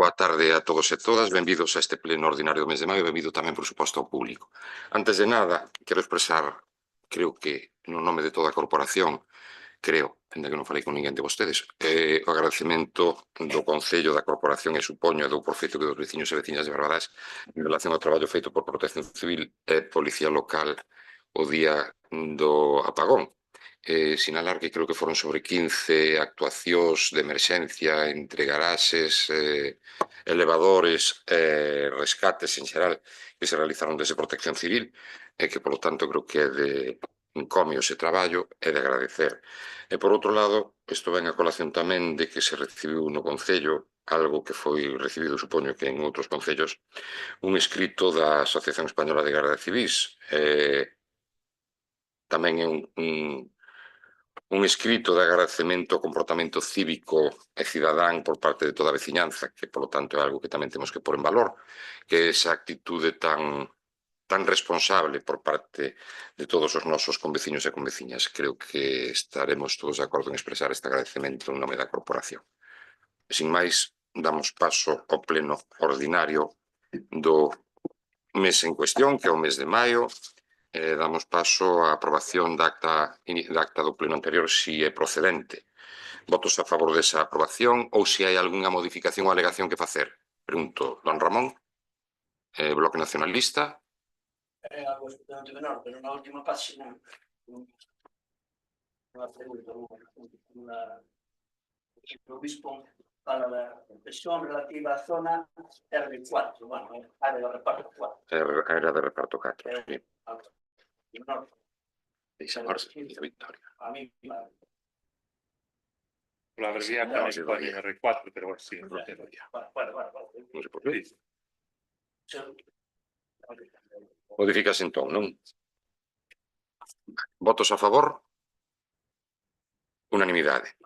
Boa tarde a todos e todas, benvidos a este pleno ordinario do mes de maio, benvido tamén, por suposto, ao público. Antes de nada, quero expresar, creo que no nome de toda a corporación, ainda que non falei con ninguén de vostedes, o agradecemento do Concello da Corporación e supoño e dou por feito que dos veciños e veciñas de Barbadás en relación ao traballo feito por Protección Civil e Policía Local o día do apagón. Sinalar que creo que foron sobre 15 actuacións de emerxencia entre garaxes, elevadores e rescates en xeral que se realizaron desde Protección Civil e que, polo tanto, creo que é de encomio ese traballo e de agradecer. E, por outro lado, isto ven a colación tamén de que se recibiu no Concello algo que foi recibido, supoño que en outros concellos, un escrito da Asociación Española de Gardas Civís. Tamén é un escrito de agradecemento ao comportamento cívico e cidadán por parte de toda a veciñanza, que, polo tanto, é algo que tamén temos que pôr en valor, que esa actitude tan responsable por parte de todos os nosos conveciños e conveciñas. Creo que estaremos todos de acordo en expresar este agradecemento en nome da corporación. Sin máis, damos paso ao pleno ordinario do mes en cuestión, que é o mes de maio. Damos paso á aprobación da acta do pleno anterior, si é procedente. Votos a favor desa aprobación ou se hai algunha modificación ou alegación que facer? Pregunto, don Ramón, Bloque Nacionalista. É algo absolutamente menor, pero na última página unha pregunta, o obispo fala da presión relativa á zona R4, bueno, área de reparto 4. Área de reparto 4, sí. Menor. Deixa Marcia e Victoria. A mí, claro. La abreviata No, no, sí, pone R4, pero sí. No te lo digo. Bueno. Non sei por qué. Modificas entón, non? Votos a favor? Unanimidade.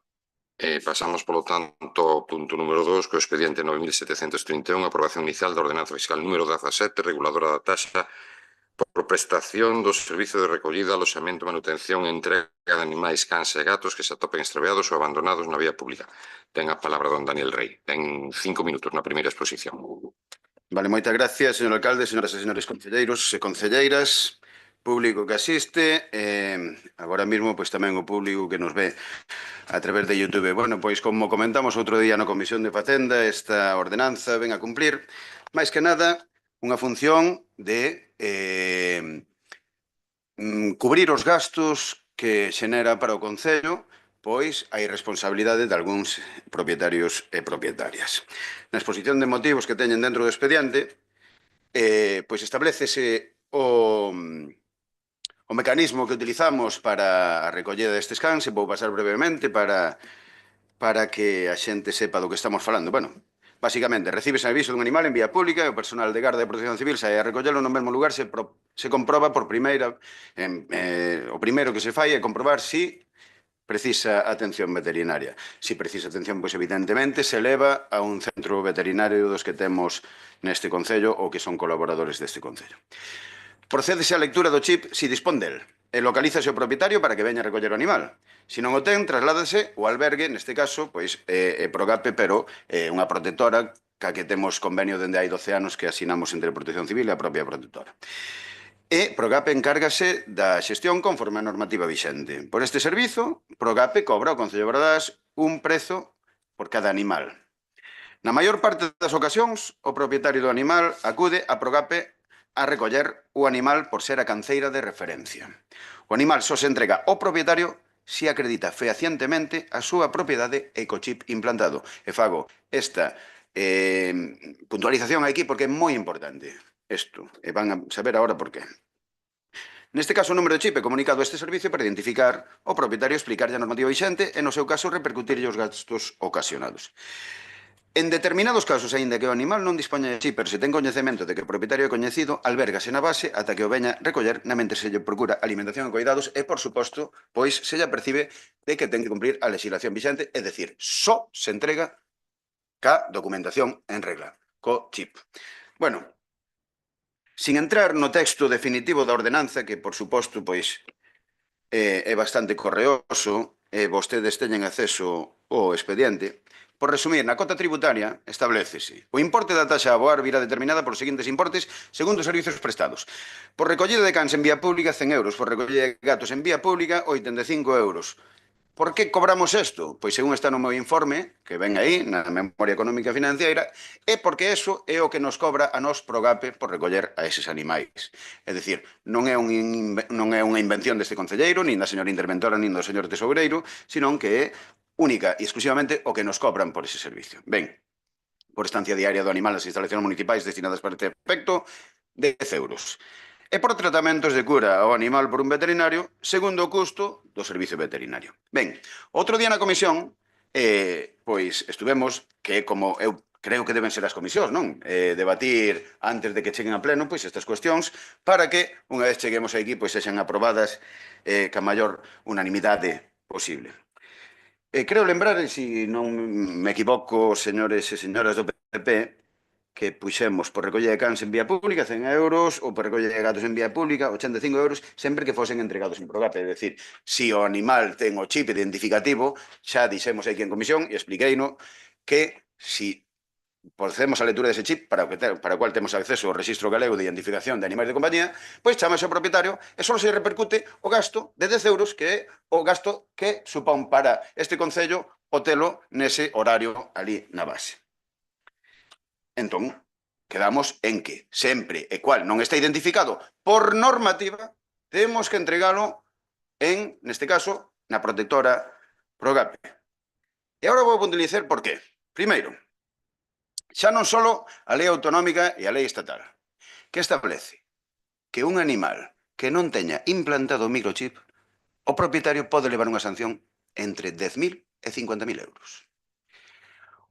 Pasamos, polo tanto, ao punto número 2, que o expediente 9.731, aprobación inicial da ordenanza fiscal número 17, reguladora da taxa por prestación do servizo de recollida, aloxamento, manutención e entrega de animais, cans e gatos que se atopen extraviados ou abandonados na vía pública. Ten a palabra don Daniel Rey. Ten 5 minutos na primeira exposición. Vale, moitas gracias, señor alcalde, señoras e señores concelleiros e concelleiras, público que asiste, agora mesmo pois tamén o público que nos ve a través de YouTube. Bueno, pois como comentamos outro día na Comisión de Facenda, esta ordenanza ven a cumplir, máis que nada, unha función de cubrir os gastos que xenera para o Concello pois a irresponsabilidade de algúns propietarios e propietarias. Na exposición de motivos que teñen dentro do expediente, pois establecese o mecanismo que utilizamos para a recollida destes cans, e vou pasar brevemente para que a xente sepa do que estamos falando. Bueno, basicamente, recibes aviso dun animal en vía pública e o personal de Garda de Protección Civil sai a recollelo no mesmo lugar, se comproba por primeira, o primeiro que se fai é comprobar si precisa atención veterinaria. Si precisa atención, pois evidentemente se leva a un centro veterinario dos que temos neste Concello ou que son colaboradores deste Concello. Procédese a lectura do chip si dispón del e localízase o propietario para que veña a recoller o animal. Se non o ten, trasládase o albergue, neste caso, pois é Progape, pero é unha protectora ca que temos convenio dende hai 12 anos que asinamos entre a Protección Civil e a propia protectora. E Progape encárgase da xestión conforme a normativa vixente. Por este servizo, Progape cobra ao Concello de Bordás un prezo por cada animal. Na maior parte das ocasións, o propietario do animal acude a Progape a recoller o animal por ser a canceira de referencia. O animal só se entrega ao propietario se acredita fehacientemente a súa propiedade e co chip implantado. E fago esta puntualización aquí porque é moi importante isto, e van a saber agora por qué. Neste caso, o número de chip é comunicado a este servicio para identificar o propietario, explicarlle a normativa vixente e, no seu caso, repercutirlle os gastos ocasionados. En determinados casos, aínda que o animal non dispoña de chip, pero se ten coñecemento de que o propietario é coñecido, albergase na base ata que o veña recoller na mente se lle procura alimentación e cuidados e, por suposto, pois se lle percibe de que ten que cumprir a legislación vixente, é dicir, só se entrega ca documentación en regla, co chip. Bueno, sin entrar no texto definitivo da ordenanza, que, por suposto, pois é bastante correoso, e vostedes teñen acceso ao expediente, Por resumir, na cota tributaria establecese o importe da taxa a aboar virá determinada por seguintes importes segundo os servizos prestados. Por recollida de cans en vía pública, 100 euros. Por recollida de gatos en vía pública, 85 euros. Por que cobramos isto? Pois según está no meu informe, que ven aí, na Memoria Económica e Financiera, é porque eso é o que nos cobra a nos Progape por recoller a eses animais. É dicir, non é unha invención deste concelleiro, nin da señora interventora, nin do señor tesoureiro, senón que é única e exclusivamente o que nos cobran por ese servicio. Ben, por estancia diaria do animal nas instalacións municipais destinadas para este efecto, 10 euros. E por tratamentos de cura ao animal por un veterinario, segundo o custo do servicio veterinario. Ben, outro día na comisión, pois estuvemos, que como eu creo que deben ser as comisións, non? Debatir antes de que cheguen a pleno, pois estas cuestións, para que, unha vez cheguemos aquí, pois sexan aprobadas ca maior unanimidade posible. Creo lembrar, se non me equivoco, señores e señoras do PP, que puxemos por recolla de cans en vía pública 100 euros ou por recolla de gatos en vía pública 85 euros sempre que fosen entregados en Progape. É dicir, se o animal ten o chip identificativo, xa dixemos aquí en comisión e expliqueino que se procedemos a lectura dese chip para o cual temos acceso ao Rexistro Galego de Identificación de Animais de Compañía, pois chamase ao propietario e só se repercute o gasto de 10 euros que é o gasto que supón para este concello o telo nese horario ali na base. Entón, quedamos en que sempre e cual non está identificado por normativa, temos que entregalo en, neste caso, na protectora Progape. E agora vou puntualizar por qué. Primeiro, xa non só a lei autonómica e a lei estatal, que establece que un animal que non teña implantado o microchip, o propietario pode levar unha sanción entre 10.000 e 50.000 euros.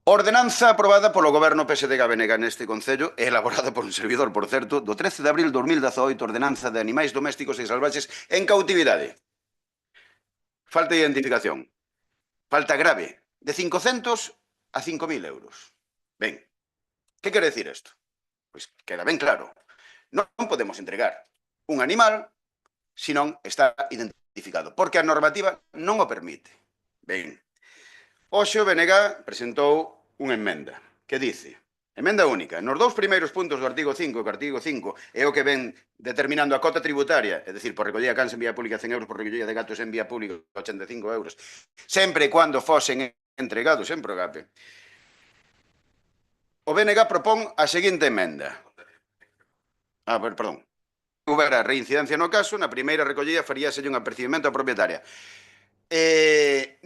Ordenanza aprobada polo goberno PSDG-BNG neste concello e elaborada por un servidor, por certo, do 13 de abril de 2018, ordenanza de animais domésticos e salvaxes en cautividade. Falta de identificación. Falta grave, de 500 a 5.000 euros. Ben, que quere decir isto? Pois queda ben claro. Non podemos entregar un animal se non está identificado, porque a normativa non o permite. Ben, hoxe o BNG presentou unha emenda que dice, emenda única, nos dous primeiros puntos do artigo 5, que o artigo 5 é o que ven determinando a cota tributaria, é dicir, por recollida de cans en vía pública 100 euros, por recollida de gatos en vía pública 85 euros, sempre e cando fosen entregados en Progape. O BNG propón a seguinte emenda. Perdón. Houbera reincidencia no caso, na primeira recollida faríaselle un apercibimento á propietaria.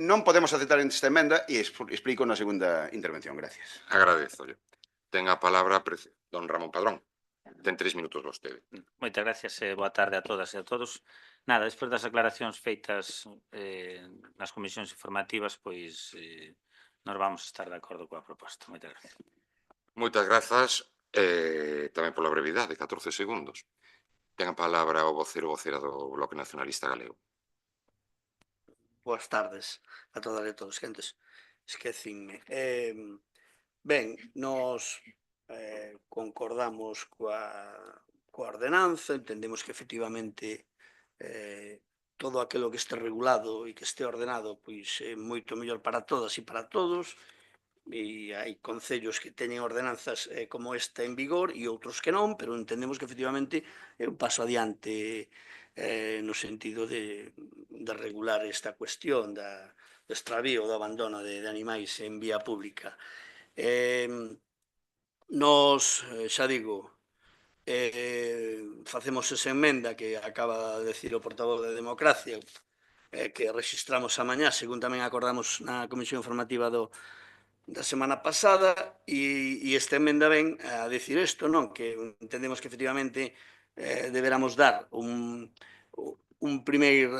Non podemos aceptar esta emenda e explico na segunda intervención. Gracias. Agradezo. Ten a palabra don Ramón Padrón. Ten 3 minutos vostede. Moitas gracias e boa tarde a todas e a todos. Nada, despois das aclaracións feitas nas comisións informativas, pois nos vamos a estar de acordo coa proposta. Moitas gracias. Moitas grazas tamén pola brevidade, 14 segundos. Ten a palabra o vocera do Bloque Nacionalista Galego. Boas tardes a todas e todos, gentes. Esquecinme. Ben, nos concordamos coa ordenanza, entendemos que efectivamente todo aquilo que este regulado e que este ordenado pois é moito mellor para todas e para todos, e hai concellos que teñen ordenanzas como esta en vigor e outros que non, pero entendemos que efectivamente é un paso adiante no sentido de regular esta cuestión do extravío, do abandono de animais en vía pública. Nos, xa digo, facemos esa emenda que acaba de decir o portavoz de Democracia, que registramos a mañá, según tamén acordamos na comisión informativa da semana pasada, e esta emenda ven a decir isto, non? Que entendemos que efectivamente deberamos dar un primeiro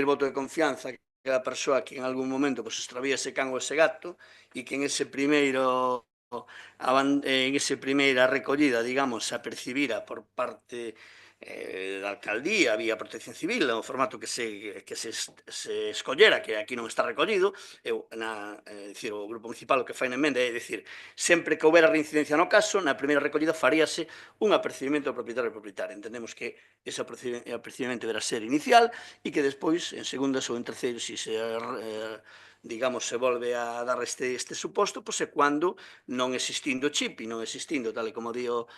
voto de confianza a cada persoa que en algún momento extravía ese can ou ese gato, e que en esa primeira recollida, digamos, se apercibira por parte da alcaldía, vía Protección Civil, no formato que se escollera, que aquí non está recollido, o Grupo Municipal o que fai na emenda é dicir, sempre que houbera reincidencia no caso, na primeira recollida faríase un apercibimento ao propietario e propietaria. Entendemos que ese apercibimento deberá ser inicial e que despois, en segundas ou en terceiros, se digamos, se volve a dar este suposto, pois é cando, non existindo chip e non existindo, tal e como di o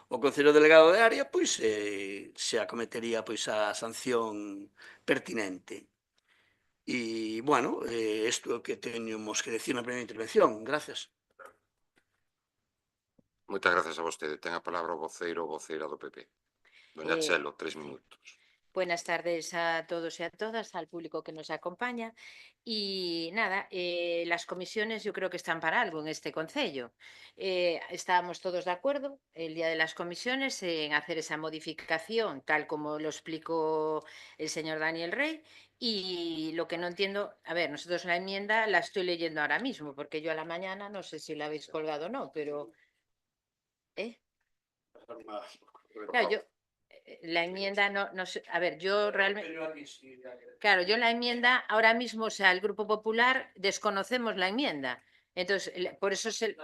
Concello Delegado de Área, pois se acometería pois a sanción pertinente. E, bueno, isto é o que teñemos que decir na primeira intervención. Gracias. Moitas gracias a vostede. Ten a palabra o voceiro ou voceira do PP. Doña Chelo, 3 minutos. Buenas tardes a todos y a todas, al público que nos acompaña. Y nada, las comisiones yo creo que están para algo en este concello. Estábamos todos de acuerdo el día de las comisiones en hacer esa modificación, tal como lo explicó el señor Daniel Rey. Y lo que no entiendo, a ver, nosotros la enmienda la estoy leyendo ahora mismo, porque yo a la mañana no sé si la habéis colgado o no, pero... Claro, yo... La enmienda no sé, a ver, yo realmente... Claro, yo la enmienda ahora mismo, o sea, el Grupo Popular desconocemos la enmienda. Entonces, por eso se...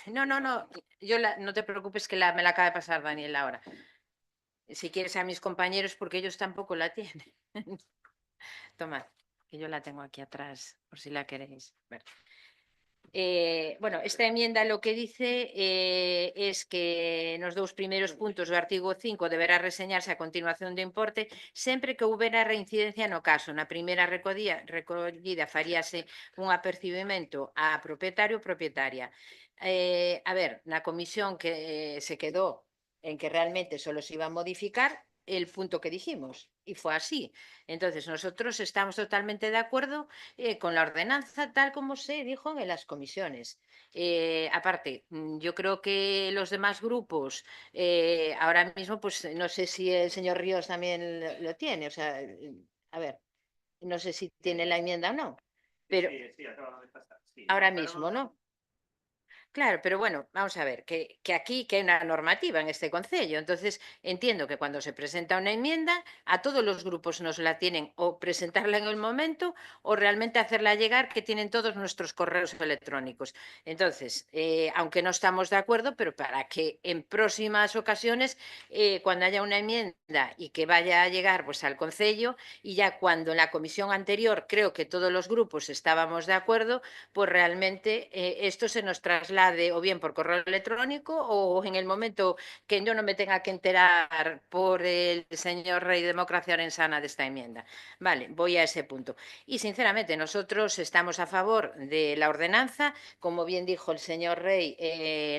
No, no te preocupes que me la acaba de pasar Daniel ahora. Si quieres a mis compañeros, porque ellos tampoco la tienen. Tomad, que yo la tengo aquí atrás, por si la queréis ver. Bueno, esta enmienda lo que dice es que nos dous primeiros puntos do artigo 5 deberá reseñarse a continuación do importe sempre que houbera reincidencia no caso. Na primeira recollida faríase un apercibimento a propietario ou propietaria. A ver, na comisión que se quedó en que realmente solo se iba a modificar el punto que dijimos, y fue así. Entonces, nosotros estamos totalmente de acuerdo con la ordenanza tal como se dijo en las comisiones. Aparte, yo creo que los demás grupos, ahora mismo, pues no sé si el señor Ríos también lo tiene, o sea, a ver, no sé si tiene la enmienda o no, pero Sí, acaba de pasar. Sí, ahora pero mismo, ¿no? Claro, pero bueno, vamos a ver, que aquí que hay una normativa en este concello, entonces entiendo que cuando se presenta una enmienda, a todos los grupos nos la tienen o presentarla en el momento o realmente hacerla llegar, que tienen todos nuestros correos electrónicos. Entonces, aunque no estamos de acuerdo, pero para que en próximas ocasiones, cuando haya una enmienda y que vaya a llegar pues al concello, y ya cuando en la comisión anterior creo que todos los grupos estábamos de acuerdo, pues realmente esto se nos traslade o bien por correo electrónico o en el momento que yo no me tenga que enterar por el señor Rey Democracia Orensana de esta enmienda. Vale, voy a ese punto. Y sinceramente nosotros estamos a favor de la ordenanza, como bien dijo el señor Rey,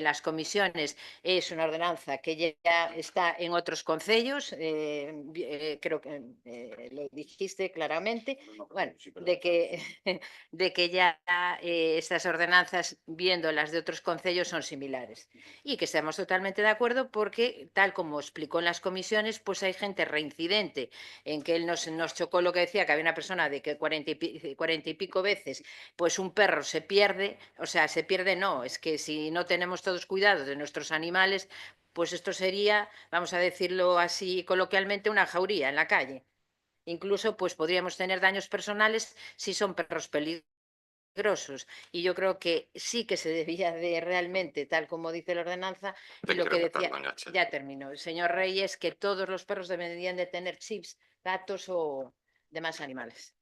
las comisiones es una ordenanza que ya está en otros concellos, creo que lo dijiste claramente, bueno, de que ya estas ordenanzas, viendo las de otros concellos, son similares. Y que estamos totalmente de acuerdo porque, tal como explicó en las comisiones, pues hay gente reincidente en que él nos chocó lo que decía, que había una persona de que 40 y pico veces, pues un perro se pierde, o sea, se pierde no, es que si no tenemos todos cuidado de nuestros animales, pues esto sería, vamos a decirlo así coloquialmente, una jauría en la calle. Incluso pues podríamos tener daños personales si son perros peligrosos. Y yo creo que sí que se debía de realmente, tal como dice la ordenanza, y Ten lo que que rematar, decía, doña Chelo. ya terminó, el señor Reyes, que todos los perros deberían de tener chips, gatos o demás animales.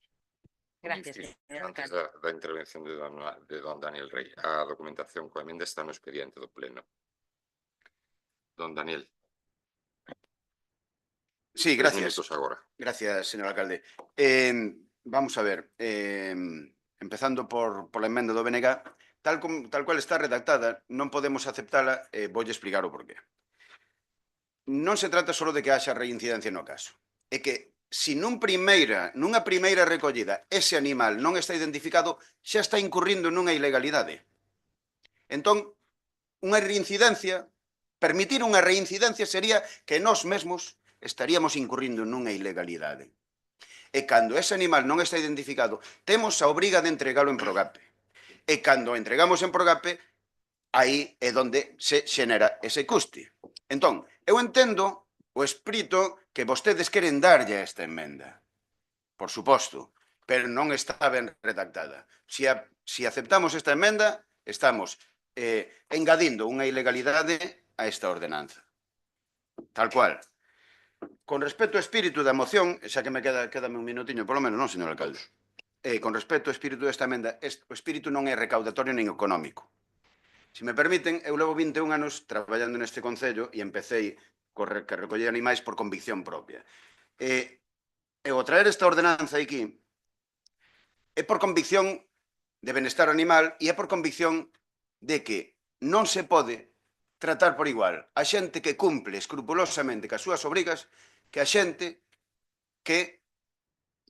Gracias, señor Antes alcalde. da intervención de don Daniel Rey, a documentación coa emenda está no expediente do pleno. Don Daniel, Sí, 3 gracias. minutos agora. Gracias, señor alcalde. Vamos a ver, empezando por la enmenda do BNG, tal cual está redactada, non podemos aceptala, voulle explicar o porqué. Non se trata só de que haxa reincidencia no caso, é que se nunha primeira recollida ese animal non está identificado, xa está incurrindo nunha ilegalidade. Entón, permitir unha reincidencia sería que nós mesmos estaríamos incurrindo nunha ilegalidade. E cando ese animal non está identificado, temos a obriga de entregalo en Progape. E cando entregamos en Progape, aí é onde se xenera ese custe. Entón, eu entendo o espírito que vostedes queren darlle a esta emenda. Por suposto, pero non está ben redactada. Se aceptamos esta emenda, estamos engadindo unha ilegalidade a esta ordenanza. Tal cual. Con respecto ao espírito da moción, xa que me quedame un minutiño, polo menos, non, señor alcalde? con respecto ao espírito desta emenda, o espírito non é recaudatorio nin económico. Se me permiten, eu levo 21 anos traballando neste concello e empecé que recoller animais por convicción propia. E ao traer esta ordenanza aquí, é por convicción de benestar animal e é por convicción de que non se pode tratar por igual a xente que cumple escrupulosamente cas súas obrigas que a xente que,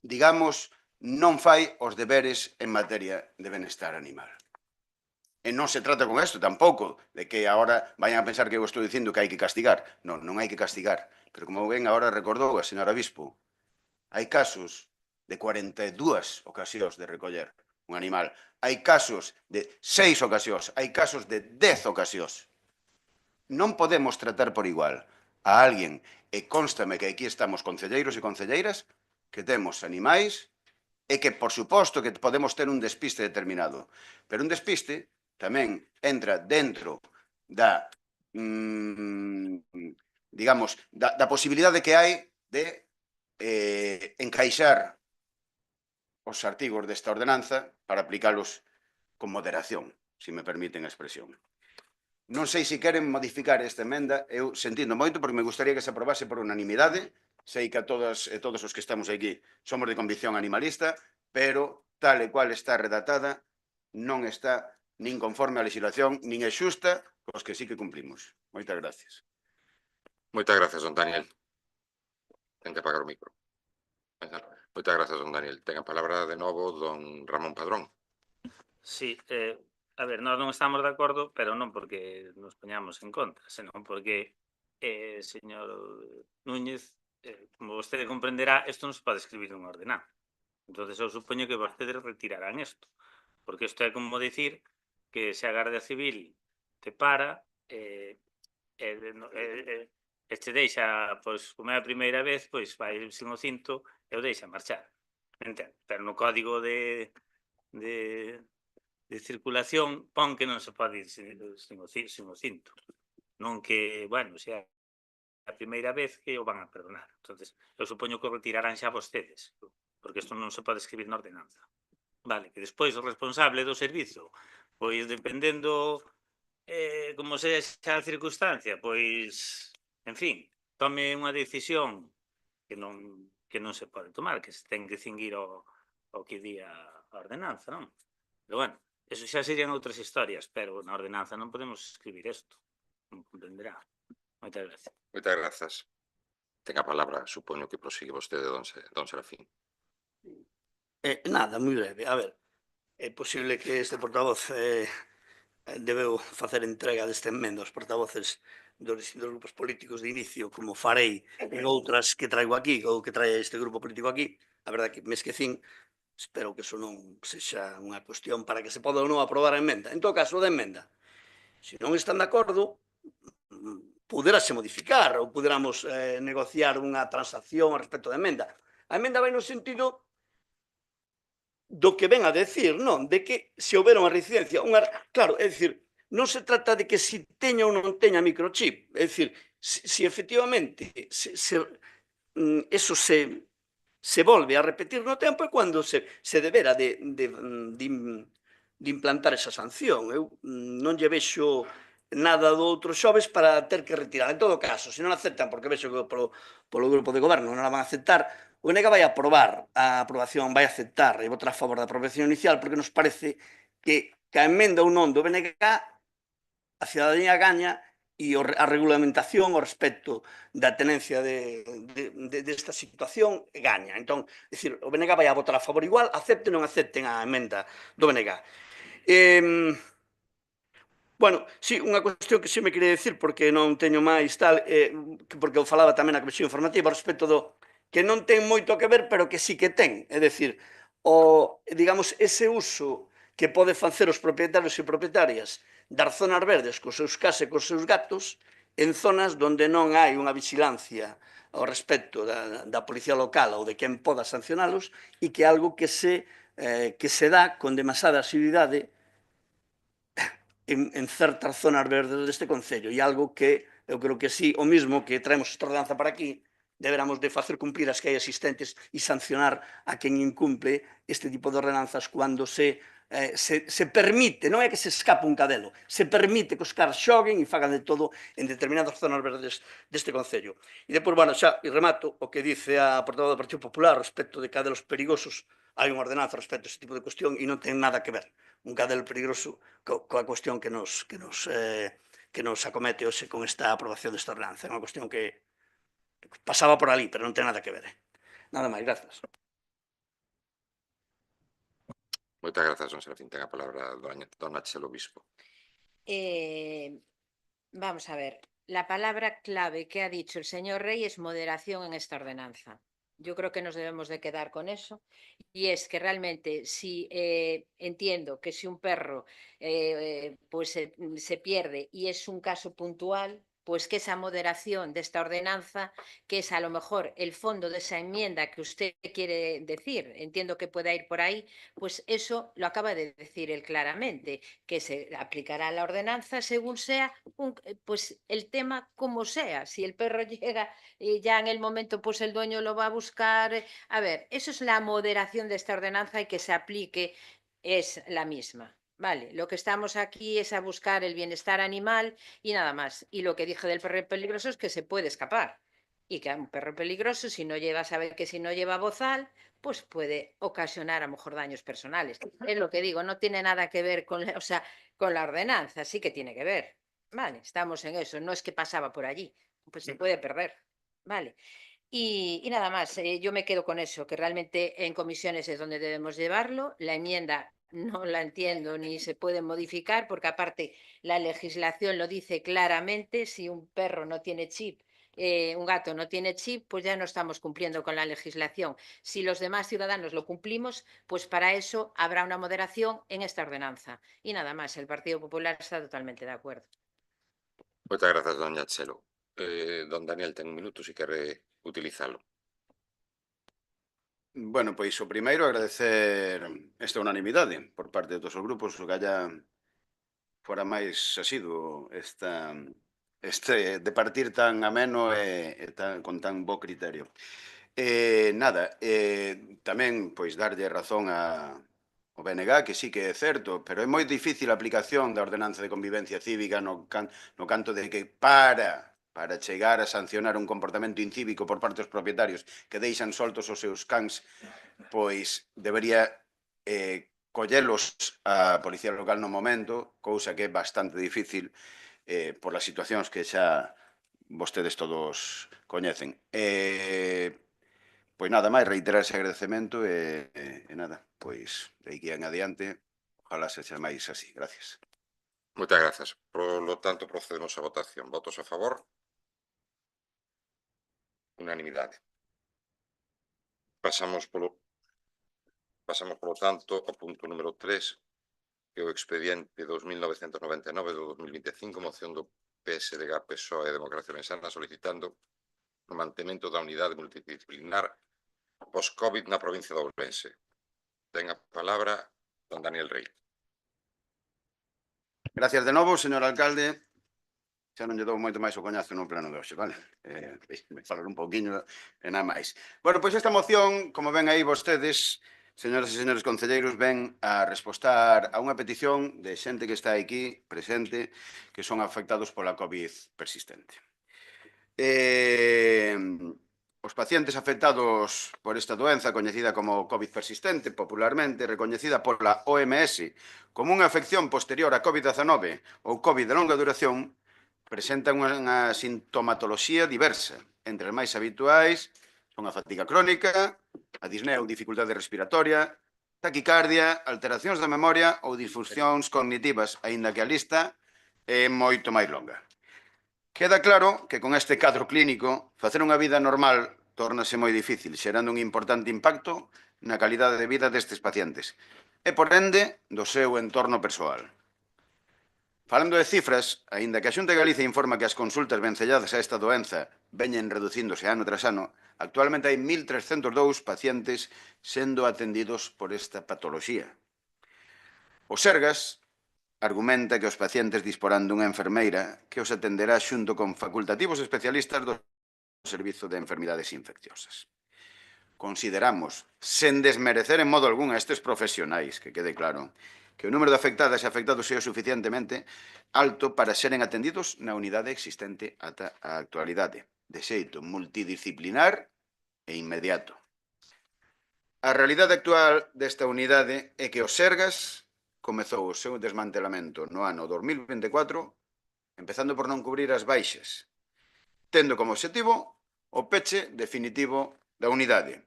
digamos, non fai os deberes en materia de benestar animal. E non se trata con isto tampouco de que agora vayan a pensar que eu estou dicindo que hai que castigar. Non, non hai que castigar. Pero como ben agora recordou a señora Bispo, hai casos de 42 ocasións de recoller un animal. Hai casos de 6 ocasións. Hai casos de 10 ocasións. Non podemos tratar por igual a alguén, e constame que aquí estamos concelleiros e concelleiras, que temos animais e que, por suposto, que podemos ter un despiste determinado. Pero un despiste tamén entra dentro da, digamos, da posibilidade que hai de encaixar os artigos desta ordenanza para aplicalos con moderación, se me permiten a expresión. Non sei se queren modificar esta emenda, eu sentindo moito porque me gustaría que se aprobase por unanimidade, sei que a todos os que estamos aquí somos de convicción animalista, pero tal e cual está redactada non está nin conforme á legislación, nin é xusta cos que sí que cumplimos. Moitas gracias. Moitas gracias, don Daniel. Ten que apagar o micro. Moitas gracias, don Daniel. Ten a palabra de novo don Ramón Padrón. Sí, a ver, nós non estamos de acordo, pero non porque nos poñamos en contra, senón porque, señor Núñez, como vostede comprenderá, isto non se pode escribir nunha ordenanza. Entonces, eu supoño que vostedes retirarán isto, porque isto é como dicir que se a Garda Civil te para e te deixa, pois, como é a primeira vez, pois vai sin o cinto e o deixa marchar. Entende? Pero no código de circulación pon que non se pode ir sin o cinto. Non que, bueno, se é a primeira vez que o van a perdonar. Entonces, eu supoño que o retirarán xa vostedes, porque isto non se pode escribir na ordenanza. Vale, que despois o responsable do servizo, pois dependendo como sexa a circunstancia, pois, en fin, tome unha decisión que non se pode tomar, que se ten que cinguir ao que di a ordenanza, non? Pero, bueno, eso xa serían outras historias, pero na ordenanza non podemos escribir isto, como comprenderá. Moitas gracias. Moitas grazas. Ten a palabra, supoño que prosigue vostede, don Serafín. Nada, moi breve. A ver, é posible que este portavoz debeu facer entrega desta emenda aos portavoces dos distintos grupos políticos de inicio, como farei en outras que traigo aquí, ou que trae este grupo político aquí. A verdade que me esquecín, espero que iso non sexa unha cuestión para que se poda ou non aprobar a emenda. En todo caso, da emenda, se non están de acordo, puderase modificar ou puderamos negociar unha transacción respecto da emenda. A emenda vai no sentido do que ven a decir, non? De que se houbera unha reincidencia, claro, é dicir, non se trata de que se teña ou non teña microchip, é dicir, se efectivamente eso se volve a repetir no tempo é cando se debera de implantar esa sanción. Eu non lle vexo nada do outro xoves para ter que retirar. En todo caso, se non aceptan, porque vexo que polo grupo de goberno non a van a aceptar, o BNG vai aprobar a aprobación, vai aceptar e votar a favor da aprobación inicial, porque nos parece que a emenda ou non do BNG a cidadanía gaña e a regulamentación ao respecto da tenencia desta situación gaña. Entón, é dicir, o BNG vai a votar a favor igual, acepten ou non acepten a emenda do BNG. Bueno, sí, unha cuestión que sí me quería decir, porque non teño máis tal, porque eu falaba tamén na comisión informativa ao respecto do que non ten moito que ver, pero que sí que ten. É dicir, digamos, ese uso que pode facer os propietarios e propietarias das zonas verdes cos seus cas e cos seus gatos en zonas onde non hai unha vigilancia ao respecto da policía local ou de quen poda sancionalos e que é algo que se dá con demasiada asiduidade en certas zonas verdes deste concello e algo que eu creo que sí, o mismo que traemos esta ordenanza para aquí, deberamos de facer cumprir as que hai existentes e sancionar a quen incumple este tipo de ordenanzas cando se permite, non é que se escapa un cadelo, se permite que os caras xoguen e fagan de todo en determinadas zonas verdes deste Concello. E depois, bueno, xa, e remato o que dice a portavoz do Partido Popular respecto de cadelos perigosos. Hai unha ordenanza respecto a este tipo de cuestión e non ten nada que ver un cadelo perigoso coa cuestión que nos acomete hoxe con esta aprobación desta ordenanza. É unha cuestión que pasaba por ali, pero non ten nada que ver. Nada máis, grazas. Moitas grazas, don Serafín. Ten a palabra dona Chelo Bispo. Vamos a ver, la palabra clave que ha dicho el señor Rey es moderación en esta ordenanza. Yo creo que nos debemos de quedar con eso, y es que realmente si entiendo que si un perro pues se pierde y es un caso puntual, pues que esa moderación de esta ordenanza, que es a lo mejor el fondo de esa enmienda que usted quiere decir, entiendo que pueda ir por ahí, pues eso lo acaba de decir él claramente, que se aplicará la ordenanza según sea pues el tema como sea. Si el perro llega y ya en el momento pues el dueño lo va a buscar. A ver, eso es la moderación de esta ordenanza, y que se aplique es la misma. Vale, lo que estamos aquí es a buscar el bienestar animal y nada más. Y lo que dije del perro peligroso es que se puede escapar. Y que a un perro peligroso, si no lleva, sabe que si no lleva bozal, pues puede ocasionar a lo mejor daños personales. Es lo que digo, no tiene nada que ver con la, o sea, con la ordenanza, sí que tiene que ver. Vale, estamos en eso, no es que pasaba por allí, pues se puede perder. Vale. Y nada más, yo me quedo con eso, que realmente en comisiones es donde debemos llevarlo. La enmienda no la entiendo ni se puede modificar, porque aparte la legislación lo dice claramente: si un perro no tiene chip, un gato no tiene chip, pues ya no estamos cumpliendo con la legislación. Si los demás ciudadanos lo cumplimos, pues para eso habrá una moderación en esta ordenanza. Y nada más, el Partido Popular está totalmente de acuerdo. Moitas grazas, doña Chelo. Don Daniel ten un minuto se quere utilizalo. Bueno, pois o primeiro agradecer esta unanimidade por parte de todos os grupos, o que haya fora máis asiduo este de partir tan ameno e con tan bo criterio. Nada, tamén pois darlle razón ao BNG, que sí que é certo, pero é moi difícil a aplicación da ordenanza de convivencia cívica no canto de que para chegar a sancionar un comportamento incívico por parte dos propietarios que deixan soltos os seus cans, pois debería collelos a Policía Local no momento, cousa que é bastante difícil por as situacións que xa vostedes todos coñecen. Pois nada máis, reiterar ese agradecemento e nada, pois de aquí en adiante, ojalá sexa máis así. Gracias. Moitas grazas. Por lo tanto, procedemos á votación. Votos a favor? Unanimidade. Pasamos, polo tanto, ao punto número 3, que é o expediente 2999 do 2025, moción do PSDG, PSOE e Democracia Vensana solicitando o mantemento da unidade multidisciplinar post-COVID na provincia de Ourense. Ten a palabra don Daniel Rey. Gracias de novo, señor alcalde. Xa non lle dou moito máis o coñazo no plano de hoxe, vale? Me falar un pouquiño e nada máis. Bueno, pois esta moción, como ven aí vostedes, señoras e señores concelleiros, ven a respostar a unha petición de xente que está aquí presente, que son afectados pola COVID persistente. Os pacientes afectados por esta doenza, coñecida como COVID persistente, popularmente recoñecida pola OMS como unha afección posterior a COVID-19 ou COVID de longa duración, presentan unha sintomatoloxía diversa. Entre as máis habituais son a fatiga crónica, a disnea ou dificultade respiratoria, taquicardia, alteracións da memoria ou disfuncións cognitivas, aínda que a lista é moito máis longa. Queda claro que con este cadro clínico facer unha vida normal tórnase moi difícil, xerando un importante impacto na calidade de vida destes pacientes e, por ende, do seu entorno persoal. Falando de cifras, aínda que a Xunta de Galicia informa que as consultas vencelladas a esta doenza veñen reducíndose ano tras ano, actualmente hai 1.302 pacientes sendo atendidos por esta patoloxía. O Sergas argumenta que os pacientes disporán dunha enfermeira que os atenderá xunto con facultativos especialistas dos Servizo de Enfermidades Infecciosas. Consideramos, sen desmerecer en modo algún a estes profesionais, que quede claro, que o número de afectadas e afectados é o suficientemente alto para seren atendidos na unidade existente ata a actualidade, de xeito multidisciplinar e inmediato. A realidade actual desta unidade é que o Sergas comezou o seu desmantelamento no ano 2024, empezando por non cubrir as baixas, tendo como objetivo o peche definitivo da unidade,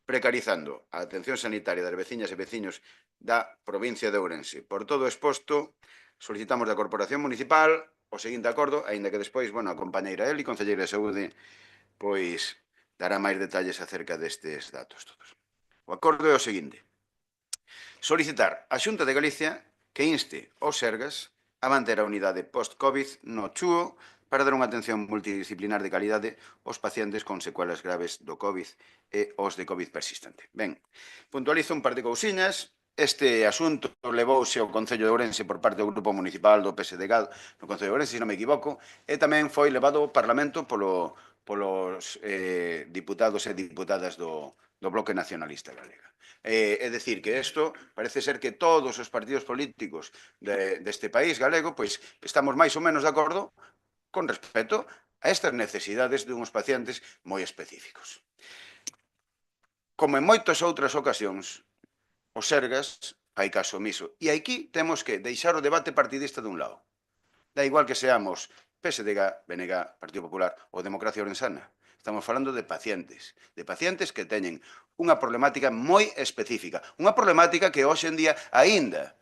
precarizando a atención sanitaria das veciñas e veciños da provincia de Ourense. Por todo o exposto, solicitamos da Corporación Municipal o seguinte acordo, aínda que despois, a compañeira Eli, concelleira de Saúde, pois dará máis detalles acerca destes datos todos. O acordo é o seguinte: solicitar á Xunta de Galicia que inste aos Sergas a manter a unidade post-Covid no Chúo para dar unha atención multidisciplinar de calidade aos pacientes con secuelas graves do Covid e os de Covid persistente. Ben, puntualizo un par de cousiñas. Este asunto levouse ao Concello de Ourense por parte do Grupo Municipal do PSDG no Concello de Ourense, se non me equivoco, e tamén foi levado ao Parlamento polos diputados e diputadas do Bloque Nacionalista Galega. É dicir, que isto parece ser que todos os partidos políticos deste país galego pois estamos máis ou menos de acordo con respecto a estas necesidades de uns pacientes moi específicos. Como en moitas outras ocasións, os Sergas fai caso omiso. E aquí temos que deixar o debate partidista dun lado. Da igual que seamos PSDG, BNG, Partido Popular ou Democracia Orensana. Estamos falando de pacientes que teñen unha problemática moi específica, unha problemática que hoxe en día aínda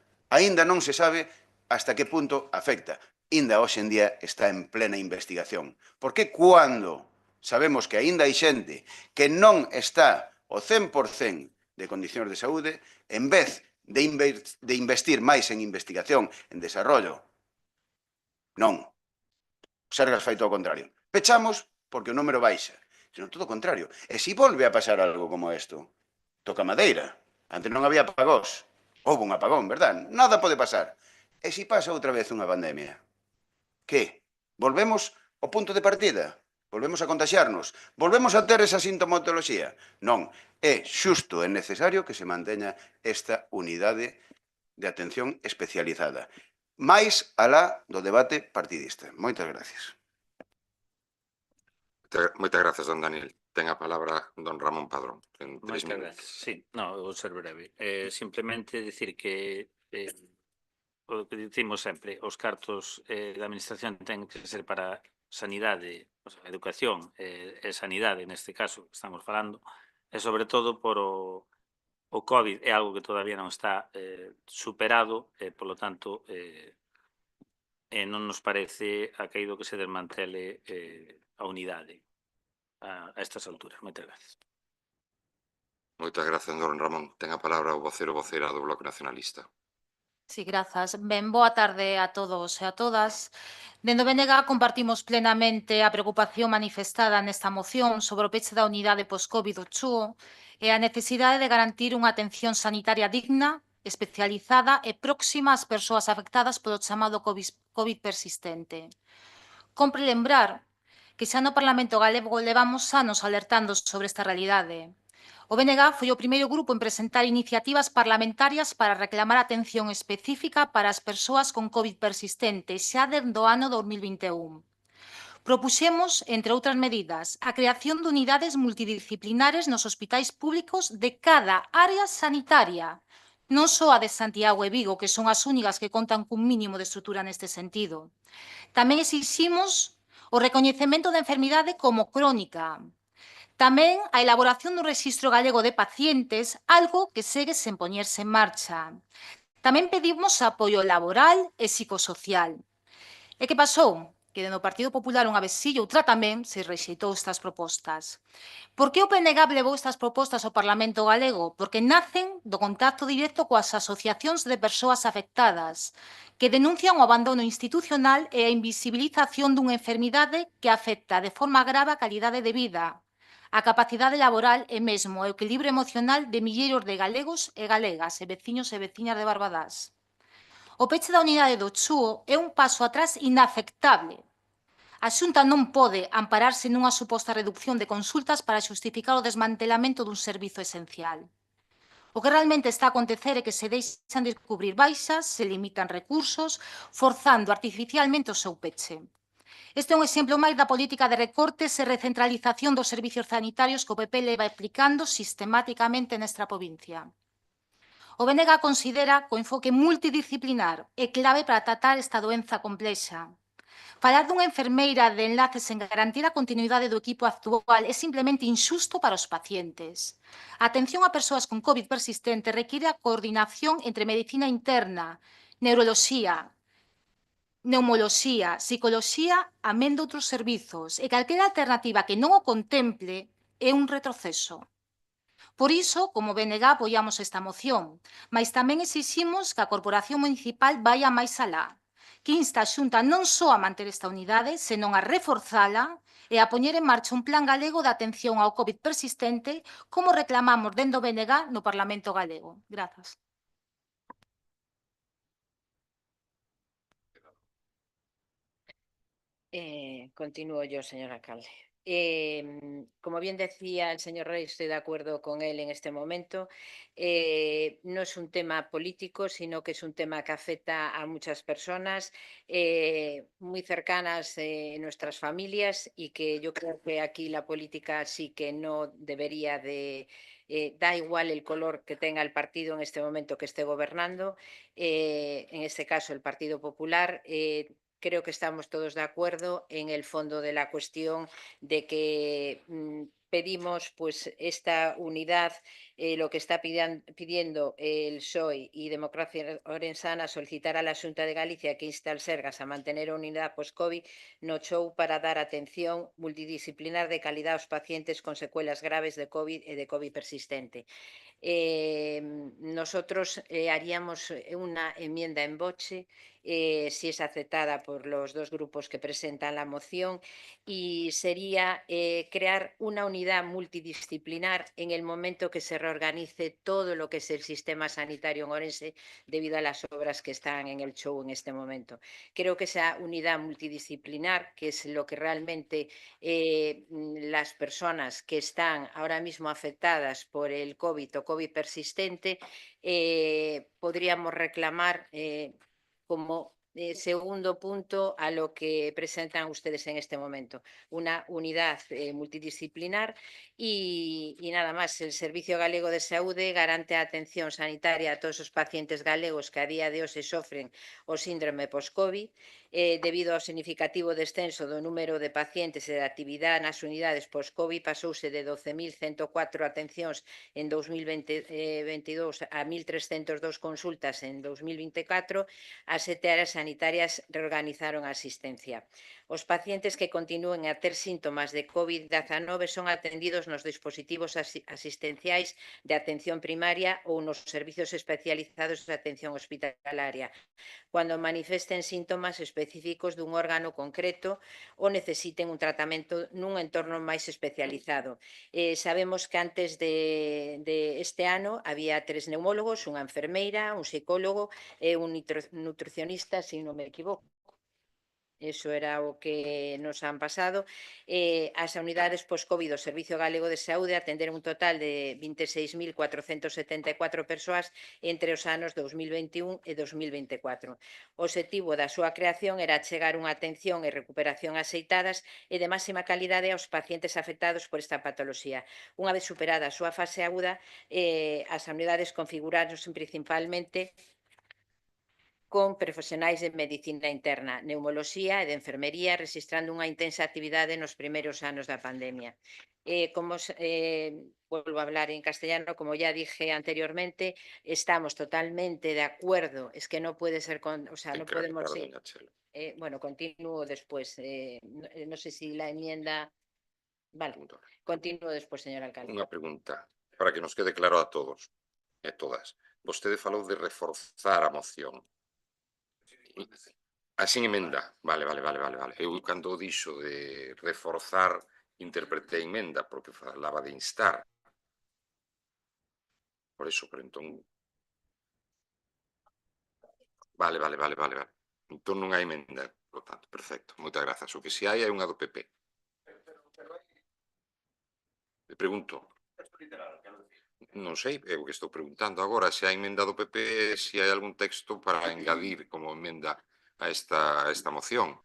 non se sabe hasta que punto afecta. Aínda hoxe en día está en plena investigación. Porque cando sabemos que aínda hai xente que non está ao 100% de condicións de saúde, en vez de investir máis en investigación, en desarrollo, non. O Sergas fai todo o contrario. Pechamos porque o número baixa, senón todo o contrario. E se volve a pasar algo como isto, toca madeira. Antes non había apagós. Houve un apagón, verdad? Nada pode pasar. E se pasa outra vez unha pandemia? Que? Volvemos ao punto de partida? Volvemos a contaxiarnos? Volvemos a ter esa sintomatoloxía? Non. É xusto e necesario que se manteña esta unidade de atención especializada. Máis alá do debate partidista. Moitas gracias. Moitas grazas, don Daniel. Ten a palabra don Ramón Padrón. En 3 Moitas minutos. grazas. Sí, no, vou ser breve. Simplemente dicir que o que dicimos sempre, os cartos da administración ten que ser para sanidade, o sea, educación e sanidade, neste caso, que estamos falando, e sobre todo por o COVID é algo que todavía non está superado, e, polo tanto, non nos parece acaído que se desmantele a unidade a estas alturas. Moitas gracias. Moitas grazas, don Ramón. Ten a palabra o voceira do Bloque Nacionalista. Sí, grazas. Ben, boa tarde a todos e a todas. Dende o BNG compartimos plenamente a preocupación manifestada nesta moción sobre o peche da unidade post-COVID do Chúo e a necesidade de garantir unha atención sanitaria digna, especializada e próxima ás persoas afectadas polo chamado COVID persistente. Compre lembrar que xa no Parlamento galego levamos anos alertando sobre esta realidade. O BNG foi o primeiro grupo en presentar iniciativas parlamentarias para reclamar atención específica para as persoas con COVID persistente xa dende o ano 2021. Propuxemos, entre outras medidas, a creación de unidades multidisciplinares nos hospitais públicos de cada área sanitaria, non só a de Santiago e Vigo, que son as únicas que contan cun mínimo de estrutura neste sentido. Tamén exiximos o recoñecemento da enfermidade como crónica. Tamén a elaboración dun rexistro galego de pacientes, algo que segue sen poñerse en marcha. Tamén pedimos apoio laboral e psicosocial. E que pasou? Que dentro do Partido Popular unha vez sí e outra tamén se rexeitou estas propostas. Por que o PNG levou estas propostas ao Parlamento galego? Porque nacen do contacto directo coas asociacións de persoas afectadas, que denuncian o abandono institucional e a invisibilización dunha enfermidade que afecta de forma grave a calidade de vida, a capacidade laboral e mesmo o equilibrio emocional de milleiros de galegos e galegas e veciños e veciñas de Barbadás. O peche da unidade do Chúo é un paso atrás inaceptable. A Xunta non pode ampararse nunha suposta reducción de consultas para xustificar o desmantelamento dun servizo esencial. O que realmente está a acontecer é que se deixan de cubrir baixas, se limitan recursos, forzando artificialmente o seu peche. Este é un exemplo máis da política de recortes e recentralización dos servicios sanitarios que o PP leva aplicando sistemáticamente nesta provincia. O BNG considera que o enfoque multidisciplinar é clave para tratar esta doenza complexa. Falar dunha enfermeira de enlaces sen garantir a continuidade do equipo actual é simplemente injusto para os pacientes. A atención a persoas con COVID persistente require a coordinación entre medicina interna, neuroloxía, neumoloxía, psicoloxía, amén de outros servizos, e calquera alternativa que non o contemple é un retroceso. Por iso, como BNG, apoiamos esta moción, mas tamén exiximos que a Corporación Municipal vaya máis alá, que insta a Xunta non só a manter esta unidade, senón a reforzala e a poñer en marcha un plan galego de atención ao COVID persistente, como reclamamos dentro do BNG no Parlamento galego. Grazas. Continúo yo, señor alcalde. Como bien decía el señor Rey, estoy de acuerdo con él en este momento. No es un tema político, sino que es un tema que afecta a muchas personas muy cercanas en nuestras familias, y que yo creo que aquí la política sí que no debería de... da igual el color que tenga el partido en este momento que esté gobernando, en este caso el Partido Popular. Creo que estamos todos de acuerdo en el fondo de la cuestión de que pedimos pues esta unidad, lo que está pidiendo el PSOE y Democracia Orensana, solicitar a la Xunta de Galicia que inste al Sergas a mantener a unidade post-COVID no show para dar atención multidisciplinar de calidad aos pacientes con secuelas graves de COVID e de COVID persistente. Nosotros haríamos una enmienda en boche, si es aceptada por los dos grupos que presentan la moción, y sería crear una unidad multidisciplinar en el momento que se reorganice todo lo que es el sistema sanitario en Orense debido a las obras que están en el show en este momento. Creo que esa unidad multidisciplinar, que es lo que realmente las personas que están ahora mismo afectadas por el COVID o COVID persistente, podríamos reclamar como segundo punto a lo que presentan ustedes en este momento, una unidad multidisciplinar y nada más. El Servicio Galego de Saúde garante a atención sanitaria a todos os pacientes galegos que a día de hoxe sofren o síndrome post-COVID, debido ao significativo descenso do número de pacientes e de actividade nas unidades post-COVID, pasouse de 12.104 atencións en 2022 a 1.302 consultas en 2024, as 7 áreas sanitarias reorganizaron a asistencia. Os pacientes que continúen a ter síntomas de COVID-19 son atendidos nos dispositivos asistenciais de atención primaria ou nos servizos especializados de atención hospitalaria, cuando manifesten síntomas específicos dun órgano concreto ou necesiten un tratamento nun entorno máis especializado. Sabemos que antes de este ano había 3 neumólogos, unha enfermeira, un psicólogo e un nutricionista, se non me equivoco. Eso era o que nos han pasado. As unidades post-COVID do Servicio Galego de Saúde atenderon un total de 26.474 persoas entre os anos 2021 e 2024. O obxectivo da súa creación era chegar unha atención e recuperación axeitadas e de máxima calidade aos pacientes afectados por esta patoloxía. Unha vez superada a súa fase aguda, as unidades configuráronse principalmente con profesionais de medicina interna, neumoloxía e de enfermería, registrando unha intensa actividade nos primeiros anos da pandemia. Vuelvo a hablar en castellano, como ya dije anteriormente, estamos totalmente de acuerdo, es que no puede ser, o sea, no podemos... bueno, continúo después, no sé si la enmienda... Vale, continúo despois, señor alcalde. Unha pregunta, para que nos quede claro a todos e todas. Vostede falou de reforzar a moción. Así emenda, vale. Eu cando dixo de reforzar, interpretei emenda, porque falaba de instar. Por eso, pero entón... Vale. Entón non hai emenda. Por lo tanto, perfecto. Moitas grazas. O que si hai é unha do PP. Le pregunto, non sei, é o que estou preguntando agora, se a emenda do PP, se hai algún texto para engadir como emenda a esta moción.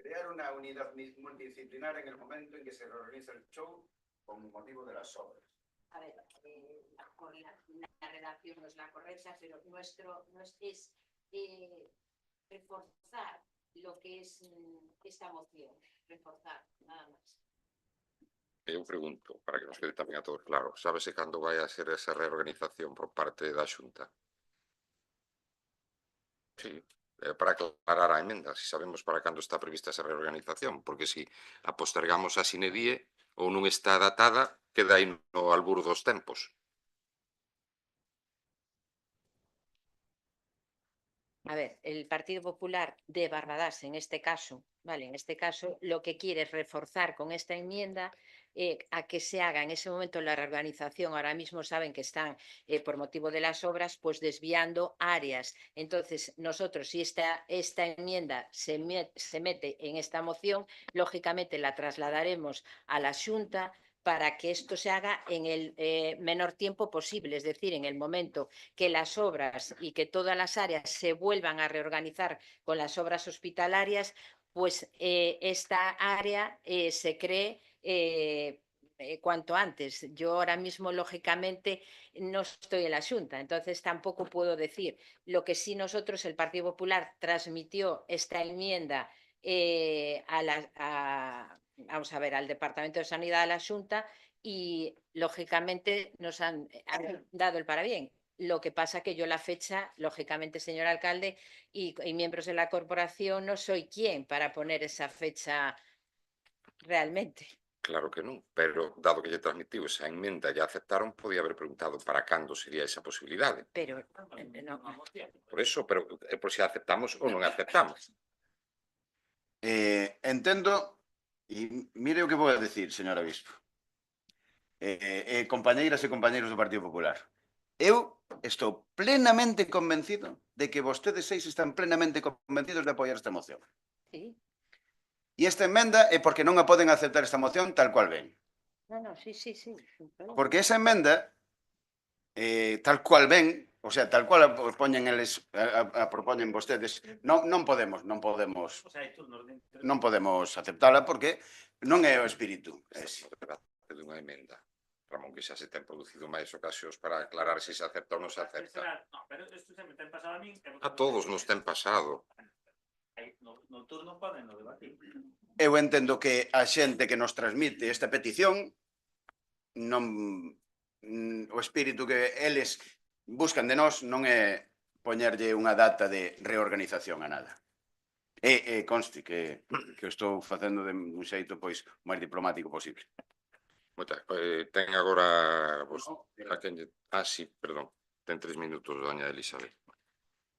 Crear una unidad multidisciplinar en el momento en que se reorganiza el show con motivo de las obras. A ver, la redacción no es la correcta, pero nuestro es reforzar lo que es esta moción, reforzar, nada más. Eu pregunto, para que nos quede tamén a todos claro, sábese cando vai a ser esa reorganización por parte da Xunta? Sí, para aclarar a emenda, si sabemos para cando está prevista esa reorganización, porque si a postergamos a sine die ou non está datada, queda aí no albur dos tempos. A ver, el Partido Popular de Barbadas, en este caso, ¿vale? En este caso, lo que quiere es reforzar con esta enmienda a que se haga en ese momento la reorganización. Ahora mismo saben que están, por motivo de las obras, pues desviando áreas. Entonces, nosotros, si esta enmienda se mete en esta moción, lógicamente la trasladaremos a la Xunta para que esto se haga en el menor tiempo posible, es decir, en el momento que las obras y que todas las áreas se vuelvan a reorganizar con las obras hospitalarias, pues esta área se cree cuanto antes. Yo ahora mismo, lógicamente, no estoy en la Xunta, entonces tampoco puedo decir. Lo que sí nosotros, el Partido Popular, transmitió esta enmienda vamos a ver, al Departamento de Sanidad, a la Xunta, y lógicamente nos han dado el parabién. Lo que pasa que yo la fecha, lógicamente, señor alcalde, y miembros de la corporación, no soy quien para poner esa fecha realmente. Claro que non, pero dado que lle transmitiu esa emenda e a aceptaron, podía haber preguntado para cando sería esa posibilidade. Pero no. Por eso, pero por si a aceptamos ou non a aceptamos. Entendo, e mire o que vou a decir, señora Bispo. Compañeiras e compañeiros do Partido Popular. Eu estou plenamente convencido de que vostedes seis están plenamente convencidos de apoiar esta moción. Sí. E esta emenda é porque non a poden aceptar esta moción tal cual ven. No, sí. Porque esa emenda, tal cual ven, o sea, tal cual a propoñen eles, a propoñen vostedes, non podemos aceptala porque non é o espírito. O debate dunha emenda, Ramón, que xa se ten producido máis ocasións para aclarar se se acepta ou non se acepta. No, pero isto sempre ten pasado a min. A todos nos ten pasado. No turno poden no debatir. Eu entendo que a xente que nos transmite esta petición non o espírito que eles buscan de nós non é poñerlle unha data de reorganización a nada. E conste que o estou facendo de un xeito pois máis diplomático posible. Ten agora a quen sí, perdón. Ten 3 minutos, doña Elizabeth.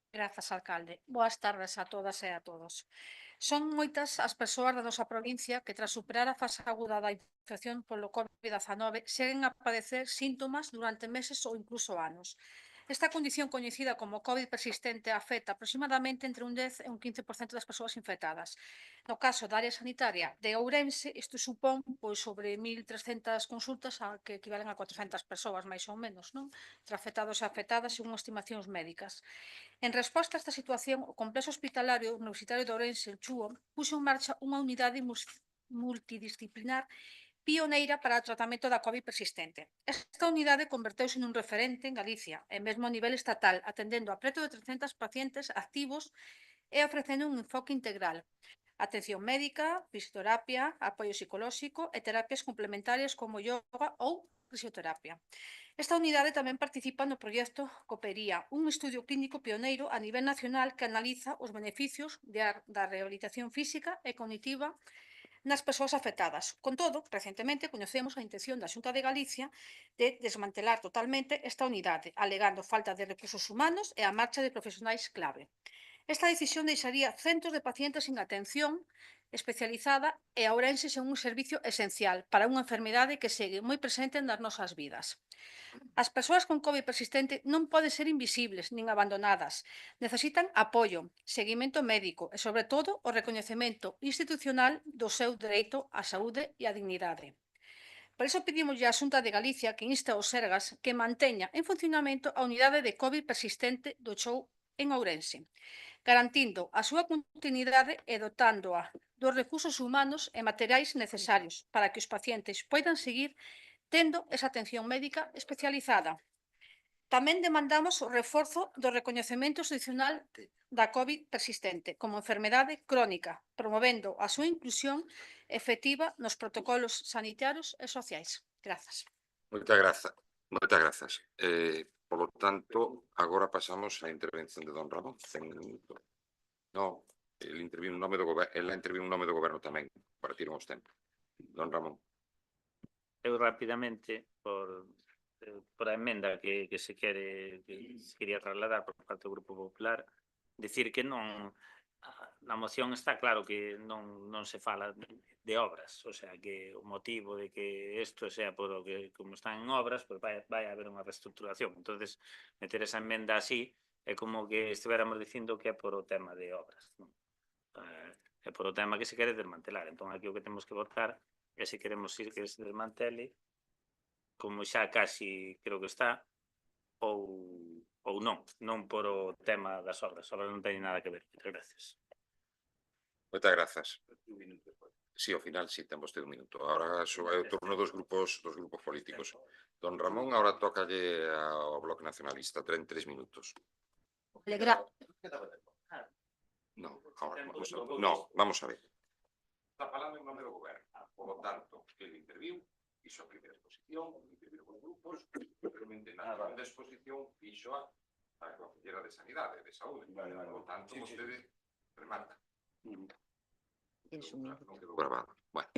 Grazas, alcalde. Boas tardes a todas e a todos. Son moitas as persoas da nosa provincia que, tras superar a fase aguda da infección polo COVID-19, seguen a padecer síntomas durante meses ou incluso anos. Esta condición coñecida como COVID persistente afecta aproximadamente entre un 10 e un 15% das persoas infectadas. No caso da área sanitaria de Ourense, isto supón sobre 1.300 consultas que equivalen a 400 persoas, máis ou menos, non? Entre afectados e afectadas, según estimacións médicas. En resposta a esta situación, o Complexo Hospitalario Universitario de Ourense, o CHUO, puxo en marcha unha unidade multidisciplinar pioneira para o tratamento da COVID persistente. Esta unidade converteuse nun referente en Galicia, e mesmo a nivel estatal, atendendo a preto de 300 pacientes activos e ofrecendo un enfoque integral. Atención médica, fisioterapia, apoio psicolóxico e terapias complementarias como yoga ou fisioterapia. Esta unidade tamén participa no proxecto Coopería, un estudio clínico pioneiro a nivel nacional que analiza os beneficios da rehabilitación física e cognitiva nas persoas afectadas. Con todo, recentemente coñecemos a intención da Xunta de Galicia de desmantelar totalmente esta unidade, alegando falta de recursos humanos e a marcha de profesionais clave. Esta decisión deixaría centos de pacientes sin atención especializada e a Ourense sen un servicio esencial para unha enfermidade que segue moi presente nas nosas vidas. As persoas con COVID persistente non poden ser invisibles nin abandonadas. Necesitan apoio, seguimento médico e, sobre todo, o recoñecemento institucional do seu dereito á saúde e á dignidade. Por iso pedimos á Xunta de Galicia que inste aos Sergas que manteña en funcionamento a unidade de COVID persistente do Chou en Ourense, garantindo a súa continuidade e dotándoa dos recursos humanos e materiais necesarios para que os pacientes poidan seguir tendo esa atención médica especializada. Tamén demandamos o reforzo do recoñecemento institucional da COVID persistente como enfermedade crónica, promovendo a súa inclusión efectiva nos protocolos sanitarios e sociais. Grazas. Moitas grazas. Polo tanto, agora pasamos á intervención de don Ramón. No, el interviu en nome do goberno, ela interviu en nome do goberno tamén, partiron os tempos. Don Ramón. Eu rapidamente, por a emenda que se quería trasladar por parte do Grupo Popular, dicir que non, na moción está claro que non se fala de obras, o sea, que o motivo de que isto sea por o que como están en obras, pues vai haber unha reestructuración. Entonces, meter esa emenda así é como que estiveramos dicindo que é por o tema de obras, non? É por o tema que se quere desmantelar. Entón, aquí o que temos que votar é se queremos ir que se desmantele, como xa casi creo que está, ou non por o tema das obras. As obras non teñen nada que ver. Moitas gracias. Moitas grazas. Sí, ao final sí, ten vostede un minuto. Agora é o turno dos grupos políticos. Don Ramón, agora tócalle ao Bloque Nacionalista. 3 minutos. Vamos a ver. Está falando en nome do goberno. Por lo tanto, el interviu, fixo a primeira exposición, interviu con grupos, realmente na segunda exposición fixo a Conselleira de Sanidade, de Saúde. Por lo tanto, vostede remata. Non quedou grabado. Bueno,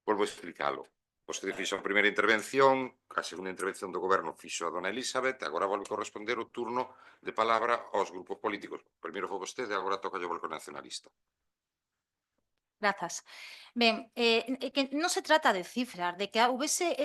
volvo a explicalo. Vostede fixo a primeira intervención, a segunda intervención do goberno fixo a dona Elizabeth, agora volve corresponder o turno de palabra aos grupos políticos. Primeiro foi vostede, agora toca o Bloque Nacionalista. Grazas. Ben, que non se trata de cifras, de que houvese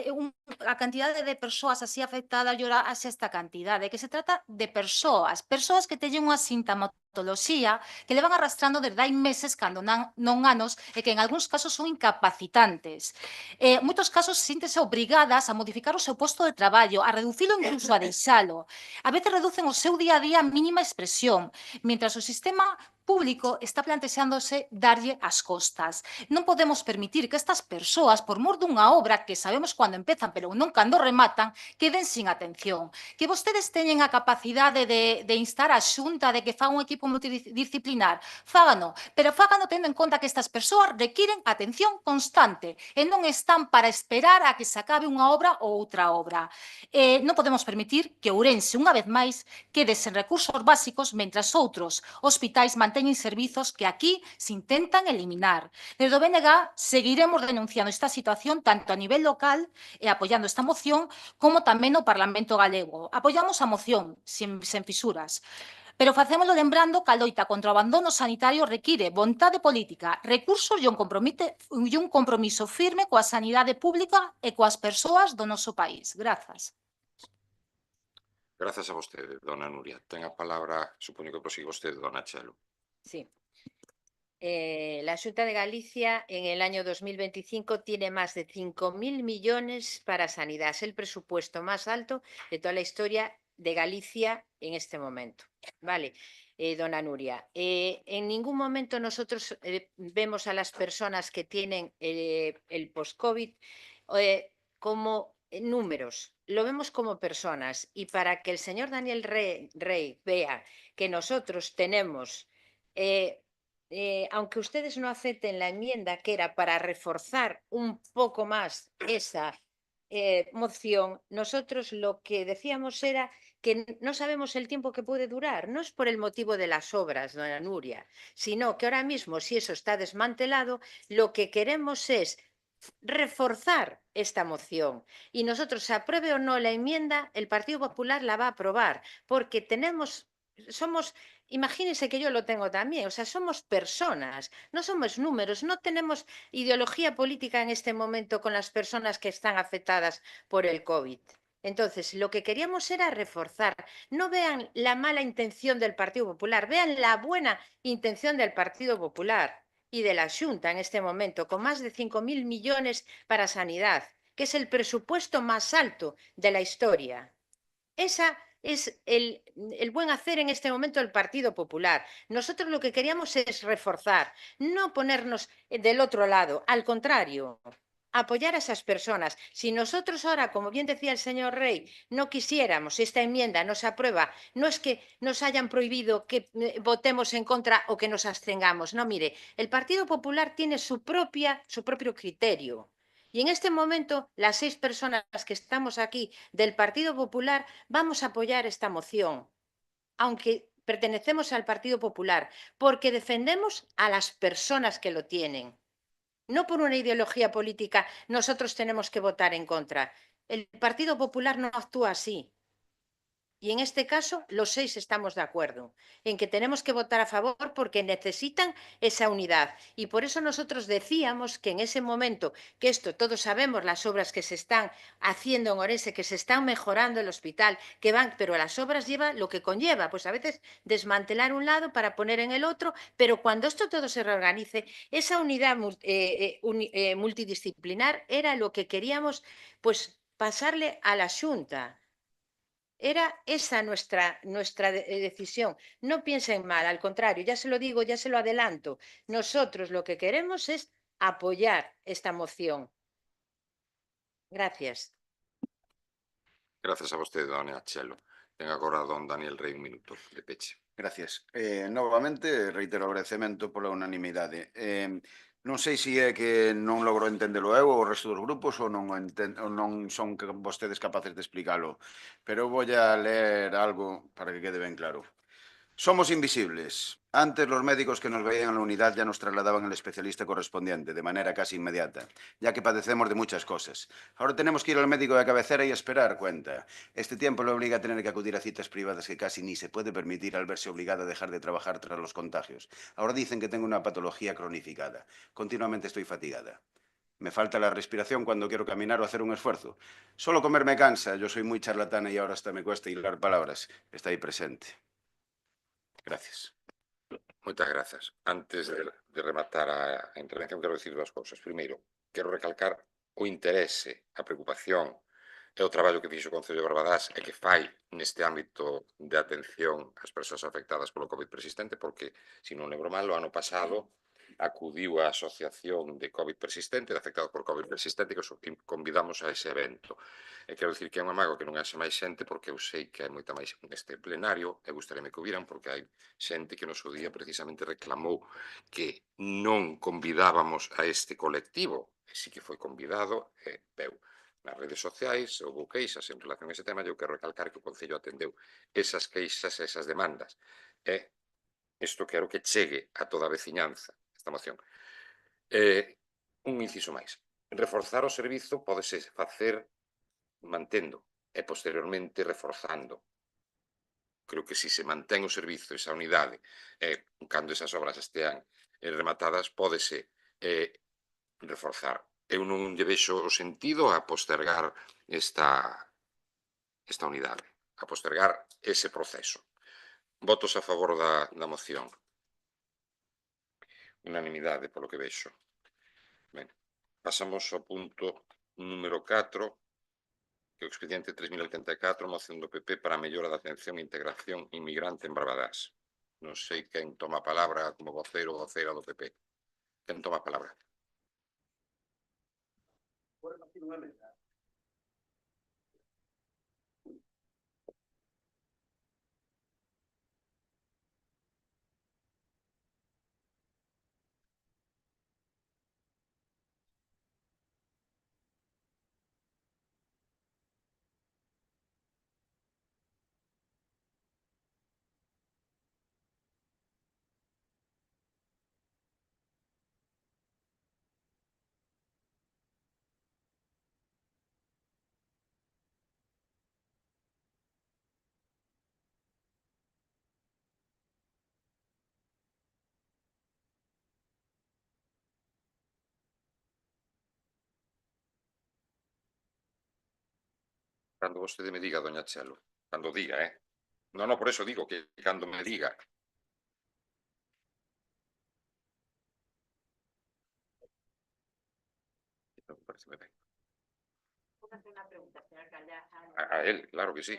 a cantidade de persoas así afectadas llorase esta cantidade, que se trata de persoas que teñen unha sintomatoloxía que levan arrastrando desde hai meses, cando non anos, e que en algúns casos son incapacitantes. En moitos casos síntese obrigadas a modificar o seu posto de traballo, a reducilo incluso a deixalo. A veces reducen o seu día a día a mínima expresión, mientras o sistema público está plantexándose darlle as costas. Non podemos permitir que estas persoas, por mor dunha obra que sabemos cando empezan, pero non cando rematan, queden sin atención. Que vostedes teñen a capacidade de instar a Xunta de que faga un equipo multidisciplinar, fágano, pero fágano tendo en conta que estas persoas requiren atención constante e non están para esperar a que se acabe unha obra ou outra obra. Non podemos permitir que Ourense, unha vez máis, quede sen recursos básicos mentras outros hospitais manteñen servizos que aquí se intentan eliminar. Desde o BNG seguiremos denunciando esta situación tanto a nivel local e apoiando esta moción como tamén no Parlamento galego. Apoiamos a moción sen fisuras. Pero facémolo lembrando que a loita contra o abandono sanitario require vontade política, recursos e un compromiso firme coa sanidade pública e coas persoas do noso país. Grazas. Grazas a vostede, dona Nuria. Ten a palabra, supoño que prosigue vostede, dona Chelo. Sí. La Xunta de Galicia en el año 2025 tiene más de 5.000 millones para sanidad. Es el presupuesto más alto de toda la historia de Galicia en este momento. Vale, dona Nuria. En ningún momento nosotros vemos a las personas que tienen el post-COVID como números. Lo vemos como personas. Y para que el señor Daniel Rey vea que nosotros tenemos... aunque ustedes no acepten la enmienda que era para reforzar un poco más esa moción, nosotros lo que decíamos era que no sabemos el tiempo que puede durar. No es por el motivo de las obras, dona Nuria, sino que ahora mismo, si eso está desmantelado, lo que queremos es reforzar esta moción. Y nosotros, se apruebe o no la enmienda, el Partido Popular la va a aprobar, porque tenemos somos, imagínense que yo lo tengo también, o sea, somos personas, no somos números, no tenemos ideología política en este momento con las personas que están afectadas por el COVID. Entonces, lo que queríamos era reforzar. No vean la mala intención del Partido Popular, vean la buena intención del Partido Popular y de la Xunta en este momento, con más de 5.000 millones para sanidad, que es el presupuesto más alto de la historia. Esa es el buen hacer en este momento del Partido Popular. Nosotros lo que queríamos es reforzar, no ponernos del otro lado, al contrario, apoyar a esas personas. Si nosotros ahora, como bien decía el señor Rey, no quisiéramos, esta enmienda no se aprueba, no es que nos hayan prohibido que votemos en contra o que nos abstengamos. No, mire, el Partido Popular tiene su propio criterio. Y en este momento, las 6 personas que estamos aquí del Partido Popular vamos a apoyar esta moción, aunque pertenecemos al Partido Popular, porque defendemos a las personas que lo tienen. No por una ideología política nosotros tenemos que votar en contra. El Partido Popular no actúa así. Y en este caso, los 6 estamos de acuerdo en que tenemos que votar a favor porque necesitan esa unidad. Y por eso nosotros decíamos que en ese momento, que esto todos sabemos las obras que se están haciendo en Orense, que se están mejorando el hospital, que van, pero las obras llevan lo que conlleva, pues a veces desmantelar un lado para poner en el otro, pero cuando esto todo se reorganice, esa unidad multidisciplinar era lo que queríamos pues pasarle a la Xunta. Era esa nuestra decisión. No piensen mal, al contrario, ya se lo digo, ya se lo adelanto. Nosotros lo que queremos es apoyar esta moción. Gracias. Grazas a vostede, dona Chelo. Ten agora don Daniel Rey un minuto de peche. Gracias. Novamente, reitero o agradecemento pola unanimidade. Non sei se é que non logro entendelo eu ou o resto dos grupos ou non son vostedes capaces de explicalo, pero vou a ler algo para que quede ben claro. Somos invisibles. Antes los médicos que nos veían en la unidad ya nos trasladaban al especialista correspondiente de manera casi inmediata, ya que padecemos de muchas cosas. Ahora tenemos que ir al médico de cabecera y esperar cuenta. Este tiempo le obliga a tener que acudir a citas privadas que casi ni se puede permitir al verse obligada a dejar de trabajar tras los contagios. Ahora dicen que tengo una patología cronificada. Continuamente estoy fatigada. Me falta la respiración cuando quiero caminar o hacer un esfuerzo. Solo comer me cansa. Yo soy muy charlatana y ahora hasta me cuesta hilar palabras. Está ahí presente. Gracias. Moitas grazas. Antes de rematar a intervención, quero dicir dúas cousas. Primeiro, quero recalcar o interese, a preocupación e o traballo que fixo o Concello de Barbadás e que fai neste ámbito de atención ás persoas afectadas polo COVID persistente, porque, se non lembro mal, o ano pasado acudiu a Asociación de COVID persistente, de afectados por COVID persistente, que os convidamos a ese evento. E quero dicir que é un amago que non haxe máis xente, porque eu sei que hai moita máis neste plenario, e gustaríame que hubieran, porque hai xente que no seu día precisamente reclamou que non convidábamos a este colectivo, e sí que foi convidado, e veu nas redes sociais, houve queixas en relación a ese tema, e eu quero recalcar que o Concello atendeu esas queixas e esas demandas. E isto quero que chegue a toda a veciñanza, esta moción. Un inciso máis. Reforzar o servizo pódese facer mantendo e posteriormente reforzando. Creo que se mantén o servizo, esa unidade, cando esas obras estean rematadas, pódese reforzar. Eu non lle vexo o sentido a postergar esta unidade, a postergar ese proceso. Votos a favor da moción. Unanimidade, polo que vexo. Ben, pasamos ao punto número 4, que é o expediente 3084, moción do PP para a mellora da atención e integración inmigrante en Barbadás. Non sei quen toma a palabra como vocero ou vocera do PP. Quen toma a palabra? Cando vostede me diga, doña Chelo. Cando diga, Non, por eso digo que cando me diga. Parece ben. Vou facer unha pregunta, señor alcalde, A él, claro que sí.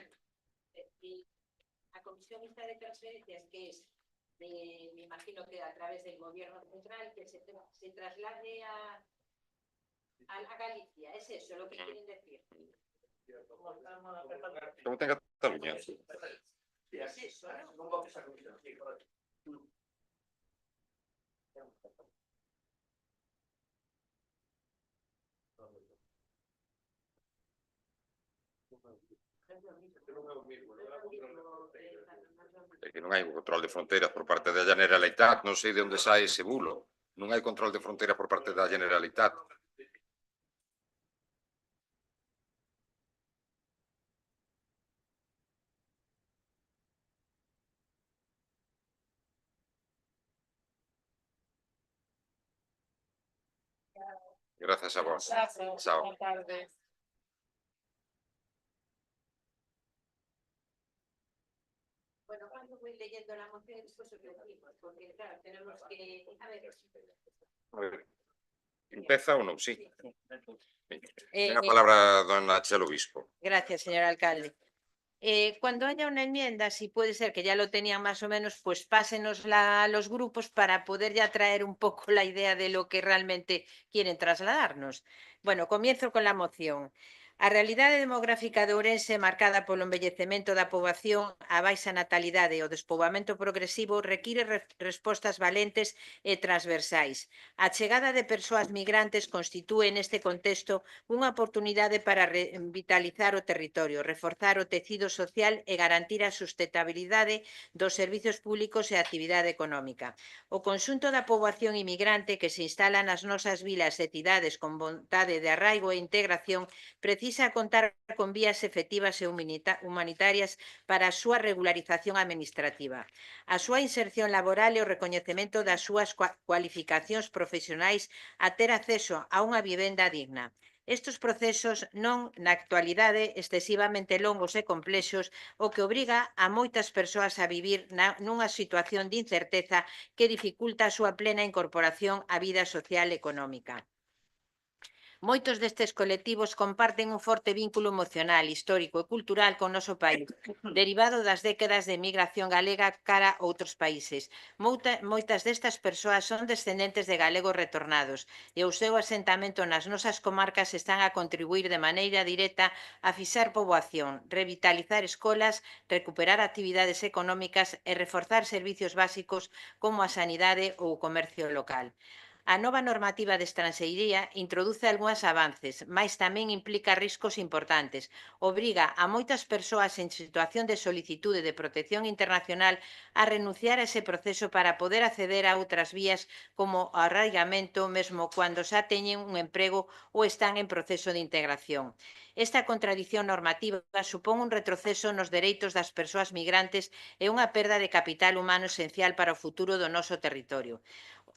A Comisión Mixta de Transferencias, que es, me imagino que a través del Gobierno central, que se traslade a Galicia, ¿es eso lo que quieren decir? Como ten Cataluña. Es eso, ¿no? É que non hai control de fronteiras por parte da Generalitat, non sei de onde sai ese bulo. Non hai control de fronteira por parte da Generalitat. Grazas a vos. Chao. Bueno, cuando voy leyendo la moción y después os decimos, porque claro, tenemos que... A ver, Empeza ou non? Sí. Ten a eh, palabra dona Chelo Bispo. gracias, señor alcalde. Cuando haya una enmienda, si puede ser que ya lo tenían más o menos, pues pásenosla a los grupos para poder ya traer un poco la idea de lo que realmente quieren trasladarnos. Bueno, comienzo con la moción. A realidade demográfica de Ourense, marcada polo envellecemento da poboación, a baixa natalidade e o despoboamento progresivo, require respostas valentes e transversais. A chegada de persoas migrantes constitúe neste contexto unha oportunidade para revitalizar o territorio, reforzar o tecido social e garantir a sustentabilidade dos servizos públicos e a actividade económica. O conxunto da poboación inmigrante que se instala nas nosas vilas e cidades con vontade de arraigo e integración precisa contar con vías efectivas e humanitarias para a súa regularización administrativa. A súa inserción laboral e o recoñecemento das súas cualificacións profesionais a ter acceso a unha vivenda digna. Estes procesos non, na actualidade, excesivamente longos e complexos, o que obriga a moitas persoas a vivir nunha situación de incerteza que dificulta a súa plena incorporación á vida social e económica. Moitos destes colectivos comparten un forte vínculo emocional, histórico e cultural con o noso país, derivado das décadas de migración galega cara a outros países. Moitas destas persoas son descendentes de galegos retornados e o seu asentamento nas nosas comarcas están a contribuir de maneira directa a fixar poboación, revitalizar escolas, recuperar actividades económicas e reforzar servicios básicos como a sanidade ou o comercio local. A nova normativa de estranxeiría introduce algúns avances, mais tamén implica riscos importantes. Obriga a moitas persoas en situación de solicitude de protección internacional a renunciar a ese proceso para poder acceder a outras vías como o arraigamento, mesmo cando xa teñen un emprego ou están en proceso de integración. Esta contradición normativa supón un retroceso nos dereitos das persoas migrantes e unha perda de capital humano esencial para o futuro do noso territorio.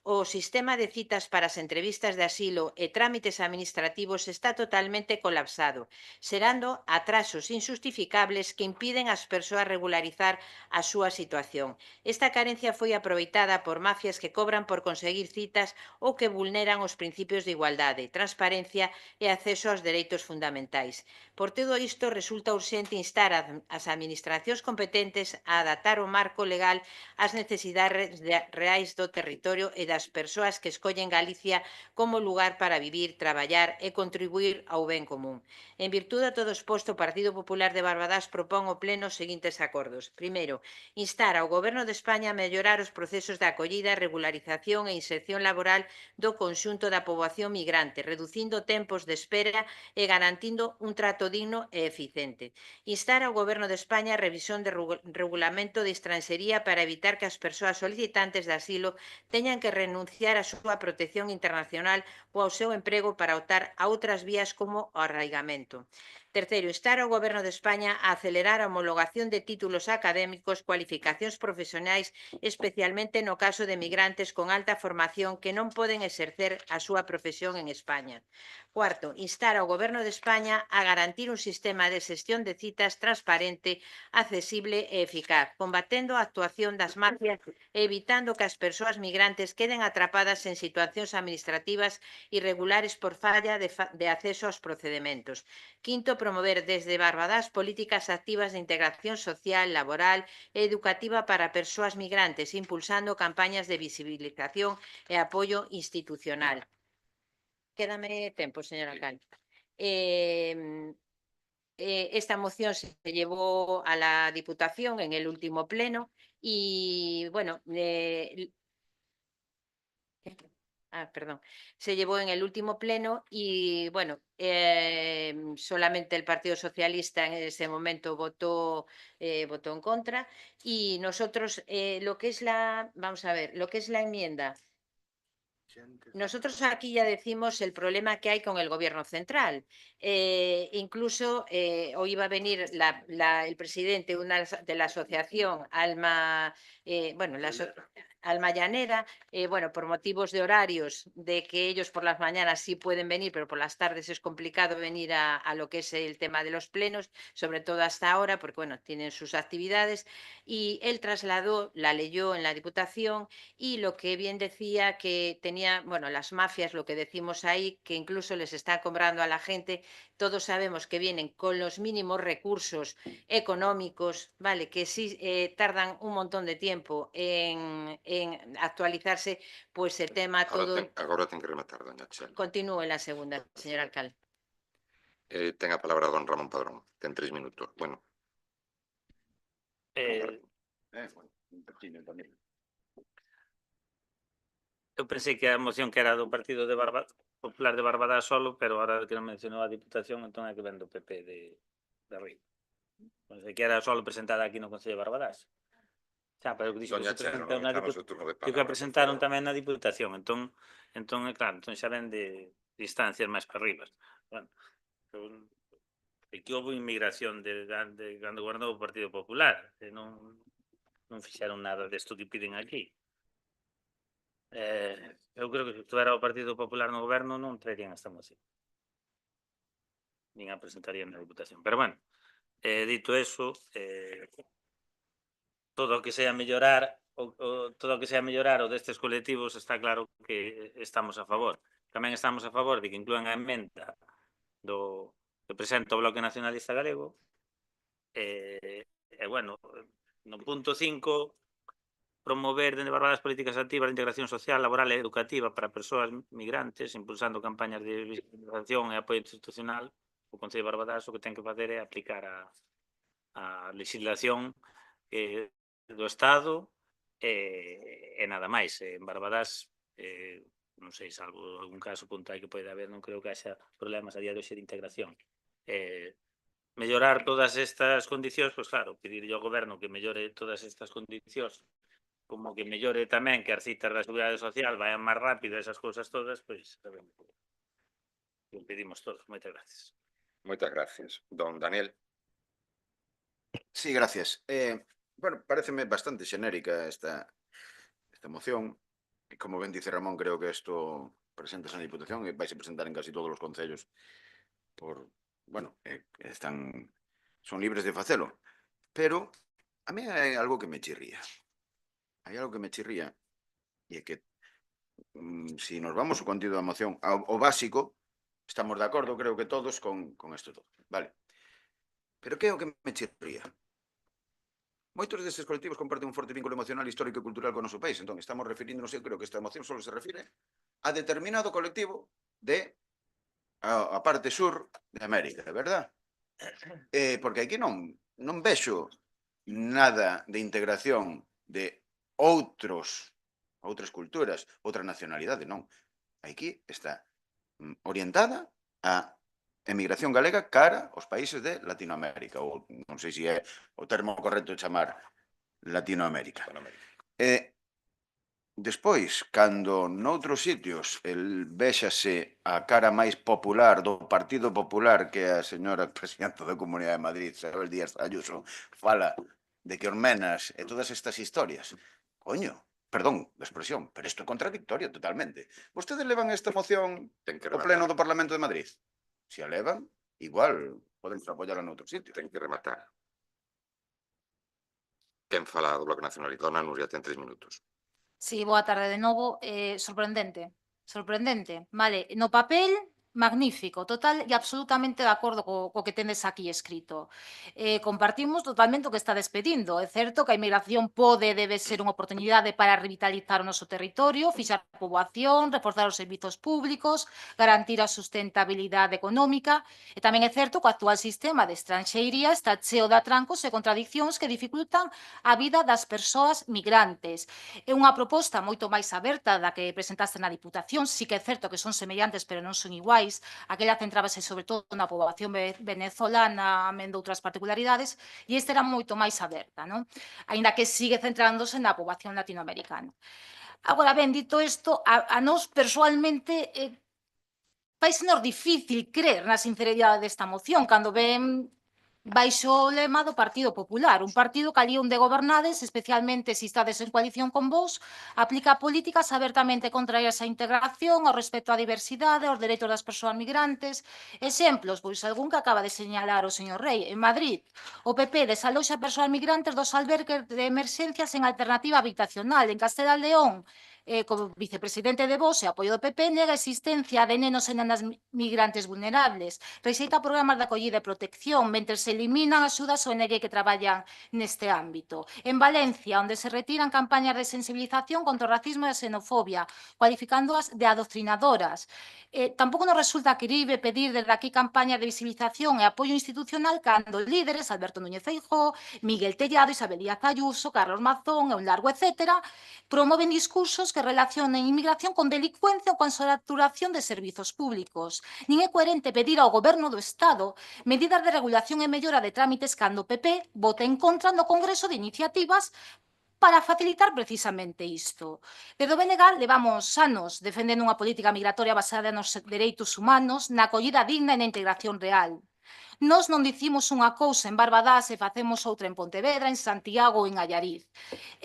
O sistema de citas para as entrevistas de asilo e trámites administrativos está totalmente colapsado, xerando atrasos injustificables que impiden ás persoas regularizar a súa situación. Esta carencia foi aproveitada por mafias que cobran por conseguir citas ou que vulneran os principios de igualdade, transparencia e acceso aos dereitos fundamentais. Por todo isto, resulta urxente instar as administracións competentes a adaptar o marco legal ás necesidades reais do territorio e das persoas que escollen Galicia como lugar para vivir, traballar e contribuir ao ben común. En virtude de todo exposto, o Partido Popular de Barbadás propón ao Pleno os seguintes acordos. Primeiro, instar ao Goberno de España a mellorar os procesos de acollida, regularización e inserción laboral do conxunto da poboación migrante, reducindo tempos de espera e garantindo un trato digno e eficiente. Instar ao Goberno de España a revisión de regulamento de estranxería para evitar que as persoas solicitantes de asilo teñan que renunciar á súa protección internacional ou ao seu emprego para optar a outras vías como o arraigamento. Terceiro, instar ao Goberno de España a acelerar a homologación de títulos académicos, cualificacións profesionais, especialmente no caso de migrantes con alta formación que non poden exercer a súa profesión en España. Cuarto, instar ao Goberno de España a garantir un sistema de xestión de citas transparente, accesible e eficaz, combatendo a actuación das mafias e evitando que as persoas migrantes queden atrapadas en situacións administrativas irregulares por falla de acceso aos procedementos. Quinto, promover desde Barbadás políticas activas de integración social, laboral e educativa para persoas migrantes, impulsando campañas de visibilización e apoio institucional. Quédame tempo, señor alcalde. Esta moción se llevó a la Diputación en el último pleno y, bueno, perdón, se llevó en el último pleno y, bueno, solamente el Partido Socialista en ese momento votó en contra y nosotros, lo que es vamos a ver, lo que es la enmienda. Nosotros aquí ya decimos el problema que hay con el gobierno central. Incluso hoy iba a venir el presidente de la asociación Alma, Alma Llanera, bueno, por motivos de horarios, de que ellos por las mañanas sí pueden venir, pero por las tardes es complicado venir a lo que es el tema de los plenos, sobre todo hasta ahora, porque bueno, tienen sus actividades, y él trasladó, la leyó en la Diputación, y lo que bien decía que tenía, bueno, las mafias, lo que decimos ahí, que incluso les está cobrando a la gente, todos sabemos que vienen con los mínimos recursos económicos, ¿vale? Que sí tardan un montón de tiempo en actualizarse, pues el tema todo... Agora ten que rematar, doña Chela. Continúe la segunda, señor alcalde. Ten a palabra don Ramón Padrón. Ten 3 minutos. Bueno. Eu pensei que a moción que era do Partido Popular de Barbadás solo, pero ahora que non mencionou a Diputación, entón é que ven do PP de arriba. Pensei que era solo presentada aquí no Concello de Barbadás. Xa, pero que dixo que Doña se Chela, presentaron non na estamos o turno de Diputación. Que palabra, presentaron por favor. tamén na Diputación, entón é claro, entón xa ven de distancias máis para arriba. Bueno, que houve inmigración de cando gobernou o Partido Popular, que non fixeron nada desto que piden aquí. Eu creo que se estuera o Partido Popular no goberno non traerían esta moción. Nin a presentarían na Diputación. Pero bueno, dito eso, todo o que sea mellorar o destes colectivos está claro que estamos a favor. Tamén estamos a favor de que inclúan a emenda que presenta o Bloque Nacionalista Galego. Bueno, no punto 5, promover dende Barbadas políticas activas de integración social, laboral e educativa para persoas migrantes, impulsando campañas de visibilización e apoio institucional. O Concello de Barbadas o que ten que facer é aplicar a legislación do Estado e nada máis. En Barbadas, non sei, salvo algún caso puntual que pode haber, non creo que haxa problemas a día de hoxe de integración. Mellorar todas estas condicións, pois claro, pedirlle ao goberno que mellore todas estas condicións, como que mellore tamén que as citas da Seguridade Social vayan máis rápido, esas cousas todas, pois sabemos que o pedimos todos. Moitas gracias. Moitas gracias. Don Daniel. Sí, gracias. Bueno, pareceme bastante xenérica esta moción. Como ben dice Ramón, creo que isto presenta na Diputación e vais a presentar en casi todos os concellos bueno, son libres de facelo. Pero a mí hai algo que me chirría. Hai algo que me chirría e é que si nos vamos ao contido da moción, ao básico, estamos de acordo, creo que todos, con isto todo. Vale. Pero que é o que me chirría? Moitos destes colectivos comparten un forte vínculo emocional, histórico e cultural con o noso país. Entón, estamos referíndonos, eu creo que esta moción só se refire a determinado colectivo de a parte sur de América, verdad? Porque aquí non vexo nada de integración de outras culturas, outra nacionalidade, non. Aquí está orientada a emigración galega cara aos países de Latinoamérica, ou non sei se é o termo correcto de chamar Latinoamérica. Despois, cando noutros sitios véxase a cara máis popular do Partido Popular, que é a señora presidenta da Comunidade de Madrid, Isabel Díaz Ayuso, fala de que Ormenas e todas estas historias, coño, perdón da expresión, pero isto é contradictorio totalmente. Vostedes levan esta moción Ten que ao Pleno rematar. do Parlamento de Madrid? Se a levan, igual podemos apoiarla noutros sitios. Ten que rematar. Quen fala do Bloque Nacionalista? Dona Nuria, ten 3 minutos. Sí, boa tarde de novo. Sorprendente, sorprendente. Vale, no papel, magnífico, total e absolutamente de acordo co que tendes aquí escrito. Compartimos totalmente o que está despedindo. É certo que a inmigración pode e debe ser unha oportunidade para revitalizar o noso territorio, fixar poboación, reforzar os servizos públicos, garantir a sustentabilidade económica. E tamén é certo que o actual sistema de estranxeiría está cheo de atrancos e contradicións que dificultan a vida das persoas migrantes. É unha proposta moito máis aberta da que presentaste na Diputación, sí que é certo que son semellantes pero non son iguais, aquela centrábase sobre todo na poboación venezolana, amén de outras particularidades, e esta era moito máis aberta, non? Aínda que sigue centrándose na poboación latinoamericana. Agora, ben, dito isto, a nós persoalmente paísenos difícil crer na sinceridade desta moción cando ven baixo o lema do Partido Popular, un partido que alí onde gobernades, especialmente se estades en coalición con vos, aplica políticas abertamente contrarias á integración, ao respecto á diversidade, aos dereitos das persoas migrantes. Exemplos, pois algún que acaba de señalar o señor Rei. En Madrid, o PP desaloxa persoas migrantes dos albergues de emerxencias en alternativa habitacional. En Castela e León, como vicepresidente de Vox e apoio do PP, nega a existencia de nenos e nenas migrantes vulnerables, rexeita programas de acollida e protección, mentre se eliminan axudas ONG que traballan neste ámbito. En Valencia, onde se retiran campañas de sensibilización contra o racismo e a xenofobia, cualificándoas de adoctrinadoras. Tampouco nos resulta querible pedir desde aquí campañas de visibilización e apoio institucional cando líderes, Alberto Núñez Feijóo, Miguel Tellado, Isabel Díaz Ayuso, Carlos Mazón e un largo etcétera, promoven discursos que relacionan inmigración con delincuencia ou con saturación de servizos públicos. Nin é coherente pedir ao Goberno do Estado medidas de regulación e mellora de trámites cando o PP vota en contra no Congreso de iniciativas para facilitar precisamente isto. Desde o BNG levamos anos defendendo unha política migratoria basada nos dereitos humanos, na acollida digna e na integración real. Nós non dicimos unha cousa en Barbadás e facemos outra en Pontevedra, en Santiago ou en Allariz.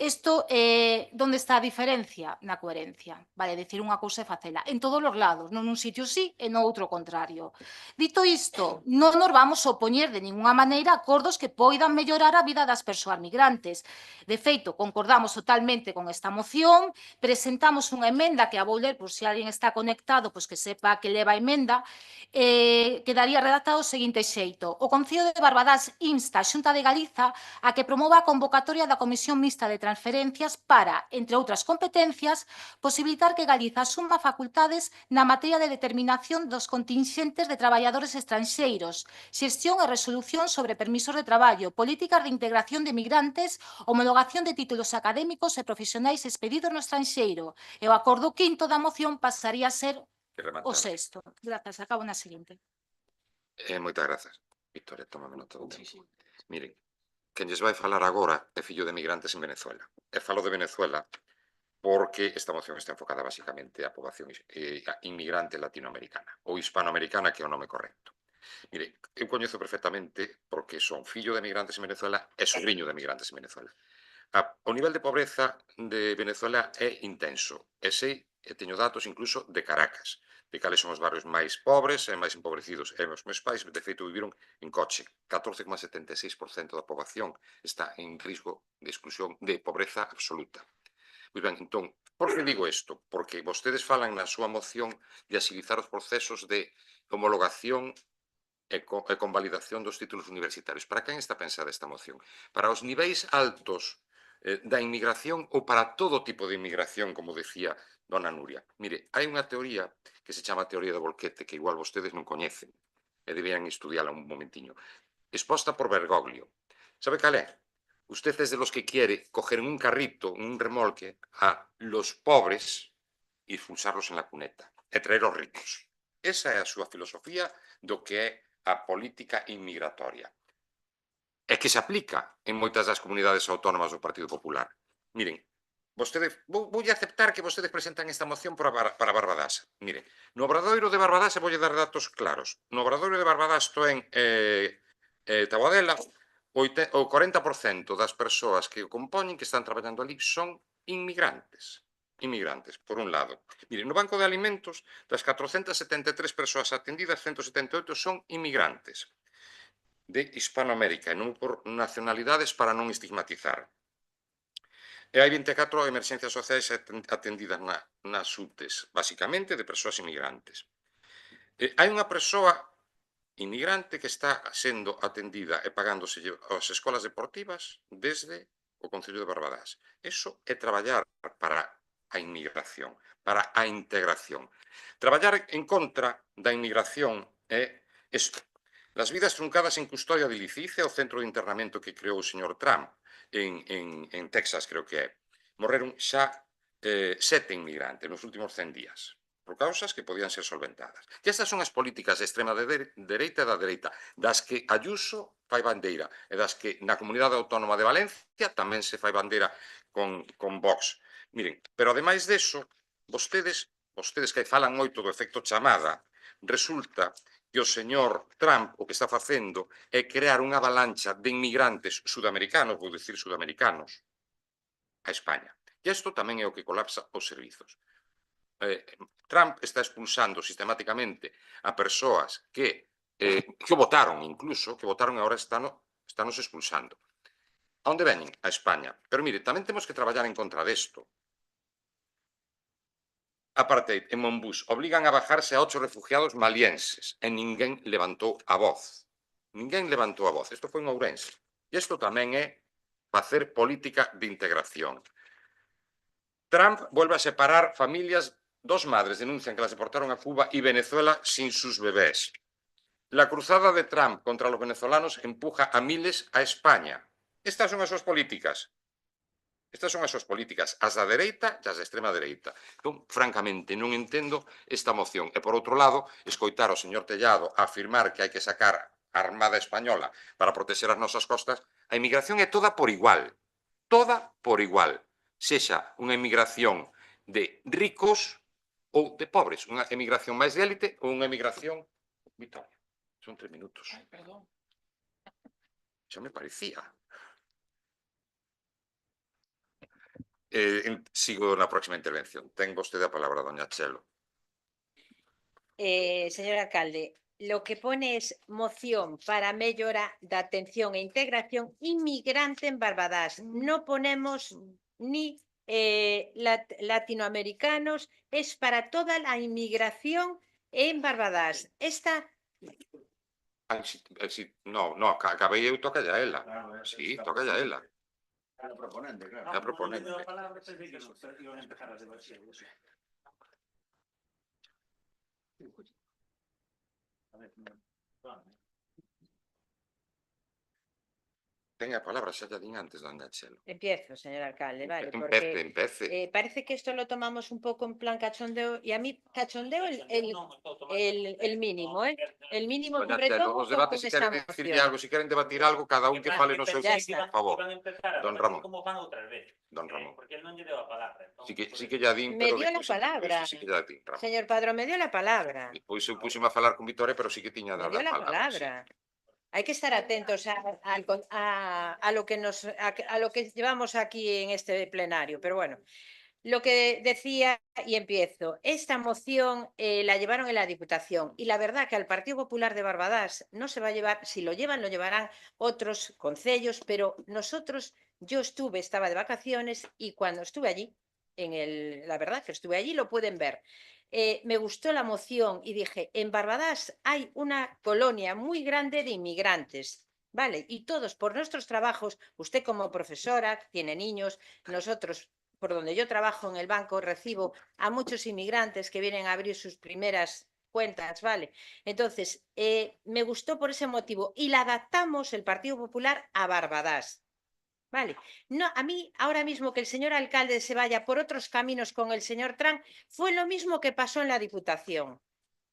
Isto, onde está a diferencia? Na coherencia. Vale, decir unha cousa e facela. En todos os lados, non un sitio sí e no outro contrario. Dito isto, non nos vamos a opoñer de ninguna maneira a acordos que poidan mellorar a vida das persoas migrantes. De feito, concordamos totalmente con esta moción, presentamos unha emenda que a vou ler, por se alguén está conectado, pois que sepa que leva a emenda, quedaría redactado o seguinte xeito. O Concello de Barbadás insta a Xunta de Galiza a que promova a convocatoria da Comisión Mixta de Transferencias para, entre outras competencias, posibilitar que Galiza asuma facultades na materia de determinación dos contingentes de traballadores estranxeiros, xestión e resolución sobre permisos de traballo, políticas de integración de migrantes, homologación de títulos académicos e profesionais expedidos no estranxeiro. E o acordo quinto da moción pasaría a ser Que rematar. o sexto. Grazas, acabo na seguinte. Moitas grazas. Victoria, tómame nota do tempo. Miren, quen lles vai falar agora é fillo de migrantes en Venezuela. E falo de Venezuela porque esta moción está enfocada basicamente á poboación inmigrante latinoamericana ou hispanoamericana, que é o nome correcto. Mire, eu coñezo perfectamente porque son fillo de migrantes en Venezuela e sobrinho de migrantes en Venezuela. O nivel de pobreza de Venezuela é intenso e sei, e teño datos incluso de Caracas, de cales son os barrios máis pobres e máis empobrecidos. E os meus pais, de feito, viviron en coche. 14,76% da poboación está en risco de exclusión, de pobreza absoluta. Pois ben, entón, por que digo isto? Porque vostedes falan na súa moción de agilizar os procesos de homologación e convalidación dos títulos universitarios. Para quen está pensada esta moción? Para os niveis altos da inmigración ou para todo tipo de inmigración, como decía dona Nuria? Mire, hai unha teoría que se chama teoría do bolquete, que igual vostedes non coñecen, e deberían estudiala un momentiño. Exposta por Bergoglio. Sabe cal é? Usted es de los que quiere coger en un carrito, en un remolque, a los pobres e expulsarlos en la cuneta, e traer os ricos. Esa é a súa filosofía do que é a política inmigratoria. E que se aplica en moitas das comunidades autónomas do Partido Popular. Miren, Voulle aceptar que vostedes presentan esta moción para Barbadás. Mire, no Obradoiro de Barbadás, e voulle dar datos claros, no Obradoiro de Barbadás en Taboadela, o 40% das persoas que o compoñen, que están traballando ali, son inmigrantes. Inmigrantes, por un lado. Mire, no Banco de Alimentos, das 473 persoas atendidas, 178 son inmigrantes de Hispanoamérica, e non por nacionalidades para non estigmatizar. E hai 24 emerxencias sociais atendidas nas UTEs, basicamente de persoas inmigrantes. Hai unha persoa inmigrante que está sendo atendida e pagándose as escolas deportivas desde o Concello de Barbadás. Eso é traballar para a inmigración, para a integración. Traballar en contra da inmigración é isto. Las vidas truncadas en custodia de Licice, o centro de internamento que creou o señor Trump en Texas, creo que é. Morreron xa 7 inmigrantes nos últimos 100 días, por causas que podían ser solventadas. E estas son as políticas de extrema dereita e da dereita, das que Ayuso fai bandeira e das que na Comunidade Autónoma de Valencia tamén se fai bandeira con Vox. Miren, pero ademais deso, vostedes que falan moito do efecto chamada, resulta que o señor Trump o que está facendo é crear unha avalancha de inmigrantes sudamericanos, vou dicir sudamericanos, a España. E isto tamén é o que colapsa os servizos. Trump está expulsando sistemáticamente a persoas que votaron incluso, que votaron e agora estános expulsando. A onde veñen? A España. Pero mire, tamén temos que traballar en contra desto. Apartheid en Monbús obligan a bajarse a 8 refugiados malienses e ninguén levantou a voz. Ninguén levantou a voz. Isto foi en Ourense. E isto tamén é facer política de integración. Trump vuelve a separar familias. 2 madres denuncian que las deportaron a Cuba y Venezuela sin sus bebés. La cruzada de Trump contra los venezolanos empuja a miles a España. Estas son as súas políticas. Estas son as súas políticas, as da dereita e as da extrema dereita. Entón, francamente, non entendo esta moción. E, por outro lado, escoitar ao señor Tellado afirmar que hai que sacar a Armada Española para protexer as nosas costas, a inmigración é toda por igual. Toda por igual. Sexa unha inmigración de ricos ou de pobres, unha emigración máis de élite ou unha emigración... Victoria, son 3 minutos. Ai, perdón. Xa me parecía. Sigo na próxima intervención. Ten vostede a palabra, doña Chelo. Señor alcalde, lo que pone es moción para mellora da atención e integración inmigrante en Barbadás. No ponemos ni latinoamericanos, es para toda la inmigración en Barbadás. Esta... No, acabei eu, toca ya ela. Sí, toca ya ela. A proponente, claro. A proponente. Ten a palabra, xa lla din antes, doña Chelo. Empiezo, señor alcalde, vale, porque Empece. parece que esto lo tomamos un poco en plan cachondeo, y a mí cachondeo el mínimo, ¿eh? El mínimo Doña sobre Chelo, todo os debates, con se esta queren decirlle moción. algo, se queren debatir algo, cada un que fale no seu Ya está. por favor. Don Ramón. Como van outras veces. Don Ramón. Porque él non lle deu a palabra. Sí que ya din, Me pero dio la despois palabra. sí que ya din, Ramón. Señor Padrón, me dio la palabra. Despois eu puxeme a falar con Vitoria, pero sí que tiña Me dado dio a la palabra. palabra. Hay que estar atentos a lo que llevamos aquí en este plenario. Pero bueno, lo que decía, y empiezo, esta moción la llevaron en la Diputación y la verdad que al Partido Popular de Barbadás no se va a llevar, si lo llevan, lo llevarán otros concellos, pero nosotros, estaba de vacaciones y cuando estuve allí, la verdad que estuve allí, lo pueden ver. Me gustó la moción y dije, en Barbadás hay una colonia muy grande de inmigrantes, ¿vale? Y todos por nuestros trabajos, usted como profesora, tiene niños, nosotros, por donde yo trabajo en el banco, recibo a muchos inmigrantes que vienen a abrir sus primeras cuentas, ¿vale? Entonces, me gustó por ese motivo y la adaptamos el Partido Popular a Barbadás. Vale, no, a mí ahora mismo que el señor alcalde se vaya por otros caminos con el señor Trump fue lo mismo que pasó en la Diputación,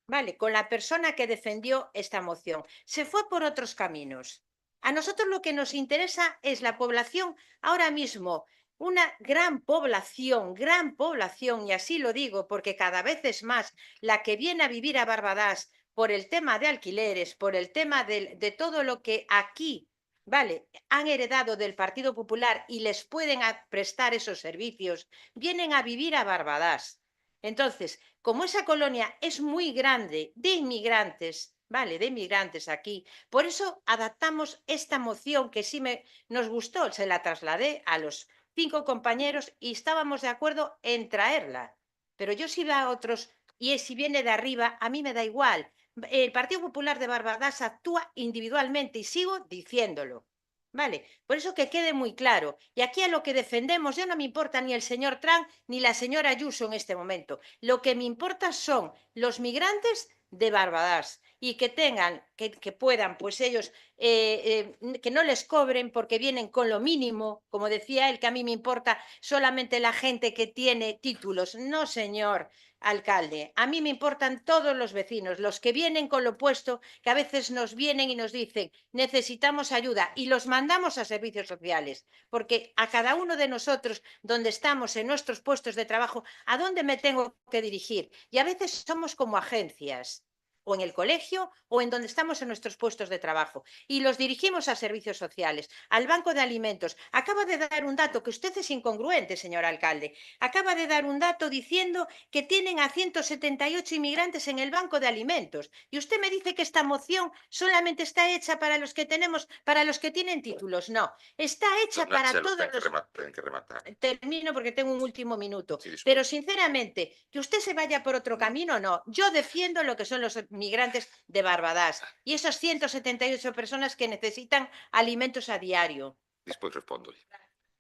vale, con la persona que defendió esta moción. Se fue por otros caminos. A nosotros lo que nos interesa es la población ahora mismo una gran población, y así lo digo porque cada vez es más la que viene a vivir a Barbadas por el tema de alquileres, por el tema de todo lo que aquí, vale, han heredado del Partido Popular y les pueden prestar esos servicios, vienen a vivir a Barbadas. Entonces, como esa colonia es muy grande de inmigrantes, vale, de inmigrantes aquí, por eso adaptamos esta moción que sí nos gustó, se la trasladé a los 5 compañeros y estábamos de acuerdo en traerla. Pero yo si va a otros y si viene de arriba, a mí me da igual. El Partido Popular de Barbadas actúa individualmente y sigo diciéndolo. Vale, por eso que quede muy claro. Y aquí a lo que defendemos, ya no me importa ni el señor Trump ni la señora Ayuso en este momento. Lo que me importa son los migrantes de Barbadas y que tengan, que puedan, pues ellos, que no les cobren porque vienen con lo mínimo, como decía él, que a mí me importa solamente la gente que tiene títulos. No, señor alcalde, a mí me importan todos los vecinos, los que vienen con lo puesto, que a veces nos vienen y nos dicen, necesitamos ayuda, y los mandamos a servicios sociales, porque a cada uno de nosotros, donde estamos en nuestros puestos de trabajo, ¿a dónde me tengo que dirigir? Y a veces somos como agencias, o en el colegio o en donde estamos en nuestros puestos de trabajo, y los dirigimos a servicios sociales, al banco de alimentos. Acaba de dar un dato que usted es incongruente, señor alcalde. Acaba de dar un dato diciendo que tienen a 178 inmigrantes en el banco de alimentos. Y usted me dice que esta moción solamente está hecha para los que tenemos, para los que tienen títulos. No, está hecha para todos los... Ten que rematar. Termino porque tengo un último minuto. Sí, disculpe. Pero sinceramente, que usted se vaya por otro camino, no. Yo defiendo lo que son los migrantes de Barbadas y esas 178 personas que necesitan alimentos a diario. Despois respondo.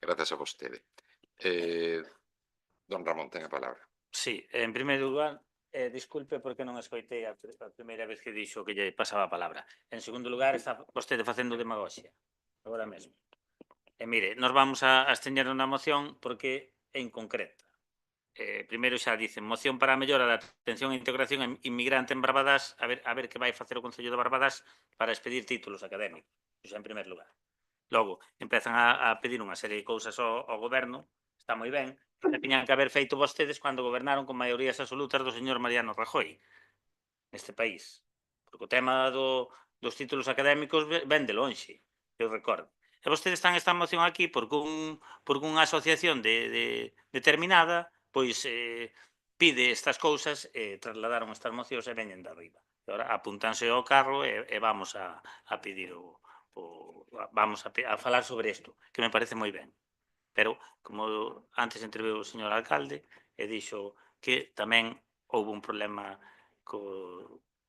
Grazas a vostede. Don Ramón, ten a palabra. Sí, en primeiro lugar, disculpe porque non escoitei a primeira vez que dixo que lle pasaba a palabra. En segundo lugar, está vostede facendo demagoxia, agora mesmo. E mire, nos vamos a absteñer na moción porque é inconcreta. Primeiro xa dicen, moción para a mellora da atención e integración inmigrante en Barbadas, a ver que vai facer o Concello de Barbadas para expedir títulos académicos, xa en primer lugar. Logo, empezan a pedir unha serie de cousas ao goberno, está moi ben, que tiñan que haber feito vostedes cando gobernaron con maiorías absolutas do señor Mariano Rajoy neste país. Porque o tema dos títulos académicos ven de lonxe, eu recordo. E vostedes están esta moción aquí porque unha asociación determinada pois pide estas cousas e trasladaron estas mocións e veñen de arriba. E agora apuntanse ao carro e vamos a pedir vamos a falar sobre isto, que me parece moi ben. Pero, como antes entreveu o señor alcalde, e dixo que tamén houve un problema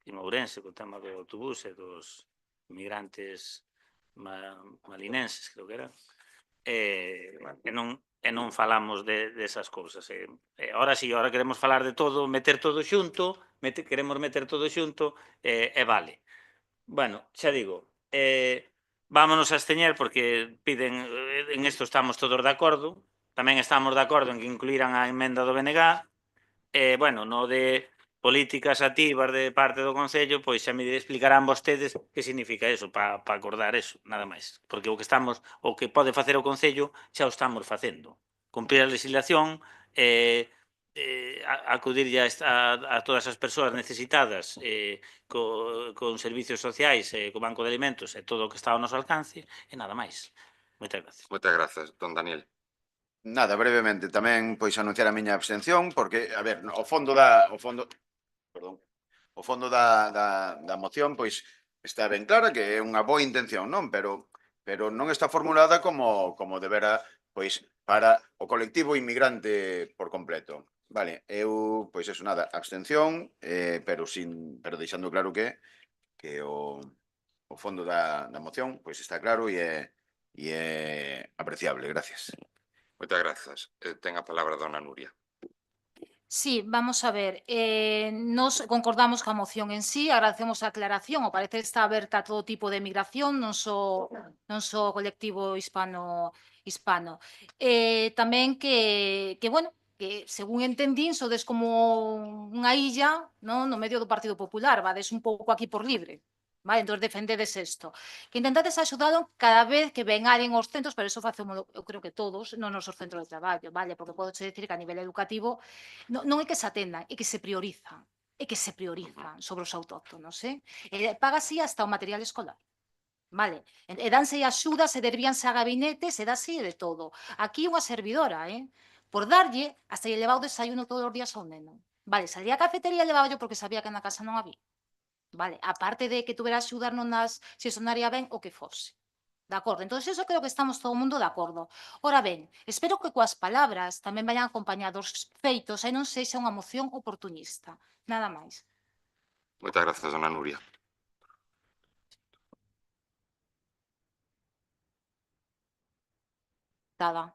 en Ourense, co tema do autobús e dos inmigrantes malinenses, creo que eran, e non falamos desas cousas. Ahora sí, ahora queremos falar de todo, meter todo xunto, queremos meter todo xunto, e vale. Bueno, xa digo, vámonos a absteñer porque piden, en isto estamos todos de acordo, tamén estamos de acordo en que incluíran a emenda do BNG, bueno, no de políticas activas de parte do Concello, pois xa me explicarán vostedes que significa eso, para acordar eso, nada máis. Porque o que pode facer o Concello xa o estamos facendo. Cumprir a legislación, acudirlle a todas as persoas necesitadas con servicios sociais, co Banco de Alimentos e todo o que está ao noso alcance, e nada máis. Moitas gracias. Moitas grazas, don Daniel. Nada, brevemente, tamén pois anunciar a miña abstención, porque, a ver, o fondo da moción pois está ben clara que é unha boa intención, non? Pero non está formulada como debera, pois, para o colectivo inmigrante por completo. Vale, eu, pois eso, nada, abstención, pero deixando claro que o fondo da moción pois está claro e é apreciable. Gracias. Moitas grazas. Ten a palabra dona Nuria. Sí, vamos a ver, nos concordamos coa moción en sí, agradecemos a aclaración, ao parecer está aberta a todo tipo de migración, non só o colectivo hispano. Tamén que, bueno, que según entendín, sodes como unha illa, non, no medio do Partido Popular, vades un pouco aquí por libre. Vale, entón defendedes isto. Que intentades axudalo cada vez que vengaren os centros, pero eso facemos, eu creo que todos, non nos centros de traballo, vale? Porque podo decir que a nivel educativo non é que se atendan, é que se priorizan. É que se priorizan sobre os autóctonos, paga así hasta o material escolar. Vale, e danse axudas e dervíanse a gabinetes e dase de todo. Aquí unha servidora, por darlle, hasta lle levaba o desayuno todos os días ao neno. Vale, salía a cafetería e levaba yo porque sabía que na casa non había. Vale, aparte de que tuvera axudar non nas, se sonaría ben o que fose. De acordo, entón eso creo que estamos todo o mundo de acordo. Ora ben, espero que coas palabras tamén vayan acompañados feitos e non sexa unha moción oportunista. Nada máis. Moitas grazas, dona Nuria. Dada.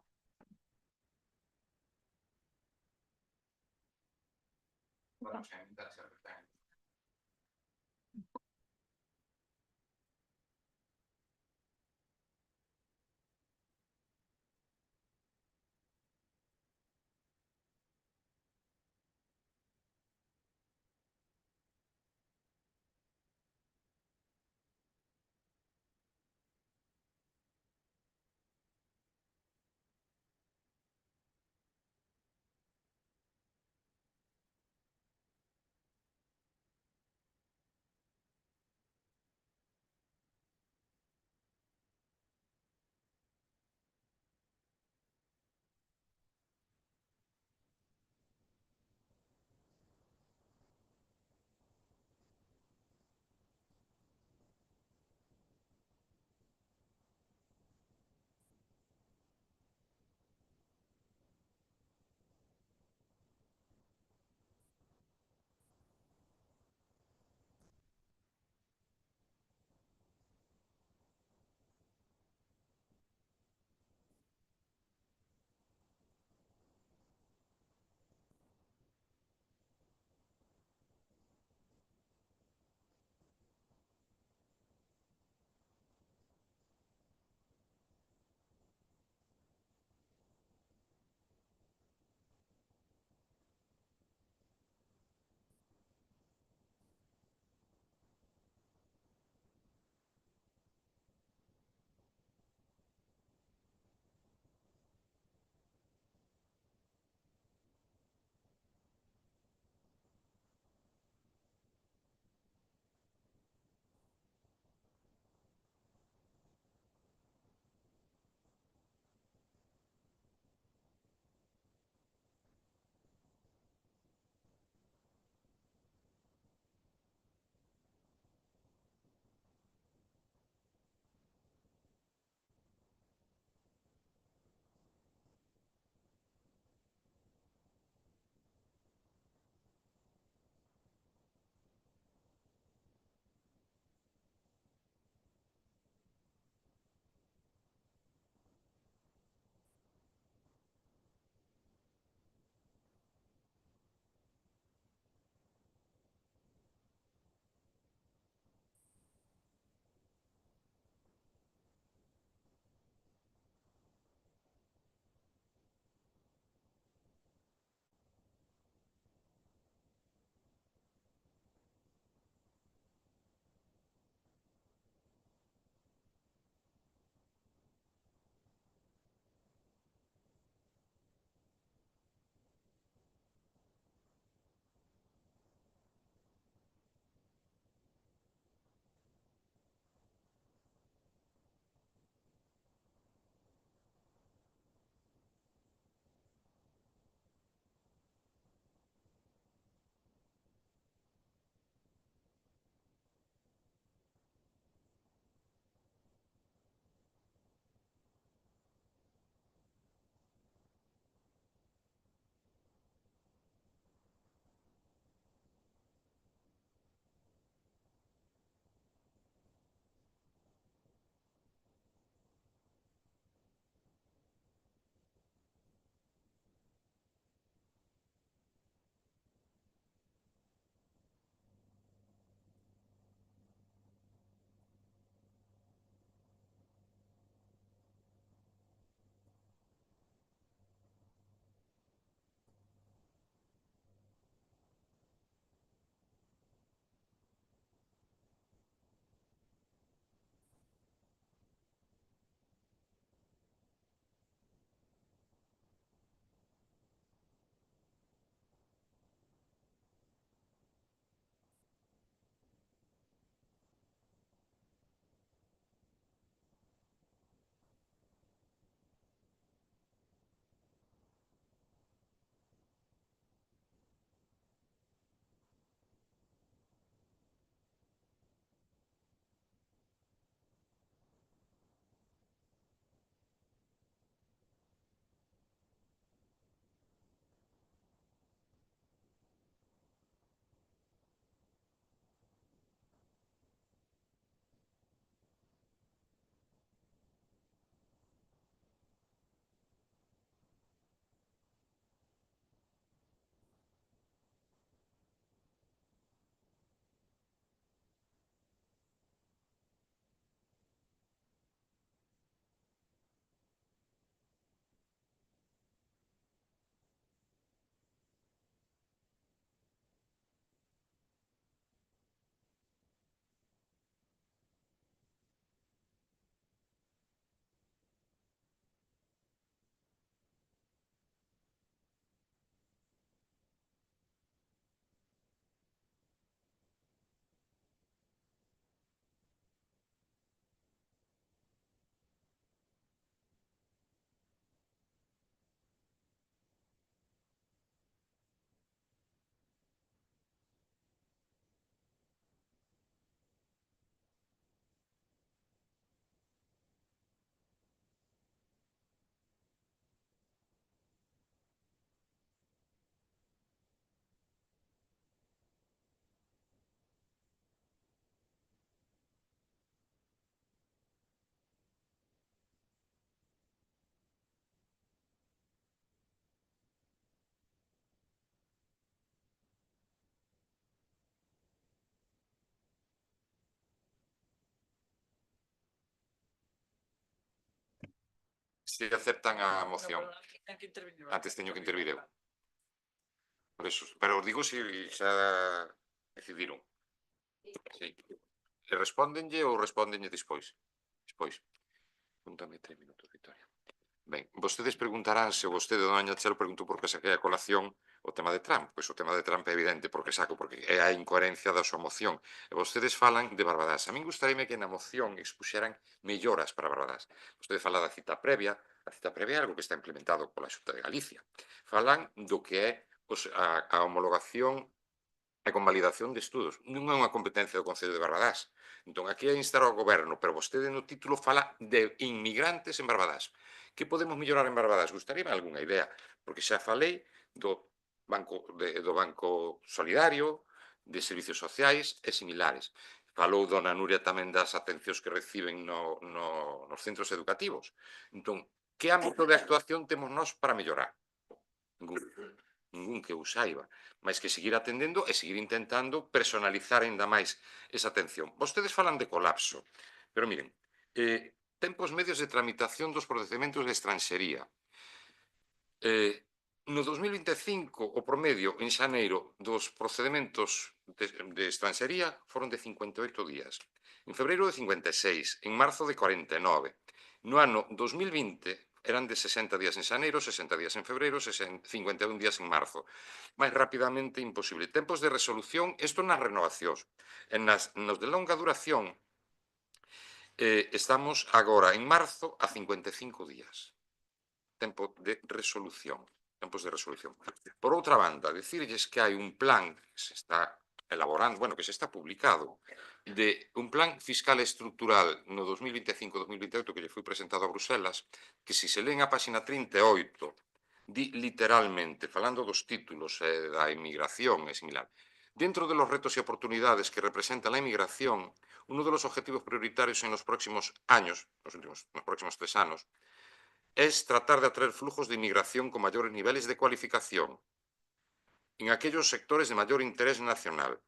Se aceptan a moción. Antes teño que intervir eu. Por eso, pero digo se xa decidiron. Sí. E respóndenlle ou respóndenlle despois? Despois. Púntame 3 minutos, Victoria. Ben, vostedes preguntarán se vostede, doña Chelo, preguntou por que saquei a colación o tema de Trump. Pois o tema de Trump é evidente porque saco, porque é a incoherencia da súa moción. E vostedes falan de Barbadás. A min gustaríame que na moción expuxeran melloras para Barbadás. Vostede fala da cita previa. A cita previa é algo que está implementado pola Xunta de Galicia. Falan do que é a homologación e convalidación de estudos. Non é unha competencia do Concello de Barbadás. Entón, aquí é instar ao goberno, pero vostede no título fala de inmigrantes en Barbadás. Que podemos mellorar en Barbadás? Gustaríame algunha idea, porque xa falei do Banco Solidario, de servicios sociais e similares. Falou dona Nuria tamén das atencións que reciben nos centros educativos. Entón, que ámbito de actuación temos nós para mellorar? Ningún que eu saiba, mas que seguir atendendo e seguir intentando personalizar ainda máis esa atención. Vostedes falan de colapso, pero miren, tempos medios de tramitación dos procedementos de estranxería. No 2025, o promedio en xaneiro dos procedementos de estranxería foron de 58 días. En febreiro de 56, en marzo de 49. No ano 2020 eran de 60 días en xaneiro, 60 días en febreiro, 51 días en marzo. Mais rapidamente imposible. Tempos de resolución, isto nas renovacións. Nos de longa duración, estamos agora en marzo a 55 días. Tempo de resolución. Tempos de resolución. Por outra banda, decirlles que hai un plan que se está elaborando, bueno, que se está publicado, de un plan fiscal estructural no 2025-2028 que lle foi presentado a Bruselas, que se leen a páxina 38, di literalmente, falando dos títulos da inmigración e similar, dentro de los retos y oportunidades que representa la inmigración, uno de los objetivos prioritarios en los próximos años, los próximos 3 años, es tratar de atraer flujos de inmigración con mayores niveles de cualificación en aquellos sectores de mayor interés nacional.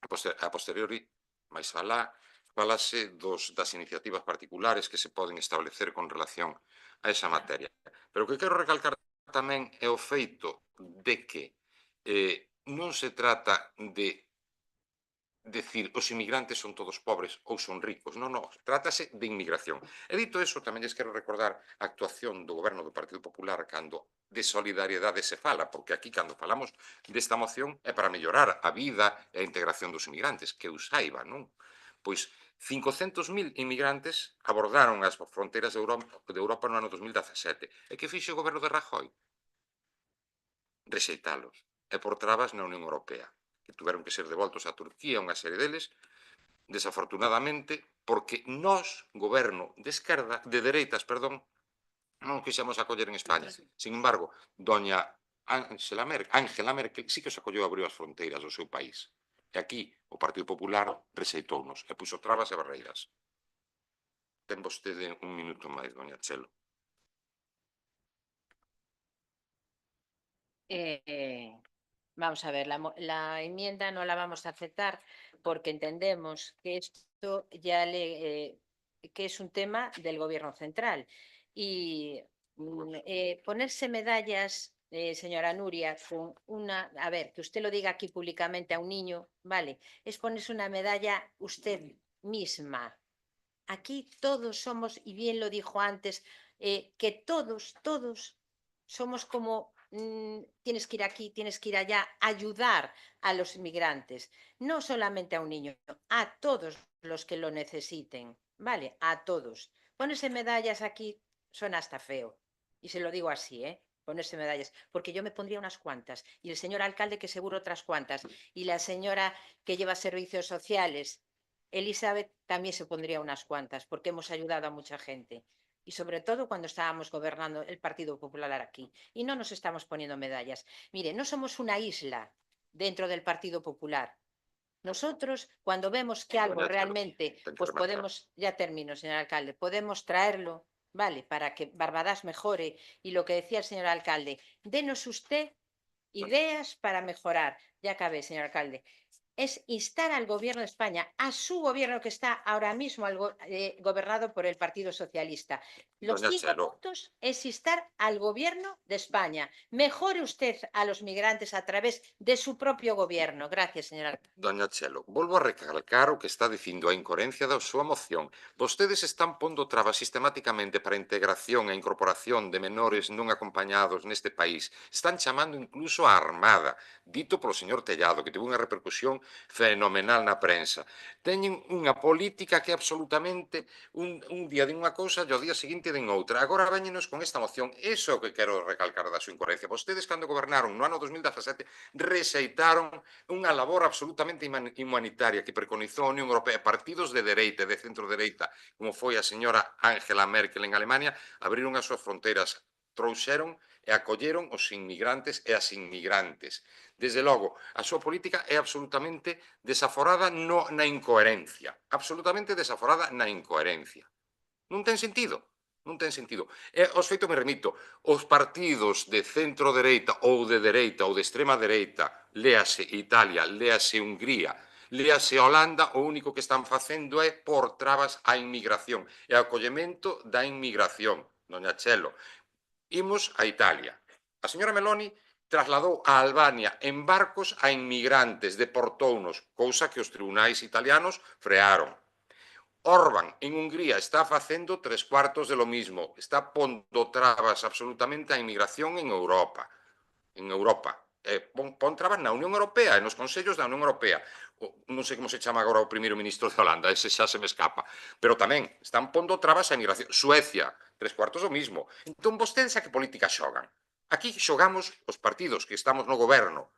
A posteriori, máis falase das iniciativas particulares que se poden establecer con relación a esa materia. Pero o que quero recalcar tamén é o feito de que non se trata de decir os inmigrantes son todos pobres ou son ricos. Non, trátase de inmigración. E dito eso, tamén lles quero recordar a actuación do goberno do Partido Popular cando de solidariedade se fala, porque aquí, cando falamos desta moción, é para mellorar a vida e a integración dos inmigrantes, que eu saiba, non? Pois 500.000 inmigrantes abordaron as fronteiras de Europa no ano 2017. E que fixe o goberno de Rajoy? Rexeitalos. E por trabas na Unión Europea, que tuveron que ser devoltos a Turquía, unha serie deles, desafortunadamente, porque nós, goberno de esquerda, de dereitas, perdón, non quixemos acoller en España. Sin embargo, doña Angela Merkel sí que se acolleu e abriu as fronteiras do seu país. E aquí o Partido Popular rexeitounos e puxo trabas e barreiras. Ten vostede un minuto máis, doña Chelo. Vamos a ver, la enmienda no la vamos a aceptar porque entendemos que esto ya que es un tema del gobierno central. Y ponerse medallas, señora Nuria, con una, a ver, que usted lo diga aquí públicamente a un niño, vale, es ponerse una medalla usted misma. Aquí todos somos, y bien lo dijo antes, que todos somos como tienes que ir aquí, tienes que ir allá, ayudar a los inmigrantes, no solamente a un niño, a todos los que lo necesiten, ¿vale? A todos. Ponerse medallas aquí suena hasta feo, y se lo digo así, ponerse medallas, porque yo me pondría unas cuantas, y el señor alcalde que seguro otras cuantas, y la señora que lleva servicios sociales, Elizabeth, también se pondría unas cuantas, porque hemos ayudado a mucha gente. Y sobre todo cuando estábamos gobernando el Partido Popular aquí. Y no nos estamos poniendo medallas. Mire, no somos una isla dentro del Partido Popular. Nosotros, cuando vemos que algo realmente, pues podemos, ya termino, señor alcalde, podemos traerlo, ¿vale? Para que Barbadás mejore. Y lo que decía el señor alcalde, denos usted ideas para mejorar. Ya acabé, señor alcalde. es instar al gobierno de España, a su gobierno que está ahora mismo gobernado por el Partido Socialista. Los Doña 5 Chelo. puntos es instar al gobierno de España. Mejore usted a los migrantes a través de su propio gobierno. Gracias, señora. Doña Chelo, volvo a recalcar o que está dicindo a incoherencia da súa moción. Vostedes están pondo trabas sistematicamente para a integración e incorporación de menores non acompañados neste país. Están chamando incluso á Armada, dito polo señor Tellado, que tivo unha repercusión fenomenal na prensa. Teñen unha política que é absolutamente un día din unha cousa e ao día seguinte din outra. Agora veñenos con esta moción. Iso é o que quero recalcar da súa incoherencia. Vostedes, cando gobernaron no ano 2017, rexeitaron unha labor absolutamente humanitaria que preconizou a Unión Europea, partidos de dereita e de centro-dereita, como foi a señora Angela Merkel en Alemania, abriron as súas fronteiras, trouxeron e acolleron os inmigrantes e as inmigrantes. Desde logo, a súa política é absolutamente desaforada na incoherencia. Absolutamente desaforada na incoherencia. Non ten sentido. Non ten sentido. E aos feitos me remito. Os partidos de centro-dereita ou de extrema dereita, léase Italia, léase Hungría, léase Holanda, o único que están facendo é por trabas á inmigración e ao acollemento da inmigración. Doña Chelo, imos a Italia. A señora Meloni trasladou a Albania en barcos a inmigrantes, deportounos, cousa que os tribunais italianos frearon. Orbán, en Hungría, está facendo 3/4 de lo mismo. Está pondo trabas absolutamente á inmigración en Europa. En Europa. Pon trabas na Unión Europea e nos consellos da Unión Europea. Non sei como se chama agora o primeiro ministro de Holanda, ese xa se me escapa. Pero tamén están pondo trabas á inmigración. Suecia, 3/4 do mismo. Entón, vostedes a que política xogan? Aquí xogamos os partidos que estamos no goberno,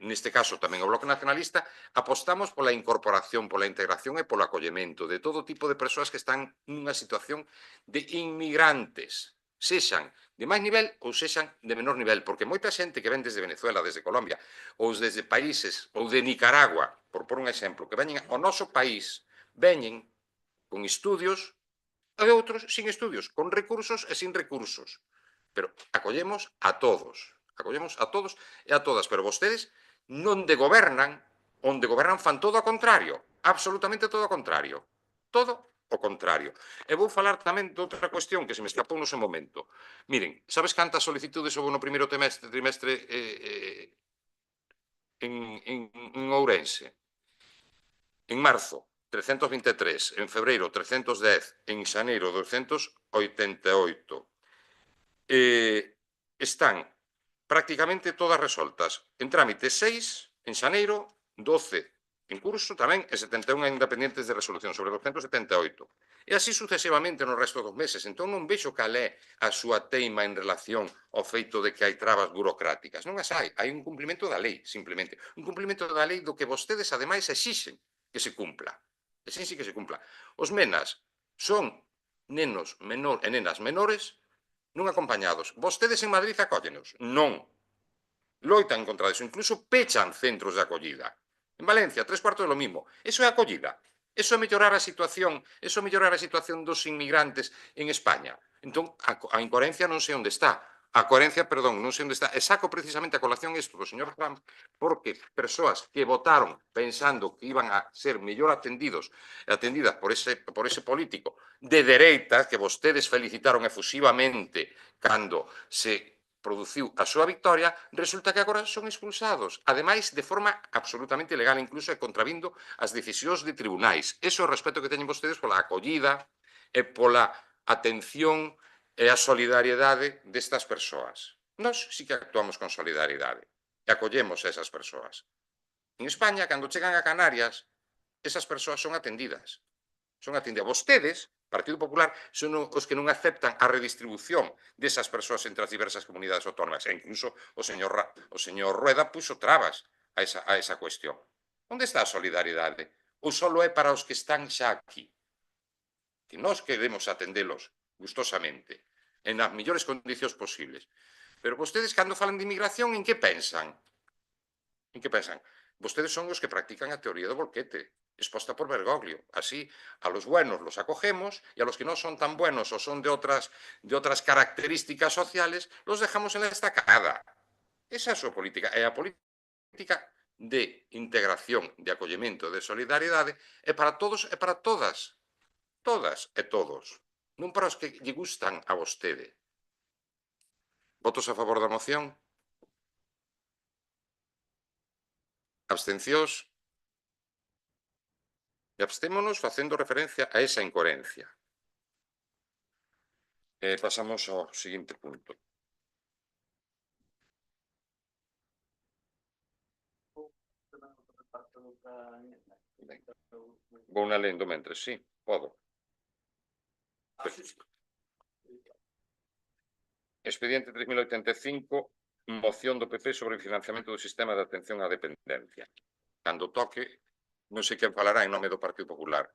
neste caso tamén o Bloque Nacionalista, apostamos pola incorporación, pola integración e polo acollemento de todo tipo de persoas que están nunha situación de inmigrantes, sexan de máis nivel ou sexan de menor nivel, porque moita xente que ven desde Venezuela, desde Colombia, ou desde países, ou de Nicaragua, por un exemplo, que veñen ao noso país, veñen con estudios e outros sin estudios, con recursos e sin recursos. Pero acollemos a todos e a todas, pero vostedes non de gobernan, onde gobernan fan todo ao contrario, absolutamente todo ao contrario, todo o contrario. E vou falar tamén de outra cuestión que se me escapou no seu momento. Miren, sabes cantas solicitudes houve no primeiro trimestre en Ourense? En marzo, 323, en febreiro, 310, en xaneiro, 288. Están prácticamente todas resoltas. En trámite 6 en xaneiro, 12 en curso tamén e 71 independientes de resolución sobre 278. E así sucesivamente no resto dos meses. Entón non vexo cal é a súa teima en relación ao feito de que hai trabas burocráticas. Non as hai. Hai un cumprimento da lei, simplemente. Un cumprimento da lei do que vostedes, ademais, exixen que se cumpla. Exixen que se cumpla. Os menas son nenos e nenas menores non acompañados. Vostedes en Madrid acóllenos? Non. Loitan contra eso. Incluso pechan centros de acollida. En Valencia, 3/4 de lo mismo. Eso é acollida. Eso é mellorar a situación. Eso é mellorar a situación dos inmigrantes en España. Entón, a incoherencia non sei onde está. A coherencia, perdón, non sei onde está. E saco precisamente a colación isto do señor Trump porque persoas que votaron pensando que iban a ser mellor atendidas por ese político de dereita, que vostedes felicitaron efusivamente cando se produciu a súa victoria, resulta que agora son expulsados. Ademais, de forma absolutamente ilegal, incluso e contravindo as decisións de tribunais. Ese é o respeto que teñen vostedes pola acollida e pola atención e a solidariedade destas persoas. Nós sí que actuamos con solidariedade e acollemos a esas persoas. En España, cando chegan a Canarias, esas persoas son atendidas. Son atendidas. Vostedes, Partido Popular, son os que non aceptan a redistribución desas persoas entre as diversas comunidades autónomas. E incluso o señor Rueda puxo trabas a esa cuestión. Onde está a solidariedade? Ou só é para os que están xa aquí? Que nós queremos atendelos gustosamente, en as mellores condicións posibles. Pero vostedes, cando falan de inmigración, en que pensan? En que pensan? Vostedes son os que practican a teoría do bolquete, exposta por Bergoglio. Así, a los buenos los acogemos y a los que no son tan buenos o son de otras características sociales, los dejamos en la estacada. Esa é a súa política. E a política de integración, de acollemento, de solidariedade, é para todos e para todas. Todas e todos. Non para os que lle gustan a vostede. Votos a favor da moción? Abstencións? E abstémonos facendo referencia a esa incoherencia. Pasamos ao seguinte punto. Ben. Vou na lendo mentres, sí, podo. Expediente 3085, moción do PP sobre o financiamento do sistema de atención á dependencia. Cando toque, non sei quen falará en nome do Partido Popular.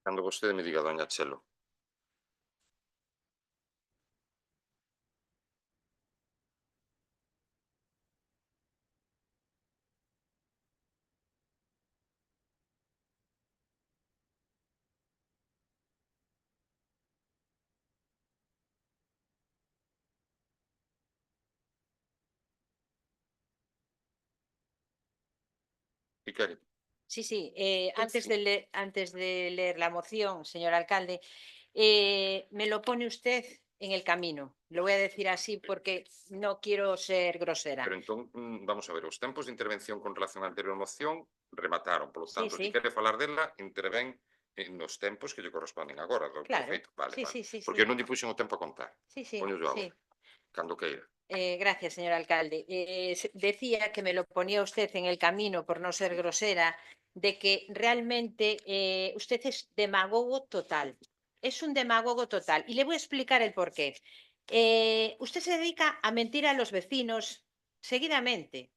Cando vostede me diga, doña Chelo. Que quere? Sí, sí. Antes de leer la moción, señor alcalde, me lo pone usted en el camino. Lo voy a decir así porque no quiero ser grosera. Pero entón, vamos a ver, os tempos de intervención con relación á anterior moción remataron, polo Sí, tanto, sí. se quere falar dela, intervén nos tempos que lle corresponden agora. Claro. Perfeito, vale, Sí, vale. sí, sí, Porque sí. non lle puxen o tempo a contar. Sí, sí, Póñollo sí. agora, cando queira. Gracias, señor alcalde. Decía que me lo ponía usted en el camino, por no ser grosera, de que realmente usted es demagogo total. Es un demagogo total. Y le voy a explicar el porqué. Usted se dedica a mentir a los vecinos seguidamente.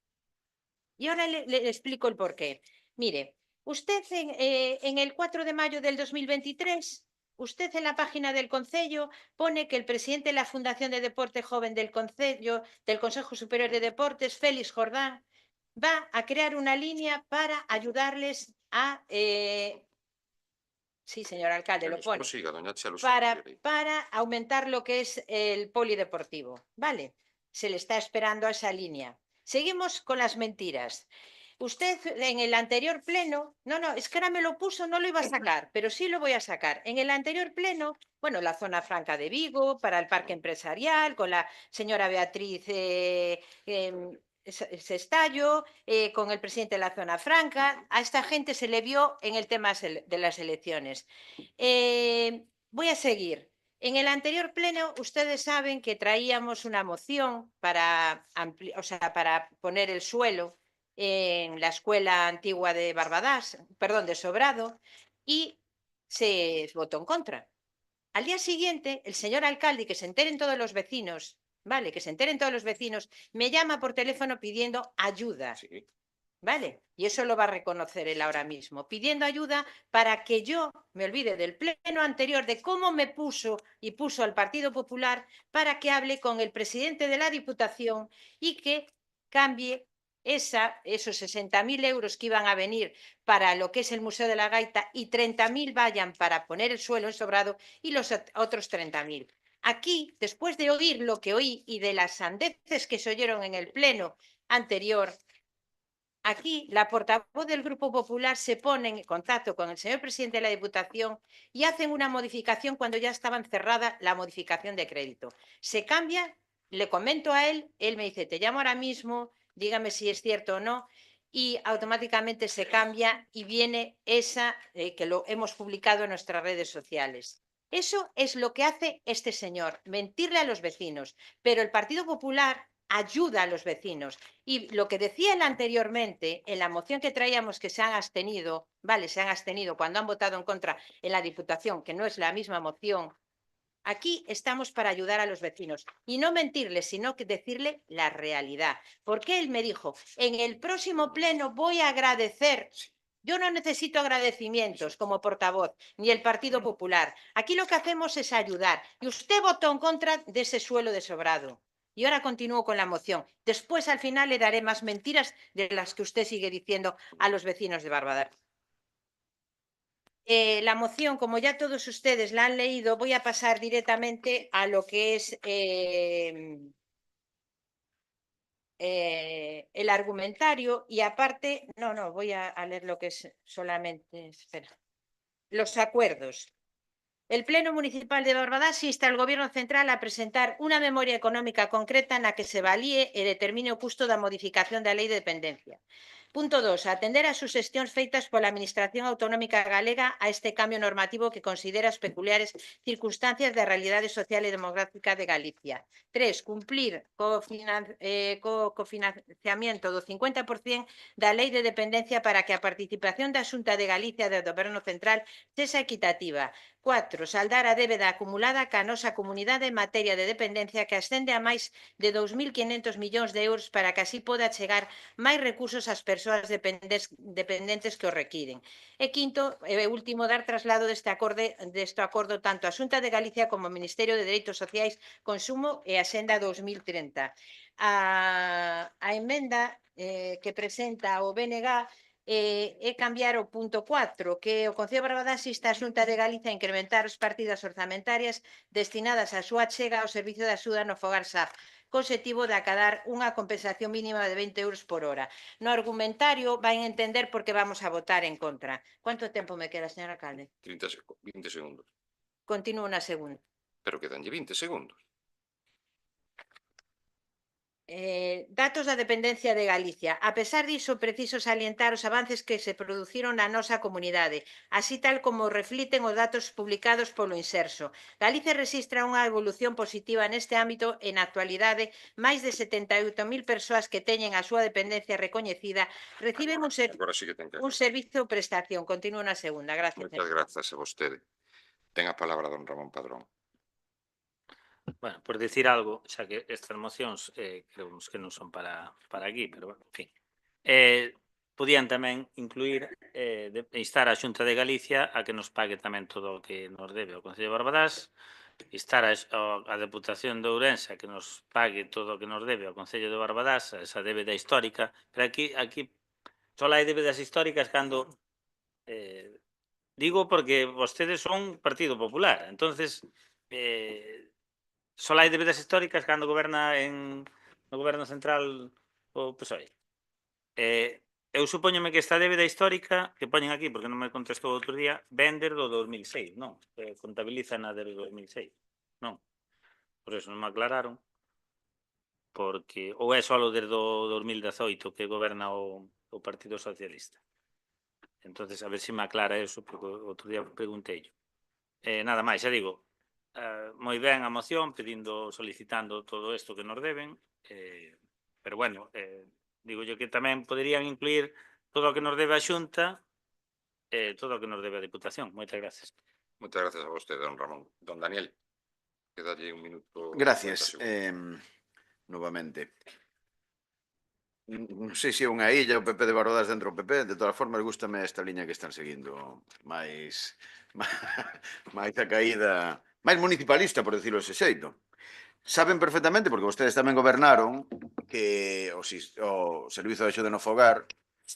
Y ahora le explico el porqué. Mire, usted en el 4 de mayo del 2023, usted en la página del Concello pone que el presidente de la Fundación de Deporte Joven del Concello, del Consejo Superior de Deportes, Félix Jordán, va a crear una línea para ayudarles a... sí, señor alcalde, lo pone. Prosiga, doña Chelo. Para aumentar lo que es el polideportivo, ¿vale? Se le está esperando a esa línea. Seguimos con las mentiras. Usted en el anterior pleno, no, es que ahora me lo puso, no lo iba a sacar, pero sí lo voy a sacar. En el anterior pleno, bueno, la zona franca de Vigo, para el parque empresarial, con la señora Beatriz Sestallo, con el presidente de la zona franca, a esta gente se le vio en el tema de las elecciones. Voy a seguir. En el anterior pleno, ustedes saben que traíamos una moción para poner el suelo en la escuela antigua de de Sobrado, y se votó en contra. Al día siguiente, el señor alcalde, que se enteren todos los vecinos, ¿vale? Que se enteren todos los vecinos, me llama por teléfono pidiendo ayuda. Sí. ¿Vale? Y eso lo va a reconocer él ahora mismo, pidiendo ayuda para que yo me olvide del pleno anterior, de cómo me puso y puso al Partido Popular, para que hable con el presidente de la Diputación y que cambie esos 60.000 euros que iban a venir para lo que es el Museo de la Gaita, y 30.000 vayan para poner el suelo en Sobrado y los otros 30.000. Aquí, después de oír lo que oí y de las sandeces que se oyeron en el pleno anterior, aquí la portavoz del Grupo Popular se pone en contacto con el señor presidente de la Diputación y hacen una modificación cuando ya estaba cerrada la modificación de crédito. Se cambia, le comento a él me dice, te llamo ahora mismo, dígame si es cierto o no, y automáticamente se cambia y viene esa que lo hemos publicado en nuestras redes sociales. Eso es lo que hace este señor, mentirle a los vecinos. Pero el Partido Popular ayuda a los vecinos. Y lo que decía él anteriormente, en la moción que traíamos que se han abstenido, vale, se han abstenido cuando han votado en contra en la Diputación, que no es la misma moción, aquí estamos para ayudar a los vecinos y no mentirles, sino que decirle la realidad. Porque él me dijo, en el próximo pleno voy a agradecer. Yo no necesito agradecimientos como portavoz, ni el Partido Popular. Aquí lo que hacemos es ayudar. Y usted votó en contra de ese suelo de sobrado. Y ahora continúo con la moción. Después, al final, le daré más mentiras de las que usted sigue diciendo a los vecinos de Barbadar. La moción, como ya todos ustedes la han leído, voy a pasar directamente a lo que es el argumentario y aparte, no, voy a leer lo que es solamente, espera, los acuerdos. El Pleno Municipal de Barbadás insta al Gobierno Central a presentar una memoria económica concreta na que se valíe e determine o custo da modificación da Lei de Dependencia. Punto 2. Atender as suxestións feitas pola Administración Autonómica Galega a este cambio normativo que considera as peculiares circunstancias da realidade social e demográfica de Galicia. 3. Cumplir co cofinanciamento do 50% da Lei de Dependencia para que a participación da Xunta de Galicia do Goberno Central sexa equitativa. 4. Saldar a débeda acumulada ca nosa comunidade en materia de dependencia que ascende a máis de 2.500 millóns de euros para que así poda chegar máis recursos ás persoas dependentes que o requiren. E quinto e último, dar traslado deste acordo tanto á Xunta de Galicia como ao Ministerio de Dereitos Sociais, Consumo e Axenda 2030. A emenda que presenta o BNG é cambiar o punto 4, que o Concello de Barbadás insta a Xunta de Galicia a incrementar as partidas orzamentarias destinadas á súa achega ao servizo de axuda no fogar SAF, co objetivo de acadar unha compensación mínima de 20 euros por hora. No argumentario vai entender por que vamos a votar en contra. Quanto tempo me queda, señor alcalde? 20 segundos. Continúo na segunda. Pero quedanlle 20 segundos. Datos da dependencia de Galicia. A pesar diso, preciso salientar os avances que se produciron na nosa comunidade, así tal como refliten os datos publicados polo Inserso. Galicia resistra unha evolución positiva neste ámbito e na actualidade máis de 78.000 persoas que teñen a súa dependencia recoñecida reciben Agora sí que ten que un servizo ou prestación. Continúo na segunda. Gracias. Moitas grazas a vostede. Ten a palabra don Ramón Padrón. Bueno, por decir algo, xa que estas mocións creemos que non son para aquí, pero, bueno, en fin. Podían tamén incluir instar a Xunta de Galicia a que nos pague tamén todo o que nos debe ao Concello de Barbadás, instar a Deputación de Ourense a que nos pague todo o que nos debe ao Concello de Barbadás, esa débeda histórica, pero aquí só hai débedas históricas cando digo porque vostedes son Partido Popular, entonces só hai débedas históricas cando goberna no goberno central o PSOE. Eu supóñome que esta débeda histórica que poñen aquí, porque non me contestou outro día, ven desde o 2006, non? Contabilizan a desde o 2006, non? Por eso non me aclararon, porque ou é só desde o 2018 que goberna o Partido Socialista. Entonces, a ver se me aclara eso, porque outro día preguntei. Nada máis, xa digo, moi ben a moción, solicitando todo isto que nos deben, pero bueno, digo yo que tamén poderían incluir todo o que nos debe a Xunta e todo o que nos debe a Diputación. Moitas gracias. Moitas gracias a vostede, don Ramón. Don Daniel, quedalle un minuto. Gracias, novamente. Non sei se é unha illa o PP de Barbadás dentro do PP, de todas formas, gústame esta liña que están seguindo, máis a caída, máis municipalista, por decirlo ese xeito. Saben perfectamente, porque vostedes tamén gobernaron, que o Servizo de Axuda no Fogar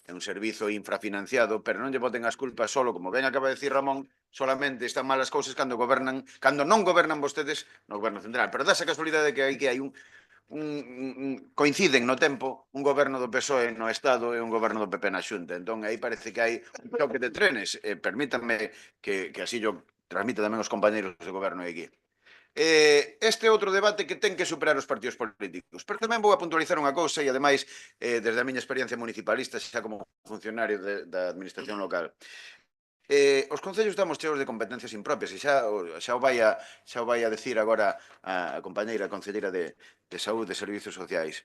é un servizo infrafinanciado, pero non lle boten as culpas solo, como ben acaba de decir Ramón, solamente están malas cousas cando non gobernan vostedes no goberno central. Pero dá esa casualidade que hai coinciden no tempo un goberno do PSOE no Estado e un goberno do PP na Xunta. Entón, aí parece que hai un choque de trenes. Permítanme que así yo transmita tamén aos compañeros de goberno aquí. Este é outro debate que ten que superar os partidos políticos. Pero tamén vou a puntualizar unha cousa e, ademais, desde a miña experiencia municipalista, xa como funcionario da administración local. Os concellos estamos cheos de competencias impropias e xa o vai a decir agora a compañeira concelleira de Saúde e Servizos Sociais.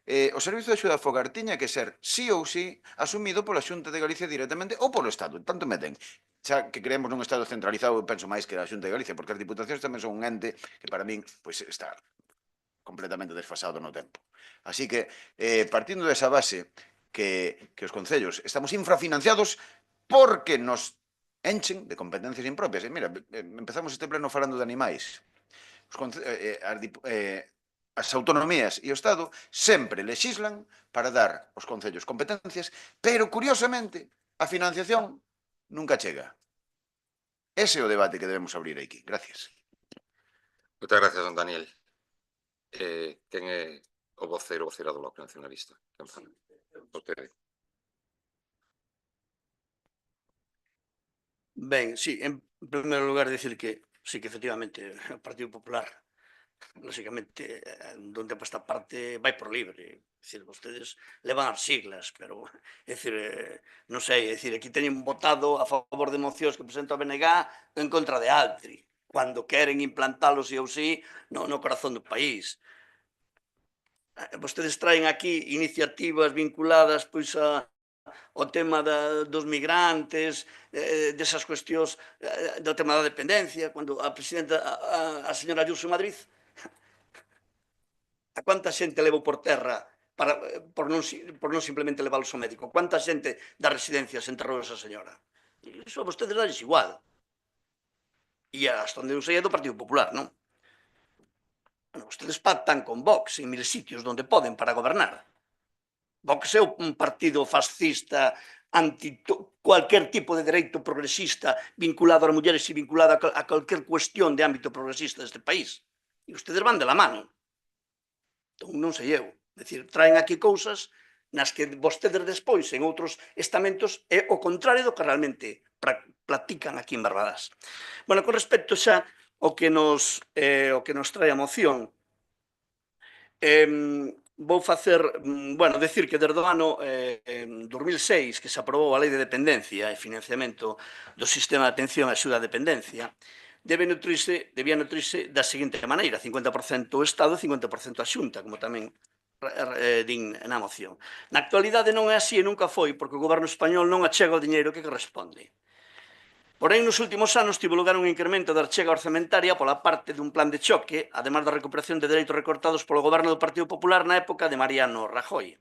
O Servizo de Axuda ao Fogar tiña que ser, sí ou sí, asumido pola Xunta de Galicia directamente ou polo Estado, tanto me ten. Xa que creemos nun Estado centralizado, penso máis que a Xunta de Galicia, porque as diputacións tamén son un ente que para min pois, está completamente desfasado no tempo. Así que, partindo desa base que os concellos estamos infrafinanciados porque nos enchen de competencias impropias. E mira, empezamos este pleno falando de animais. As autonomías e o Estado sempre lexislan para dar aos concellos competencias, pero, curiosamente, a financiación nunca chega. Ese é o debate que debemos abrir aquí. Gracias. Moitas gracias, don Daniel. Quen é o voceiro do Bloque Nacionalista? Quen fala? Vostede. Ben, sí, en primeiro lugar decir que sí que efectivamente o Partido Popular lógicamente, donde por esta parte vai por libre. É dicir, vostedes levan as siglas, pero, é dicir, non sei, é dicir, aquí teñen votado a favor de mocións que presenta o BNG en contra de Altri, cando queren implantalos e ou sí no corazón do país. Vostedes traen aquí iniciativas vinculadas pois ao tema dos migrantes, desas cuestións, do tema da dependencia, cando a presidenta, a señora Ayuso en Madrid, a cuánta xente levou por terra por non simplemente leválos ao médico? Cuánta xente das residencias enterrou esa señora? Iso a vostedes dales igual. E hasta onde eu sei é do Partido Popular, non? Vostedes pactan con Vox en 1000 sitios onde poden para gobernar. Vox é un partido fascista anti cualquier tipo de dereito progresista vinculado ás mulleres e vinculado a cualquier cuestión de ámbito progresista deste país. E vostedes van de la mano. Entón, non sei eu. É dicir, traen aquí cousas nas que vostedes despois, en outros estamentos, é o contrario do que realmente practican aquí en Barbadas. Bueno, con respecto xa ao que nos trae a moción, vou facer, bueno, decir que desde o ano 2006, que se aprobou a Lei de Dependencia e Financiamento do Sistema de Atención e Axuda á Dependencia, debía nutrirse da seguinte maneira: 50% o Estado e 50% a Xunta, como tamén din na moción. Na actualidade non é así e nunca foi, porque o goberno español non achega o diñeiro que corresponde. Porén, nos últimos anos tivo lugar un incremento da achega orzamentaria pola parte dun plan de choque, ademais da recuperación de dereitos recortados polo goberno do Partido Popular na época de Mariano Rajoy.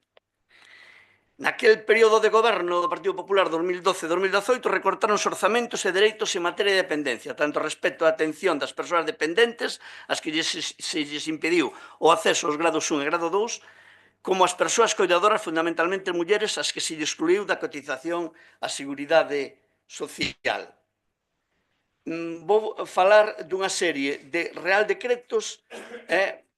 Naquel período de goberno do Partido Popular 2012-2018 recortaron os orzamentos e dereitos en materia de dependencia, tanto respecto á atención das persoas dependentes, as que se lles impediu o acceso aos grados 1 e grado 2, como as persoas coidadoras, fundamentalmente mulleres, as que se lles excluiu da cotización á Seguridade Social. Vou falar dunha serie de real decretos,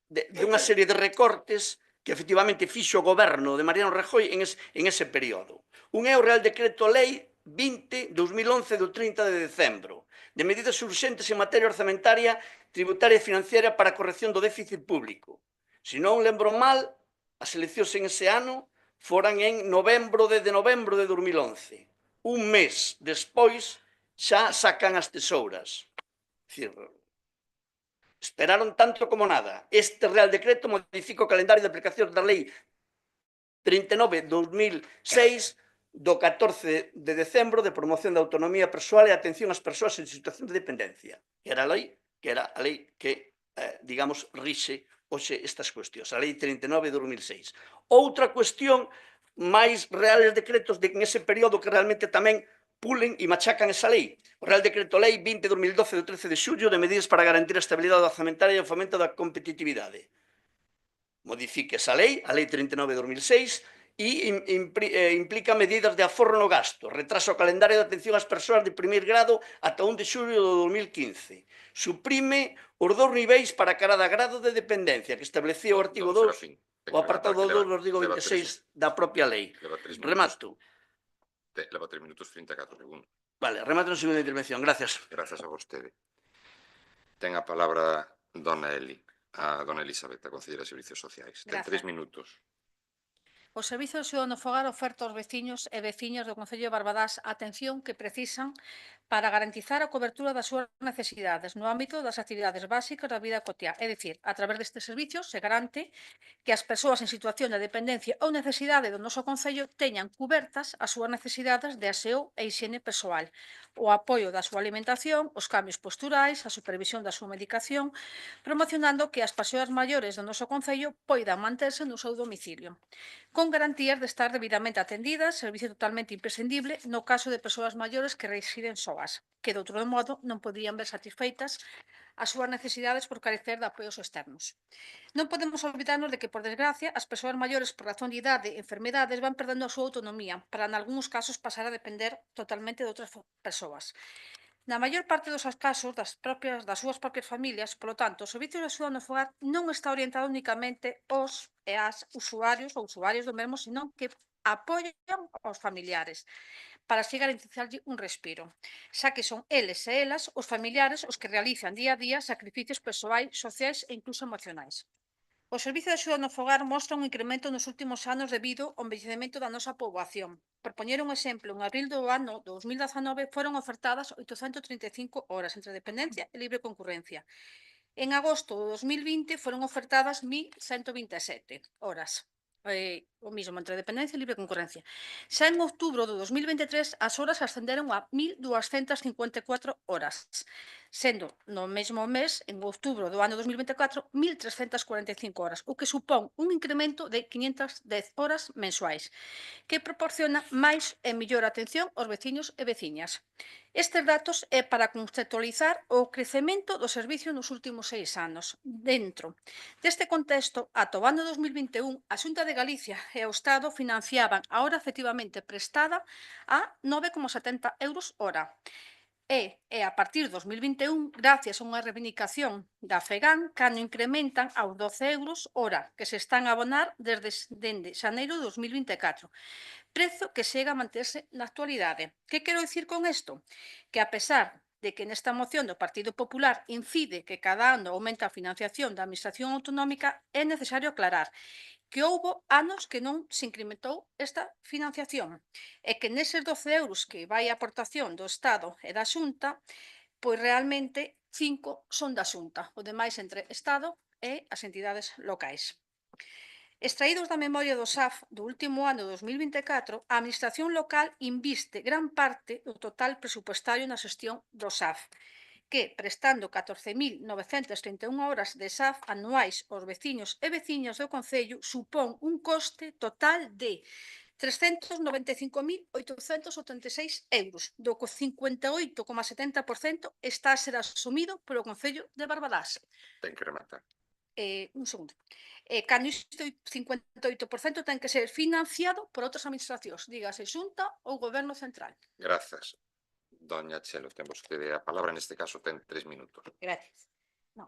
dunha serie de recortes que efectivamente fixo o goberno de Mariano Rajoy en ese período. Un é o Real Decreto Lei 20/2011 do 30 de decembro, de medidas urxentes en materia orzamentaria, tributaria e financiera para a corrección do déficit público. Se non lembro mal, as eleccións en ese ano foran en novembro de 2011. Un mes despois xa sacan as tesouras. É dicir, esperaron tanto como nada. Este Real Decreto modifica o calendario de aplicación da Lei 39/2006 do 14 de decembro de promoción da autonomía persoal e atención ás persoas en situación de dependencia. Era a lei que, digamos, rixe hoxe estas cuestións, a Lei 39/2006. Outra cuestión, máis reales decretos en ese período que realmente tamén pulen e machacan esa lei. O Real Decreto Lei 20/2012 do 13 de xullo de medidas para garantir a estabilidade orzamentaria e o fomento da competitividade. Modifica esa lei, a Lei 39/2006, e implica medidas de aforro no gasto, retraso o calendario de atención ás persoas de primeiro grado ata 1 de xullo do 2015. Suprime os 2 niveis para cada grado de dependencia que establecía o artigo 2, o apartado 2 do artigo 26 da propia lei. Remato. Leva 3 minutos 34 segundos. Vale, remato na segunda intervención. Gracias. Grazas a vostede. Ten a palabra dona Eli, a dona Elizabeth, a concelleira de Servizos Sociais. Ten 3 minutos. o Servicio de Ciudadano Fogar oferta aos veciños e veciñas do Concello de Barbadás a atención que precisan para garantizar a cobertura das súas necesidades no ámbito das actividades básicas da vida cotiá. É dicir, a través destes servicios se garante que as persoas en situación de dependencia ou necesidade do noso Concello teñan cubertas as súas necesidades de aseo e higiene persoal, o apoio da súa alimentación, os cambios posturais, a supervisión da súa medicación, promocionando que as persoas maiores do noso Concello poidan manterse no seu domicilio, con garantías de estar debidamente atendidas, servicio totalmente imprescindible no caso de persoas maiores que residen soas, que de outro modo non podrían ver satisfeitas as súas necesidades por carecer de apoios externos. Non podemos olvidarnos de que, por desgracia, as persoas maiores por razón de idade e enfermedades van perdendo a súa autonomía para, en algúns casos, pasar a depender totalmente de outras persoas. Na maior parte dos casos das súas propias familias, polo tanto, o Servicio de Axuda no Fogar non está orientado únicamente aos e ás usuarios ou usuarios do mesmo, senón que apoian aos familiares para así garantizarlle un respiro, xa que son eles e elas os familiares os que realizan día a día sacrificios persoais, sociais e incluso emocionais. O Servicio de Axuda no Fogar mostra un incremento nos últimos anos debido ao envellecemento da nosa poboación. Por poñer un exemplo, en abril do ano 2019 foron ofertadas 835 horas entre dependencia e libre concurrencia. En agosto do 2020 foron ofertadas 1.127 horas. O mismo, entre dependencia e libre concurrencia. Xa en outubro do 2023 as horas ascenderon a 1.254 horas, sendo no mesmo mes, en outubro do ano 2024, 1.345 horas, o que supón un incremento de 510 horas mensuais, que proporciona máis e mellor atención aos veciños e veciñas. Estes datos é para conceptualizar o crecemento do servicio nos últimos 6 anos. Dentro deste contexto, ata o ano 2021, a Xunta de Galicia e o Estado financiaban a hora efectivamente prestada a 9,70 euros hora. E a partir de 2021, gracias a unha reivindicación da FEGAN, cando incrementan aos 12 euros hora, que se están a abonar dende xaneiro de 2024. Prezo que chega a manterse na actualidade. Que quero dicir con isto? Que a pesar de que nesta moción do Partido Popular incide que cada ano aumenta a financiación da Administración Autonómica, é necesario aclarar que houbo anos que non se incrementou esta financiación e que neses 12 euros que vai a aportación do Estado e da Xunta, pois realmente 5 son da Xunta, o demais entre Estado e as entidades locais. Extraídos da memoria do SAF do último ano 2024, a Administración local inviste gran parte do total presupuestario na xestión do SAF, que, prestando 14.931 horas de SAF anuais aos veciños e veciñas do Concello, supón un coste total de 395.886 euros, do que o 58,70% está a ser asumido polo Concello de Barbadás. Ten que rematar. Un segundo. Cando isto 58% ten que ser financiado por outras administracións, dígase Xunta ou Goberno Central. Grazas. Doña Chelo, ten vostede a palabra, neste caso ten 3 minutos. Gracias. No.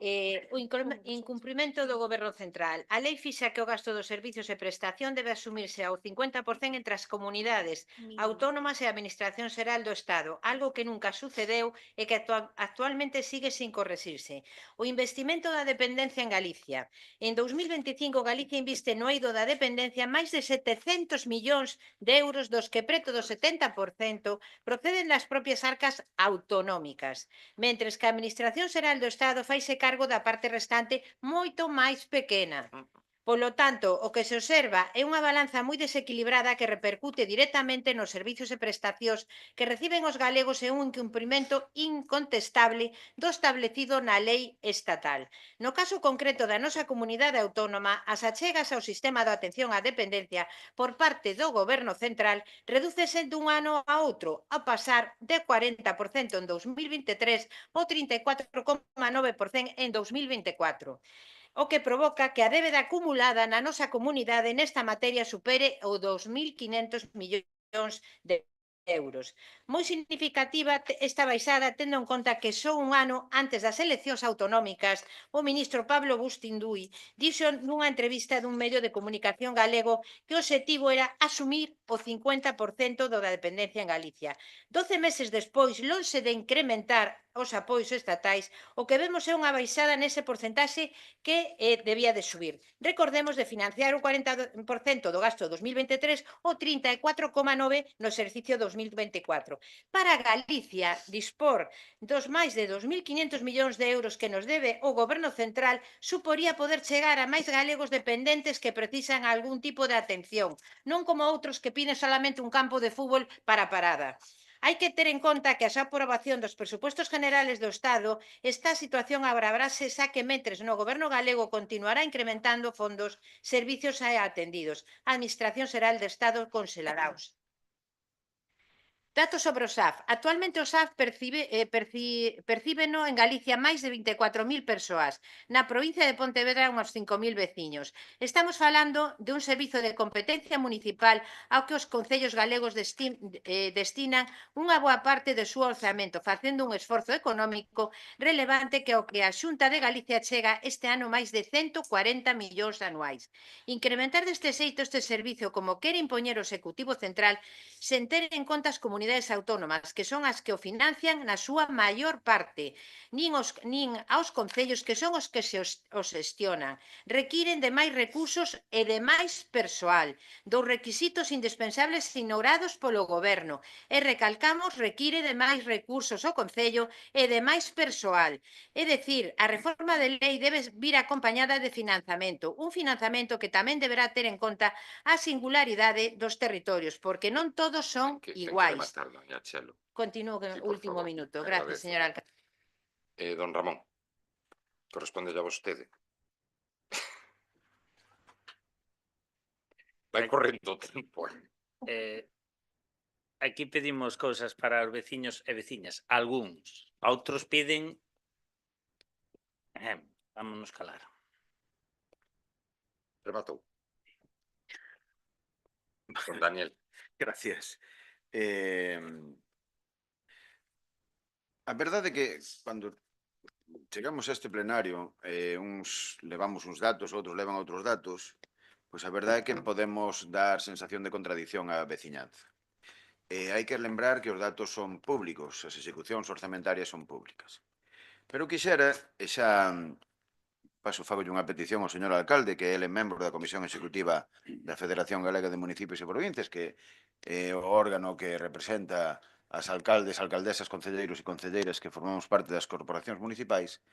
O incumprimento do Goberno Central. A lei fixa que o gasto dos servizos e prestación debe asumirse ao 50% entre as comunidades autónomas e a Administración Xeral do Estado, algo que nunca sucedeu e que actualmente sigue sin correxirse. O investimento da dependencia en Galicia. En 2025, Galicia inviste no eido da dependencia máis de 700 millóns de euros, dos que preto do 70% proceden das propias arcas autonómicas, mentres que a Administración Xeral do Estado faise cargo da parte restante moito máis pequena. Polo tanto, o que se observa é unha balanza moi desequilibrada que repercute directamente nos servizos e prestacións que reciben os galegos e un incumprimento incontestable do establecido na lei estatal. No caso concreto da nosa comunidade autónoma, as achegas ao sistema de atención á dependencia por parte do Goberno Central redúcese dun ano a outro, a pasar de 40% en 2023 ao 34,9% en 2024. O que provoca que a débeda acumulada na nosa comunidade nesta materia supere o 2.500 millóns de euros. Moi significativa esta baixada tendo en conta que só un ano antes das eleccións autonómicas o ministro Pablo Bustinduy dixo nunha entrevista dun medio de comunicación galego que o obxectivo era asumir o 50% da dependencia en Galicia. 12 meses despois, lonxe de incrementar os apoios estatais, o que vemos é unha baixada nese porcentaxe que debía de subir. Recordemos de financiar o 40% do gasto de 2023 o 34,9% no exercicio 2024. Para Galicia, dispor dos máis de 2.500 millóns de euros que nos debe o Goberno central suporía poder chegar a máis galegos dependentes que precisan algún tipo de atención, non como outros que piden solamente un campo de fútbol para a parada. Hai que ter en conta que a xa aprobación dos presupostos generales do Estado, esta situación agravarase xa que mentres no Goberno galego continuará incrementando fondos, servicios atendidos. A Administración Xeral de Estado conselaráos. Datos sobre o SAF. Actualmente o SAF percíbeno en Galicia máis de 24.000 persoas. Na provincia de Pontevedra uns 5.000 veciños. Estamos falando de un servizo de competencia municipal ao que os concellos galegos destinan unha boa parte do seu orzamento, facendo un esforzo económico relevante que ao que a Xunta de Galicia chega este ano máis de 140 millóns anuais. Incrementar deste xeito este servizo como quere impoñer o Executivo Central sen ter en conta as comunidades autónomas, que son as que o financian na súa maior parte, nin aos concellos que son os que os xestionan. Requiren de máis recursos e de máis persoal, dos requisitos indispensables ignorados polo Goberno, e recalcamos require de máis recursos o concello e de máis persoal. É dicir, a reforma de lei debe vir acompañada de financiamento, un financiamento que tamén deberá ter en conta a singularidade dos territorios, porque non todos son iguais. Matar, doña Chelo. Continúo con Sí, el por último favor, minuto. te Gracias, agradezco. señor alcalde. Don Ramón, corresponde a vostede. Vai correndo o tempo. Aquí pedimos cousas para os veciños e veciñas. Algúns. Outros piden... vámonos calar. Rematou. Don Daniel. Gracias. A verdade é que cando chegamos a este plenario, uns levamos uns datos, outros levan outros datos, pois a verdade é que podemos dar sensación de contradición á veciñanza. Hai que lembrar que os datos son públicos, as execucións orzamentarias son públicas. Pero quixera, e xa paso fagolle unha petición ao señor alcalde, que ele é membro da Comisión Executiva da Federación Galega de Municipios e Provincias, que é o órgano que representa as alcaldes, alcaldesas, concelleiros e concelleiras que formamos parte das corporacións municipais,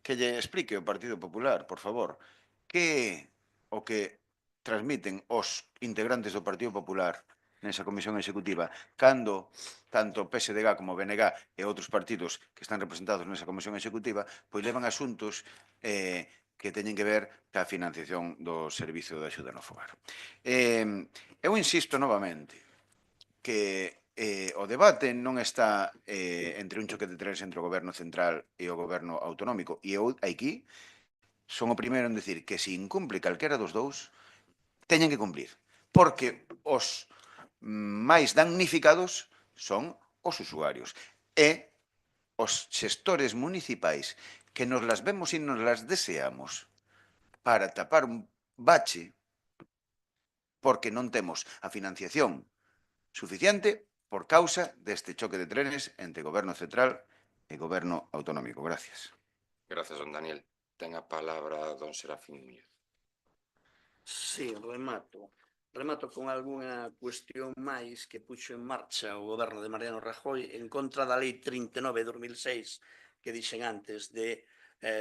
que lle explique ao Partido Popular, por favor, que o que transmiten os integrantes do Partido Popular nesa comisión executiva, cando tanto PSDG como BNG e outros partidos que están representados nesa comisión executiva, pois levan asuntos que teñen que ver ca financiación do servizo de axuda no fogar. Eu insisto novamente que o debate non está entre un choque de trenes entre o goberno central e o goberno autonómico, e eu aquí son o primeiro en decir que se incumple calquera dos dous, teñen que cumplir, porque os máis damnificados son os usuarios e os xestores municipais que nos las vemos e nos las deseamos para tapar un bache porque non temos a financiación suficiente por causa deste choque de trenes entre Goberno Central e Goberno Autonómico. Gracias. Gracias, don Daniel. Ten a palabra don Serafín Núñez. Sí, remato con algunha cuestión máis que puxo en marcha o goberno de Mariano Rajoy en contra da Lei 39 de 2006 que dixen antes de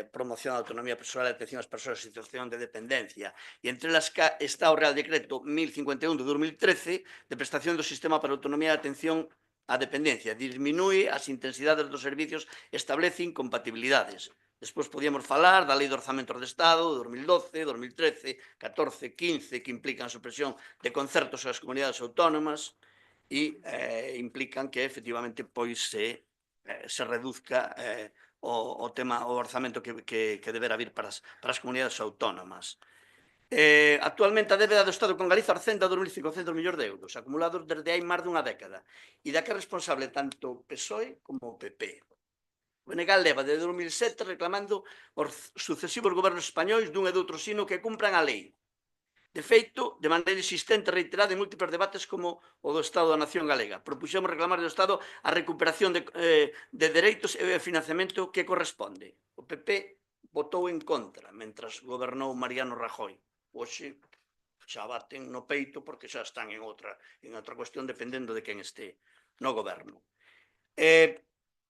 promoción da autonomía persoal e atención ás persoas en situación de dependencia. E entre elas está o Real Decreto 1051 de 2013 de prestación do sistema para a autonomía e atención á dependencia. Disminúe as intensidades dos servicios, establece incompatibilidades. Despois podíamos falar da Lei de Orzamentos de Estado de 2012, 2013, 14, 15, que implican a supresión de concertos ás comunidades autónomas e implican que, efectivamente, pois se reduzca o tema, o orzamento que deberá vir para as comunidades autónomas. Actualmente a débeda do Estado con Galiza ascende a 2.500 millóns de euros, acumulados desde hai máis dunha década, e da que é responsable tanto o PSOE como o PP. O BNG leva desde 2007 reclamando os sucesivos gobernos españois dun e doutro sino que cumpran a lei. De feito, de maneira insistente e reiterada en múltiples debates como o do Estado da Nación Galega. Propuxemos reclamar do Estado a recuperación de dereitos e o financiamento que corresponde. O PP votou en contra mentras gobernou Mariano Rajoy. Hoxe xa baten no peito porque xa están en outra cuestión dependendo de quen este no goberno.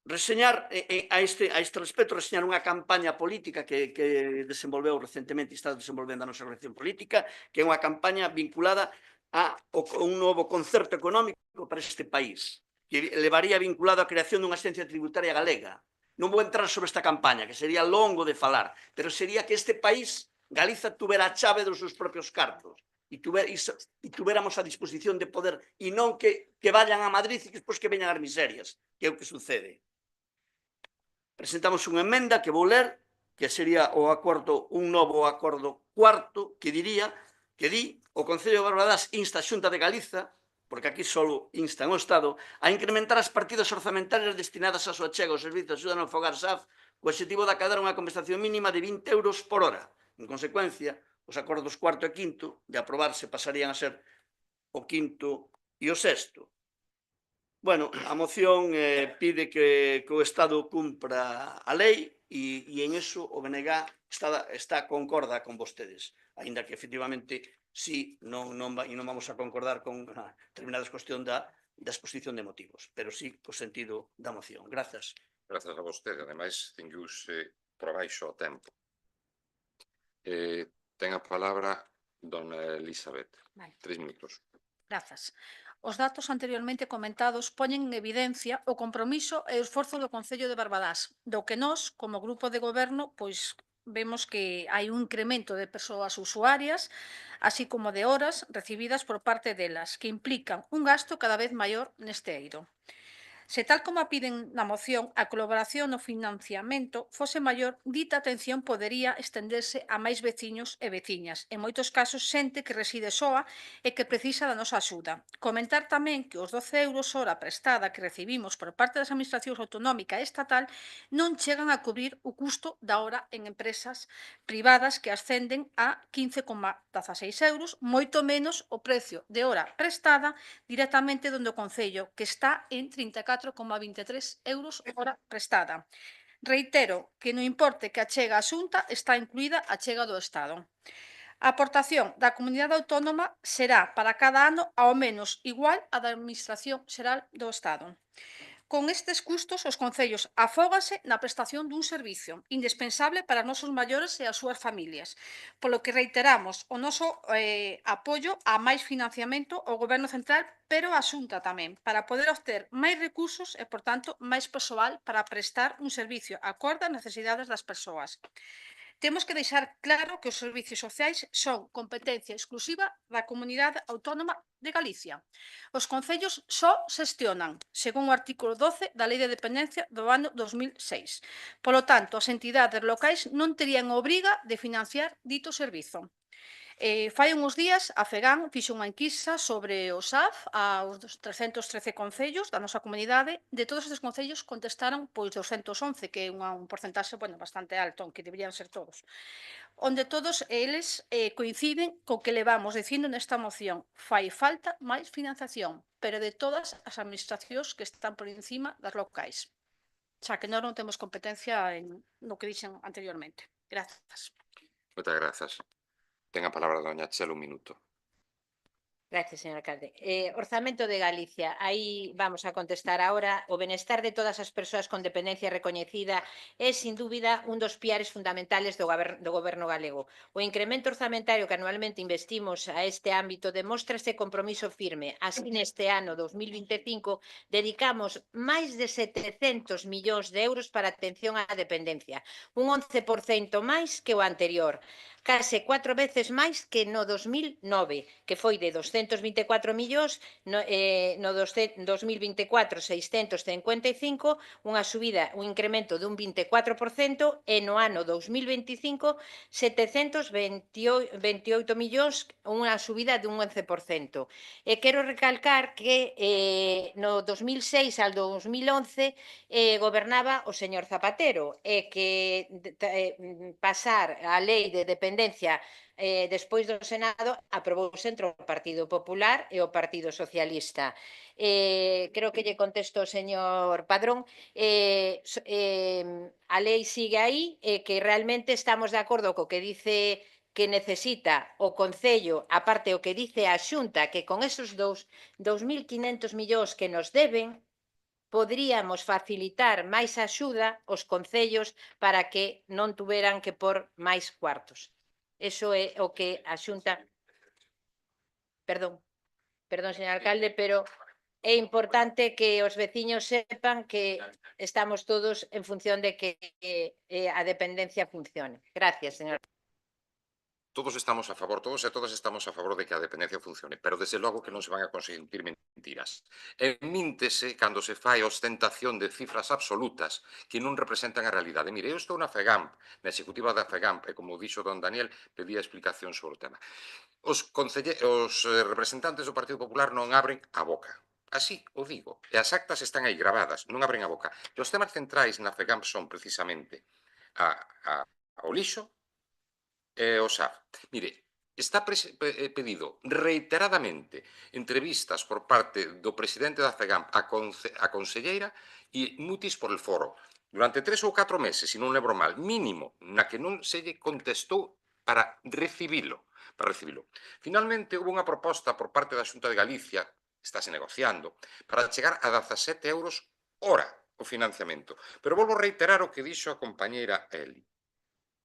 Reseñar a este respecto, reseñar unha campaña política que desenvolveu recentemente e está desenvolvendo a nosa organización política, que é unha campaña vinculada a un novo concerto económico para este país, que levaría vinculado á creación dunha agencia tributaria galega. Non vou entrar sobre esta campaña, que sería longo de falar, pero sería que este país, Galiza, tuvera a chave dos seus propios cartos e tuveramos a disposición de poder e non que vayan a Madrid e que despois que veñan as miserias, que é o que sucede. Presentamos unha emenda que vou ler, que sería un novo acordo cuarto, que di o Concello de Barbadás insta a Xunta de Galiza, porque aquí só instan o Estado, a incrementar as partidas orzamentarias destinadas a súa achega aos servizos de axuda no fogar SAF co obxectivo de acadar unha compensación mínima de 20 euros por hora. En consecuencia, os acordos cuarto e quinto de aprobarse pasarían a ser o quinto e o sexto. Bueno, a moción pide que o Estado cumpra a lei e en eso o BNG está concorda con vostedes, aínda que efectivamente sí, non vamos a concordar con determinadas cuestións da exposición de motivos, pero sí co sentido da moción. Grazas. Grazas a vostede, ademais, cinguuse por abaixo o tempo. Ten a palabra dona Elizabeth. 3 minutos. Grazas. Os datos anteriormente comentados poñen en evidencia o compromiso e o esforzo do Concello de Barbadás, do que nós, como grupo de goberno, pois vemos que hai un incremento de persoas usuarias, así como de horas recibidas por parte delas, que implican un gasto cada vez maior neste eido. Se tal como a piden na moción, a colaboración no financiamento fose maior, dita atención podería estenderse a máis veciños e veciñas, en moitos casos xente que reside soa e que precisa da nosa axuda. Comentar tamén que os 12 euros hora prestada que recibimos por parte das administracións autonómica e estatal non chegan a cubrir o custo da hora en empresas privadas que ascenden a 15,16 euros, moito menos o precio de hora prestada directamente donde o Concello, que está en 34,23 euros hora prestada. Reitero que no importe que achega a Xunta está incluída a achega do Estado. A aportación da comunidade autónoma será para cada ano ao menos igual á da Administración Xeral do Estado. Con estes custos, os concellos afóganse na prestación dun servicio indispensable para os nosos maiores e as súas familias, polo que reiteramos o noso apoio a máis financiamento ao Goberno central, pero á Xunta tamén, para poder obter máis recursos e, por tanto, máis persoal para prestar un servicio acorde ás necesidades das persoas. Temos que deixar claro que os servicios sociais son competencia exclusiva da Comunidade Autónoma de Galicia. Os concellos só xestionan, según o artículo 12 da Lei de Dependencia do ano 2006. Polo tanto, as entidades locais non terían obriga de financiar dito servizo. Fai uns días, a FEGAN fixo unha enquisa sobre o SAF aos 313 concellos da nosa comunidade. De todos estes concellos contestaron pois 211, que é un porcentaxe bastante alto, aunque deberían ser todos, onde todos eles coinciden co que levamos dicindo nesta moción. Fai falta máis financiación, pero de todas as administracións que están por encima das locais. Xa que nós non temos competencia no que dixen anteriormente. Grazas. Moitas grazas. Ten a palabra doña Chelo, un minuto. Gracias, señor alcalde. Orzamento de Galicia. Aí vamos a contestar ahora. O benestar de todas as persoas con dependencia recoñecida é, sin dúbida, un dos piares fundamentales do goberno galego. O incremento orzamentario que anualmente investimos a este ámbito demostra este compromiso firme. Así, neste ano 2025, dedicamos máis de 700 millóns de euros para a atención á dependencia, un 11% máis que o anterior. Case 4 veces máis que no 2009, que foi de 224 millóns, no 2024 655, unha subida, un incremento dun 24%, e no ano 2025 728 millóns, unha subida dun 11%. E quero recalcar que no 2006 ao 2011 gobernaba o señor Zapatero, e que pasar a lei de dependencia dependencia despois do Senado aprobouse entre o Partido Popular e o Partido Socialista. Creo que lle contesto ao señor Padrón, a lei sigue aí e que realmente estamos de acordo co que dice que necesita o Concello, aparte o que dice a Xunta, que con esos 2.500 millóns que nos deben, poderíamos facilitar máis axuda aos concellos para que non tuveran que pôr máis cuartos. Eso é o que a Xunta... Perdón, señor alcalde, pero é importante que os veciños sepan que estamos todos en función de que a dependencia funcione. Gracias, señor. Todos estamos a favor, todos e todas estamos a favor de que a dependencia funcione, pero desde logo que non se van a consentir mentiras. E míntese cando se fai ostentación de cifras absolutas que non representan a realidade. Mire, eu estou na FEGAMP, na executiva da FEGAMP, e como dixo don Daniel, pedía explicación sobre o tema. Os representantes do Partido Popular non abren a boca. Así o digo. E as actas están aí gravadas, non abren a boca. E os temas centrais na FEGAMP son precisamente o lixo e o SAF. Mire, está pedido reiteradamente entrevistas por parte do presidente da FEGAMP a conselleira e mutis por el foro. Durante 3 ou 4 meses, se non lembro mal, mínimo, na que non se lle contestou para recibilo. Finalmente, houve unha proposta por parte da Xunta de Galicia, estáse negociando, para chegar a 17 euros hora o financiamento. Pero volvo a reiterar o que dixo a compañeira Eli.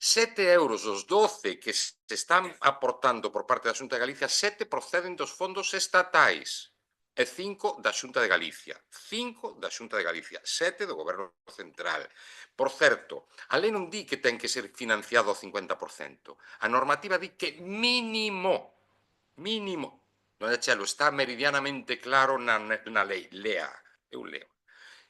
7 euros dos 12 que se están aportando por parte da Xunta de Galicia, 7 proceden dos fondos estatais e 5 da Xunta de Galicia. 5 da Xunta de Galicia, 7 do Goberno Central. Por certo, a lei non di que ten que ser financiado ao 50%. A normativa di que mínimo, non é chelo, está meridianamente claro na lei. Lea, eu leo.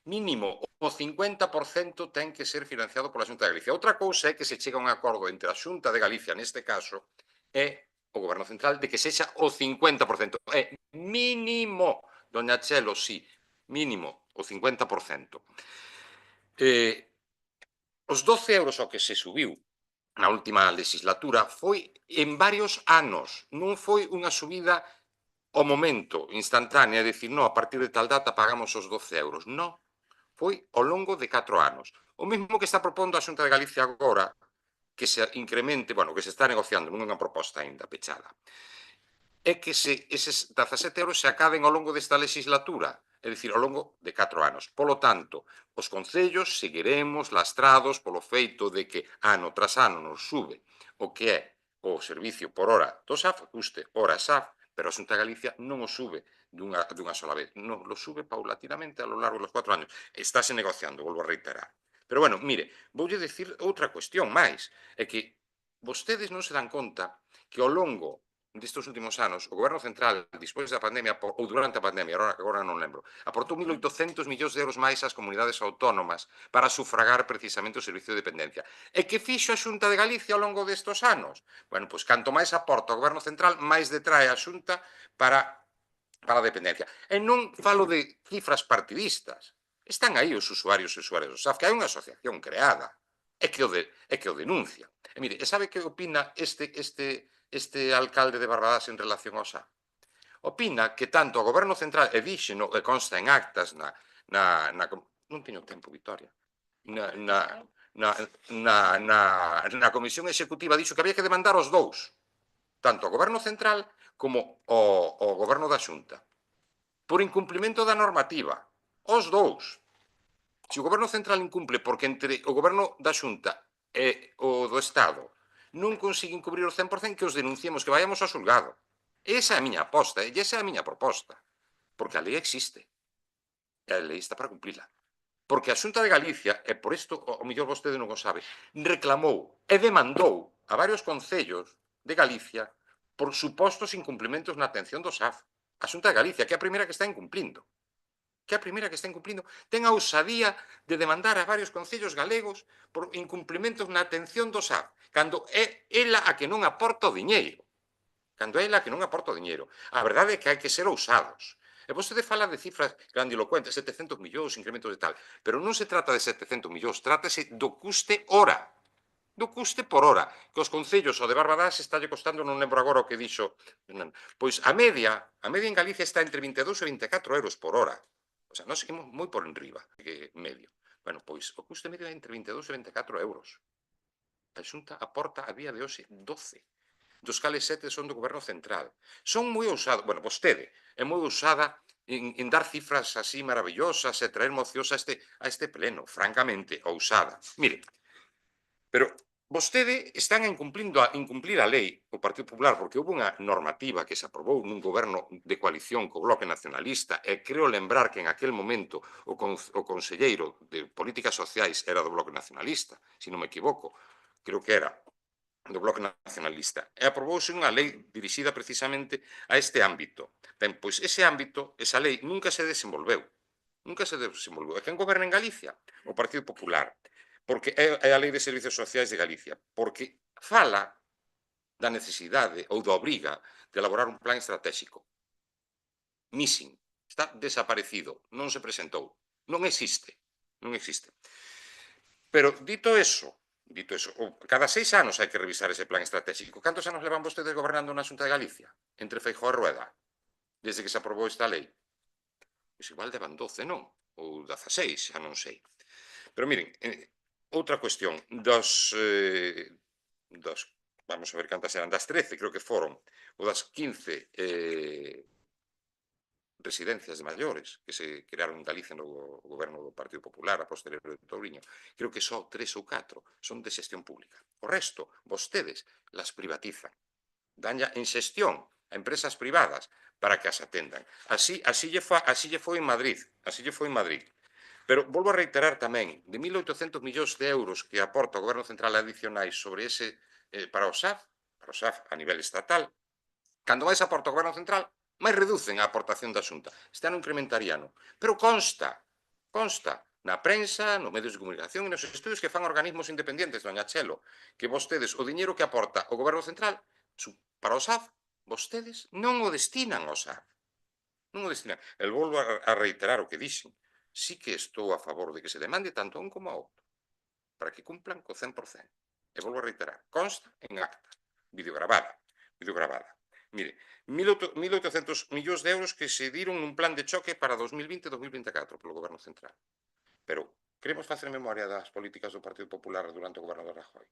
Mínimo o 50% ten que ser financiado pola Xunta de Galicia. Outra cousa é que se chega a un acordo entre a Xunta de Galicia, neste caso, e o Goberno Central, de que sexa o 50%. É mínimo, doña Chelo, sí, mínimo o 50%. Os 12 euros ao que se subiu na última legislatura foi en varios anos, non foi unha subida ao momento, instantánea, é dicir, non, a partir de tal data pagamos os 12 euros. Non. Foi ao longo de 4 anos. O mesmo que está propondo a Xunta de Galicia agora, que se incremente, bueno, que se está negociando, non é unha proposta ainda pechada, é que eses 17 euros se acaben ao longo desta legislatura, é dicir, ao longo de 4 anos. Polo tanto, os concellos seguiremos lastrados polo feito de que ano tras ano nos sube o que é o servicio por hora do SAF, custe hora SAF, pero a Xunta de Galicia non o sube dunha sola vez, non, lo sube paulatinamente a lo largo dos 4 anos. Estáse negociando, volvo a reiterar. Pero, bueno, mire, voulle dicir outra cuestión máis, é que vostedes non se dan conta que ao longo destes últimos anos, o Goberno Central, despois da pandemia, ou durante a pandemia, agora non lembro, aportou 1.800 millóns de euros máis ás comunidades autónomas para sufragar precisamente o servicio de dependencia. E que fixo a Xunta de Galicia ao longo destes anos? Bueno, pois, canto máis aporta o Goberno Central, máis detrae a Xunta para a dependencia. E non falo de cifras partidistas. Están aí os usuarios e usuarias do SAF, que hai unha asociación creada, e que o denuncia. E mire, sabe que opina este alcalde de Barbadás en relación ao SAF? Opina que tanto o Goberno Central, e díxeno, e consta en actas non teño tempo, Victoria, na Comisión Executiva dixo que había que demandar os dous, tanto o Goberno Central como o Goberno da Xunta, por incumplimento da normativa, os dous. Se o Goberno Central incumple porque entre o Goberno da Xunta e o do Estado non consiguen cubrir o 100%, que os denunciemos, que vayamos ao xulgado. Esa é a miña aposta, e esa é a miña proposta. Porque a lei existe. E a lei está para cumplila. Porque a Xunta de Galicia, e por isto, o mellor vostede non o sabe, reclamou e demandou a varios concellos de Galicia por supostos incumplimentos na atención do SAF. A Xunta de Galicia, que é a primeira que está incumplindo. Ten a ousadía de demandar a varios concellos galegos por incumplimentos na atención do SAF, cando é ela a que non aporta o diñeiro. A verdade é que hai que ser ousados. E vostede fala de cifras grandilocuentes, 700 millóns, incrementos de tal, pero non se trata de 700 millóns, trátase do custe hora. do custe por hora, que os concellos o de Barbadás está costando, non lembro agora o que dixo, pois a media en Galicia está entre 22 e 24 euros por hora. O sea, nós seguimos moi por enriba que medio. Bueno, pois o custe medio é entre 22 e 24 euros. A Xunta aporta a día de hoxe 12, dos cales 7 son do goberno central. Son moi ousados, bueno, vostede é moi ousada en dar cifras así maravillosas e traer mocións a este pleno, francamente, ousada. Mire, pero vostede están a incumplir a lei, o Partido Popular, porque houve unha normativa que se aprobou nun goberno de coalición co Bloque Nacionalista, e creo lembrar que en aquel momento o conselleiro de Políticas Sociais era do Bloque Nacionalista, se non me equivoco, creo que era do Bloque Nacionalista, e aprobouse unha lei dirixida precisamente a este ámbito. Ben, pois ese ámbito, esa lei, nunca se desenvolveu. Nunca se desenvolveu. E quen goberna en Galicia? O Partido Popular. Porque é a Lei de Servicios Sociais de Galicia. Porque fala da necesidade ou da obriga de elaborar un plan estratégico. Missing. Está desaparecido. Non se presentou. Non existe. Non existe. Pero dito eso, cada 6 anos hai que revisar ese plan estratégico. Cantos anos levan vostedes gobernando na Xunta de Galicia? Entre Feijóo e Rueda, desde que se aprobou esta lei. Pois igual levan 12, non? Ou 16, xa non sei. Pero miren, outra cuestión, vamos a ver cantas eran, das 13, creo que foron, ou das 15 residencias de maiores que se crearon en Galicia no goberno do Partido Popular a posterior de Touriño, creo que só 3 ou 4 son de xestión pública. O resto, vostedes las privatizan, danlla en xestión a empresas privadas para que as atendan. Así lle foi en Madrid, Pero volvo a reiterar tamén, de 1.800 millóns de euros que aporta o Goberno Central adicionais sobre ese para o SAF a nivel estatal, cando máis aporta o Goberno Central, máis reducen a aportación da Xunta. Este ano incrementaríano. Pero consta na prensa, nos medios de comunicación e nos estudios que fan organismos independentes, doña Chelo, que vostedes, o diñeiro que aporta o Goberno Central para o SAF, vostedes non o destinan ao SAF. Non o destinan. El volvo a reiterar o que dixen. Sí que estou a favor de que se demande tanto a un como a outro, para que cumplan co 100%. E volvo a reiterar, consta en acta, videograbada. Mire, 1.800 millóns de euros que se diron nun plan de choque para 2020 e 2024 polo Goberno Central. Pero queremos facer memoria das políticas do Partido Popular durante o goberno de Rajoy.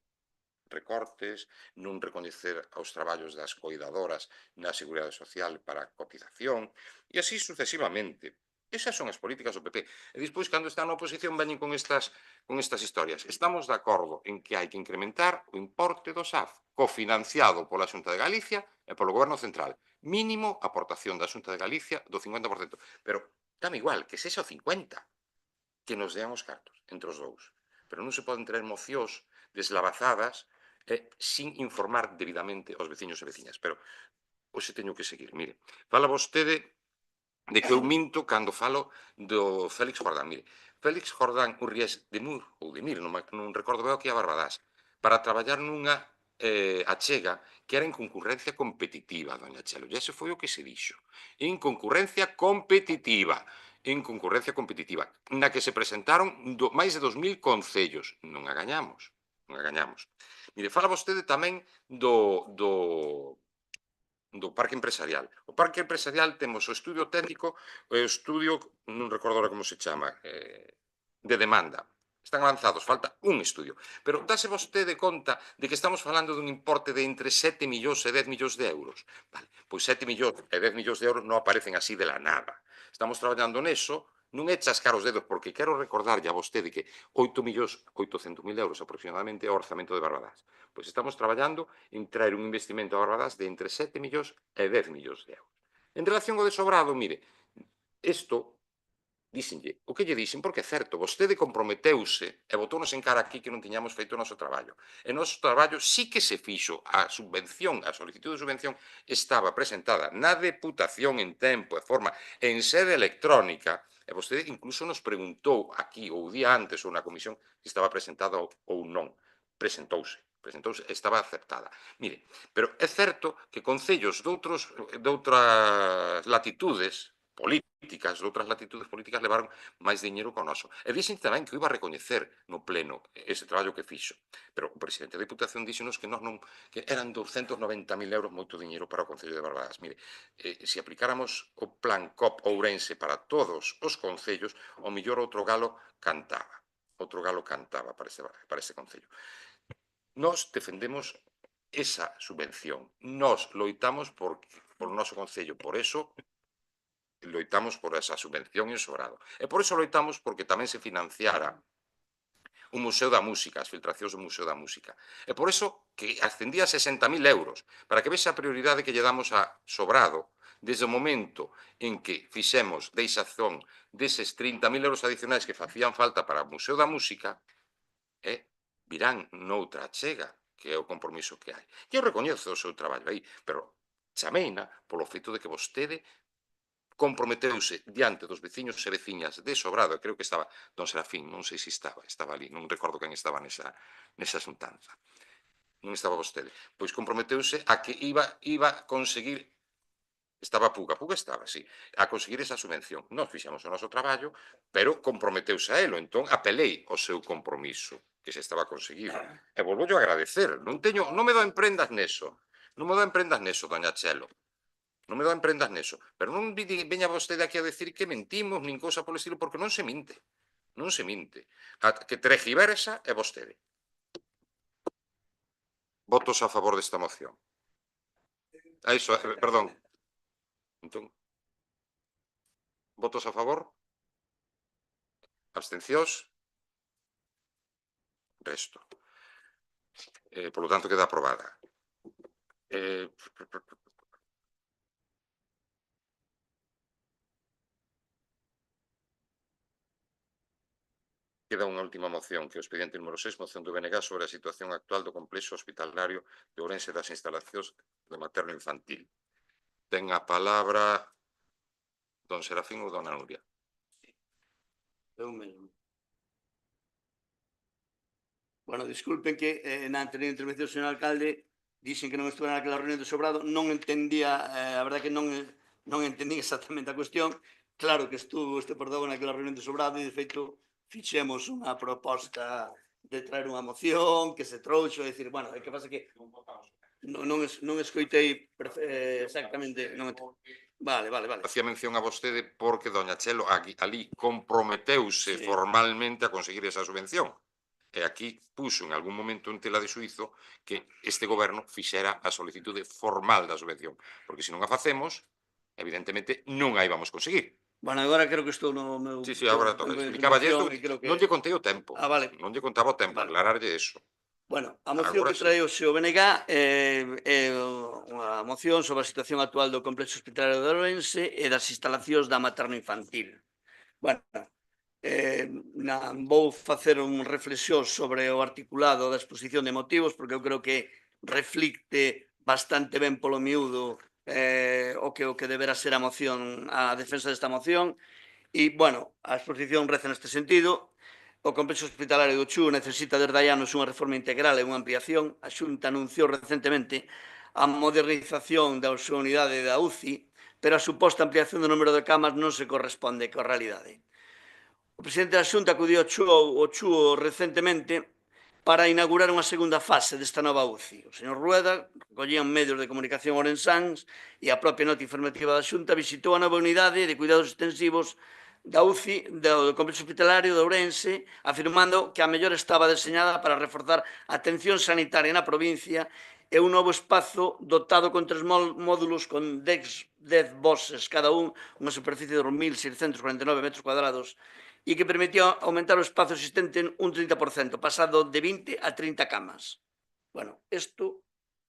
Recortes, non recoñecer aos traballos das coidadoras na Seguridade Social para cotización, e así sucesivamente. Esas son as políticas do PP. E despois, cando están na oposición, veñen con estas historias. Estamos de acordo en que hai que incrementar o importe do SAF, cofinanciado pola Xunta de Galicia e polo Goberno Central. Mínimo aportación da Xunta de Galicia do 50%. Pero dame igual, que sexa o 50%, que nos dean os cartos entre os dous. Pero non se poden traer mocións deslavazadas sin informar debidamente aos veciños e veciñas. Pero hoxe teño que seguir. Mire, fala vostede de que eu minto cando falo do Félix Jordán. Mire, Félix Jordán Urries de Mur, ou de Mir, non recordo ben que a Barbadás, para traballar nunha achega que era en concurrencia competitiva, doña Chelo. E ese foi o que se dixo. En concurrencia competitiva, na que se presentaron máis de 2.000 concellos. Non a gañamos. Mire, fala vostede tamén do parque empresarial. O parque empresarial temos o estudio técnico, o estudio, non recordo ahora como se chama, de demanda. Están avanzados, falta un estudio. Pero dáse vostede conta de que estamos falando dun importe de entre 7 millóns e 10 millóns de euros. Vale, pois 7 millóns e 10 millóns de euros non aparecen así de la nada. Estamos traballando neso, non é chascar os dedos, porque quero recordarlle a vostede que 8.800.000 euros aproximadamente é o orzamento de Barbadás. Pois estamos traballando en traer un investimento a Barbadás de entre 7 millóns e 10 millóns de euros. En relación ao de Sobrado, mire, isto, díxenlle, o que lle dixen, porque é certo, vostede comprometeuse e botónos en cara aquí que non tiñamos feito o noso traballo. E o noso traballo sí que se fixo, a subvención, a solicitud de subvención estaba presentada na Deputación en tempo e forma, en sede electrónica, e vostede incluso nos preguntou aquí, ou o día antes, ou na comisión, se estaba presentada ou non. Presentouse, estaba aceptada. Mire, pero é certo que concellos de outras latitudes políticas, outras latitudes políticas levaron máis diñeiro co noso. E dixen tamén que o iba a recoñecer no pleno ese traballo que fixo. Pero o presidente da Diputación díxenos que que eran 290.000 euros moito diñeiro para o Concello de Barbadas. Mire, se aplicáramos o plan COP Ourense para todos os concellos, o millor outro galo cantaba. Outro galo cantaba para ese concello. Nós defendemos esa subvención. Nós loitamos por o noso concello. Por eso loitamos por esa subvención en sobrado. E por eso loitamos porque tamén se financiara o Museo da Música, as filtracións do Museo da Música. E por eso que ascendía a 60.000 euros, para que vexe a prioridade que lle damos a Sobrado, desde o momento en que fixemos deixazón deses 30.000 euros adicionais que facían falta para o Museo da Música, virán noutra chega, que é o compromiso que hai. Eu recoñezo o seu traballo aí, pero chameina polo feito de que vostede comprometeuse diante dos veciños e veciñas de Sobrado, e creo que estaba don Serafín, non sei se estaba ali, non recordo quen estaba nesa xuntanza. Non estaba vostede. Pois comprometeuse a que iba a conseguir, estaba Puga estaba, sí, a conseguir esa subvención. Nós fixemos o noso traballo, pero comprometeuse a elo, entón apelei o seu compromiso, que se estaba conseguido. E volvo a agradecer, non me do en prendas neso, doña Chelo. Non me dan prendas neso. Pero non veña vostede aquí a decir que mentimos, nin cousa polo estilo, porque non se minte. Non se minte. A que tergiversa é vostede. Votos a favor desta moción. Perdón. Entón, votos a favor? Abstencións? Resto. Polo tanto, queda aprobada. Queda unha última moción, que é o expediente número 6, moción do BNG sobre a situación actual do complexo hospitalario de Ourense das instalacións de materno infantil. Ten a palabra don Serafín ou dona Nuria. Eu mesmo. Bueno, disculpen que na anterior intervención, señor alcalde, dixen que non estuve naquela reunión de Sobrado, non entendía, a verdade que non entendí exactamente a cuestión. Claro que estuvo este portavoz naquela reunión de Sobrado e, de feito, fixemos unha proposta de traer unha moción que se trouxo, e dicir, bueno, é que pasa que non escoitei exactamente. Vale. Hacía mención a vostede porque doña Chelo ali comprometeuse formalmente a conseguir esa subvención. E aquí puxo en algún momento en tela de xuízo que este goberno fixera a solicitude formal da subvención. Porque se non a facemos, evidentemente non a íbamos conseguir. Bueno, agora creo que estou no meu... Sí, agora explicaba isto. Non lle contei o tempo. Vale. Non lle contaba o tempo, aclararlle eso. Bueno, a moción que trae o BNG é unha moción sobre a situación actual do complexo hospitalario de Ourense e das instalacións da materno infantil. Bueno, vou facer un reflexión sobre o articulado da exposición de motivos, porque eu creo que reflicte bastante ben polo miúdo o que deberá ser a moción, a defensa desta moción. E, bueno, a exposición reza neste sentido. O complexo hospitalario do Chu necesita desde hai anos unha reforma integral e unha ampliación. A Xunta anunciou recentemente a modernización da súa unidade da UCI, pero a suposta ampliación do número de camas non se corresponde coa realidade. O presidente da Xunta acudiu ao Chu recentemente para inaugurar unha segunda fase desta nova UCI. O señor Rueda, recollía en medios de comunicación ourensáns e a propia nota informativa da Xunta, visitou a nova unidade de cuidados extensivos da UCI do complexo hospitalario de Ourense, afirmando que a mellor estaba deseñada para reforzar a atención sanitaria na provincia e un novo espazo dotado con 3 módulos con 10 boses cada unha superficie de 1.649 metros cuadrados, e que permitía aumentar o espazo existente en un 30%, pasado de 20 a 30 camas. Bueno, isto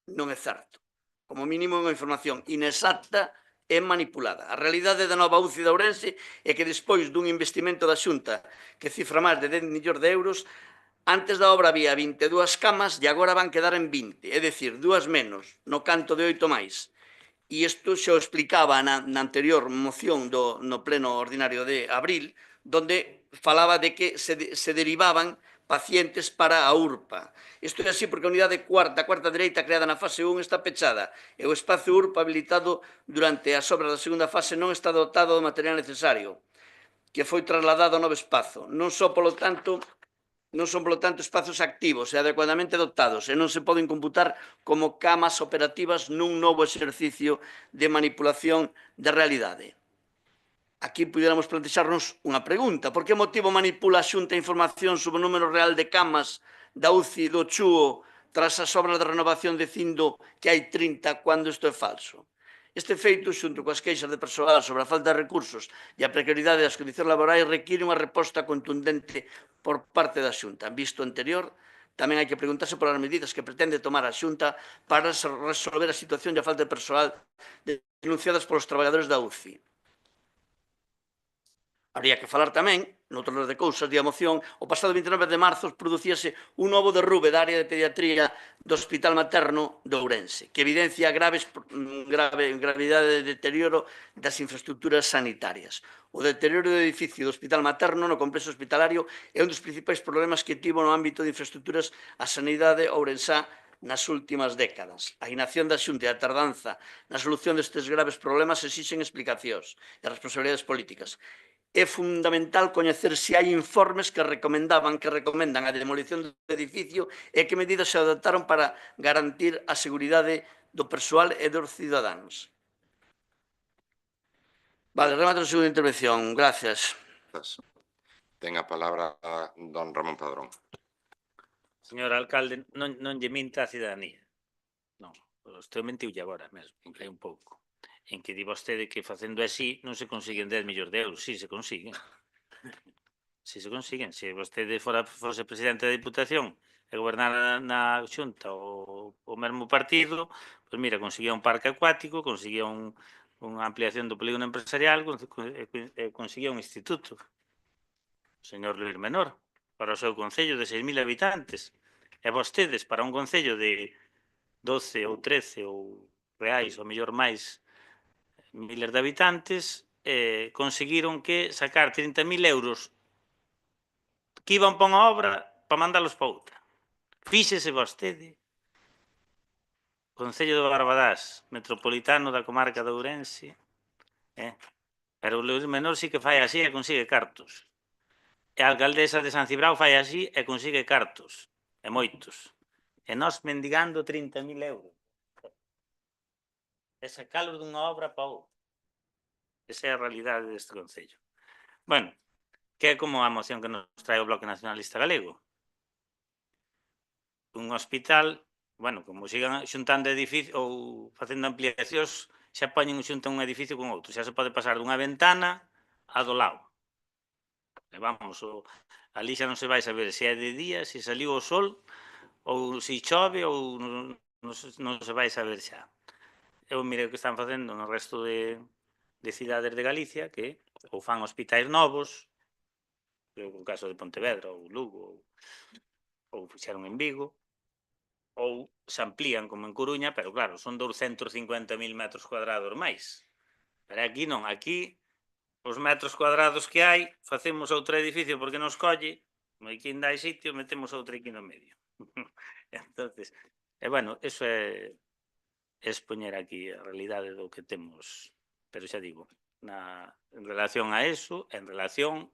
non é certo. Como mínimo é unha información inexacta e manipulada. A realidade da nova UCI de Ourense é que despois dun investimento da Xunta que cifra máis de 10 millóns de euros, antes da obra había 22 camas e agora van quedar en 20, é dicir, 2 menos, no canto de 8 máis. E isto xa o explicaba na anterior moción no pleno ordinario de abril, donde falaba de que se derivaban pacientes para a URPA. Isto é así porque a unidade da cuarta dereita creada na fase 1 está pechada e o espacio URPA habilitado durante as obras da segunda fase non está dotado do material necesario, que foi trasladado ao novo espazo. Non son, polo tanto, espazos activos e adecuadamente dotados e non se poden computar como camas operativas nun novo exercicio de manipulación de realidade. Aquí pudiéramos plantexarnos unha pregunta. Por que motivo manipula a Xunta información sobre o número real de camas da UCI do Chúo tras as obras de renovación dicindo que hai 30 cando isto é falso? Este feito, xunto coas queixas de persoal sobre a falta de recursos e a precariedade das condicións laborais, require unha resposta contundente por parte da Xunta. Visto o anterior, tamén hai que preguntarse polas medidas que pretende tomar a Xunta para resolver a situación de falta de persoal denunciadas polos traballadores da UCI. Habría que falar tamén, noutro de cousas, de a moción, o pasado 29 de marzo producíase un novo derrube da área de pediatría do Hospital Materno de Ourense, que evidencia gravidade de deterioro das infraestructuras sanitarias. O deterioro do edificio do Hospital Materno no complexo hospitalario é un dos principais problemas que tivo no ámbito de infraestructuras a sanidade ourensá nas últimas décadas. A inacción da Xunta e a tardanza na solución destes graves problemas exixen explicacións e responsabilidades políticas. É fundamental coñecer se hai informes que recomendan a demolición do edificio e que medidas se adoptaron para garantir a seguridade do persoal e dos cidadáns. Vale, remato a segunda intervención. Gracias. Ten a palabra don Ramón Padrón. Señor alcalde, non lle minta a cidadanía. Non, estou mentiulle agora mesmo, un pouco. En que di vostede que facendo así non se consiguen 10 millóns de euros. Si, se consiguen. Si se consiguen. Se vostede fose presidente da Diputación e gobernara na Xunta o mesmo partido, pois mira, conseguía un parque acuático, conseguía unha ampliación do polígono empresarial, conseguía un instituto. O señor Luís Menor, para o seu concello de 6.000 habitantes. E vostedes, para un concello de 12 ou 13 ou reais, ou mellor máis, miles de habitantes, conseguiron que sacar 30.000 euros que iban para unha obra para mandalos para outra. Fíxese vostede, Concello de Barbadás, metropolitano da comarca de Ourense, pero o Luís Menor sí que fai así e consigue cartos. E a alcaldesa de San Cibrao fai así e consigue cartos, e moitos. E nós mendigando 30.000 euros. E sacalos dunha obra para outra. Esa é a realidade deste concello. Bueno, que é como a moción que nos trae o Bloque Nacionalista Galego. Un hospital, bueno, como sigan xuntando edificios ou facendo ampliacións, xa poñen xunta un edificio con outro. Xa se pode pasar dunha ventana a do lado. E vamos, ali xa non se vai saber se é de día, se saliu o sol, ou se chove, ou non se vai saber xa. Eu mire o que están facendo no resto de cidades de Galicia, que ou fan hospitais novos, o caso de Pontevedra ou Lugo, ou fixeron en Vigo, ou se amplían como en Coruña, pero claro, son 250.000 metros cuadrados máis. Pero aquí non, aquí os metros cuadrados que hai, facemos outro edificio porque nos colle, aquí ainda hai sitio, metemos outro aquí no medio. Entonces, bueno, eso é expoñer aquí a realidade do que temos, pero xa digo, en relación a eso, en relación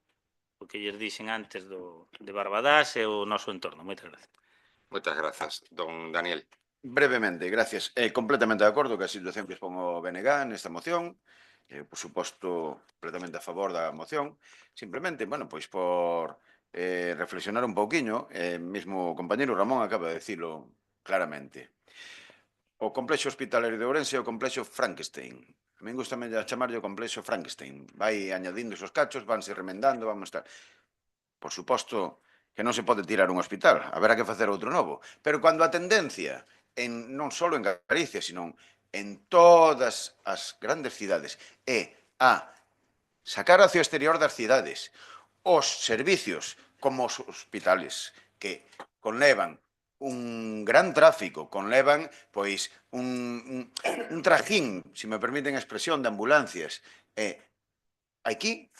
ao que lles dixen antes de Barbadás e o noso entorno. Moitas gracias. Moitas grazas. Don Daniel. Brevemente, gracias. Completamente de acordo que a situación que expón o BNG nesta moción, por suposto, completamente a favor da moción. Simplemente, bueno, pois por reflexionar un pouquiño, mesmo o compañeiro Ramón acaba de dicilo claramente. O complexo hospitalario de Ourense é o complexo Frankenstein. A min gustame chamarlle o complexo Frankenstein. Vai añadindo esos cachos, vanse remendando, vamos estar... Por suposto que non se pode tirar un hospital, haberá que facer outro novo. Pero cando a tendencia, non só en Galicia, sino en todas as grandes cidades, é a sacar hacia o exterior das cidades os servicios como os hospitales que conlevan un gran tráfico, conlevan pois un trajín, se me permiten a expresión, de ambulancias. Aquí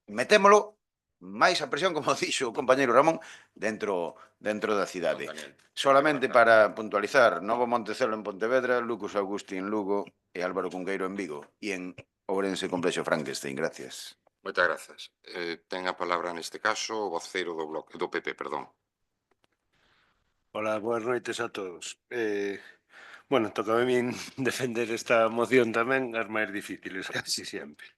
metémolo máis a presión, como dixo o compañeiro Ramón, dentro da cidade. Daniel. Solamente para puntualizar, Novo Montecelo en Pontevedra, Lucas Augusti en Lugo e Álvaro Cunqueiro en Vigo. E en Ourense Complexo Frankenstein. Gracias. Moitas grazas. Ten a palabra neste caso o voceiro do PP, perdón. Ola, boas noites a todos. Bueno, toca a min defender esta moción tamén, as máis difíciles, casi sempre.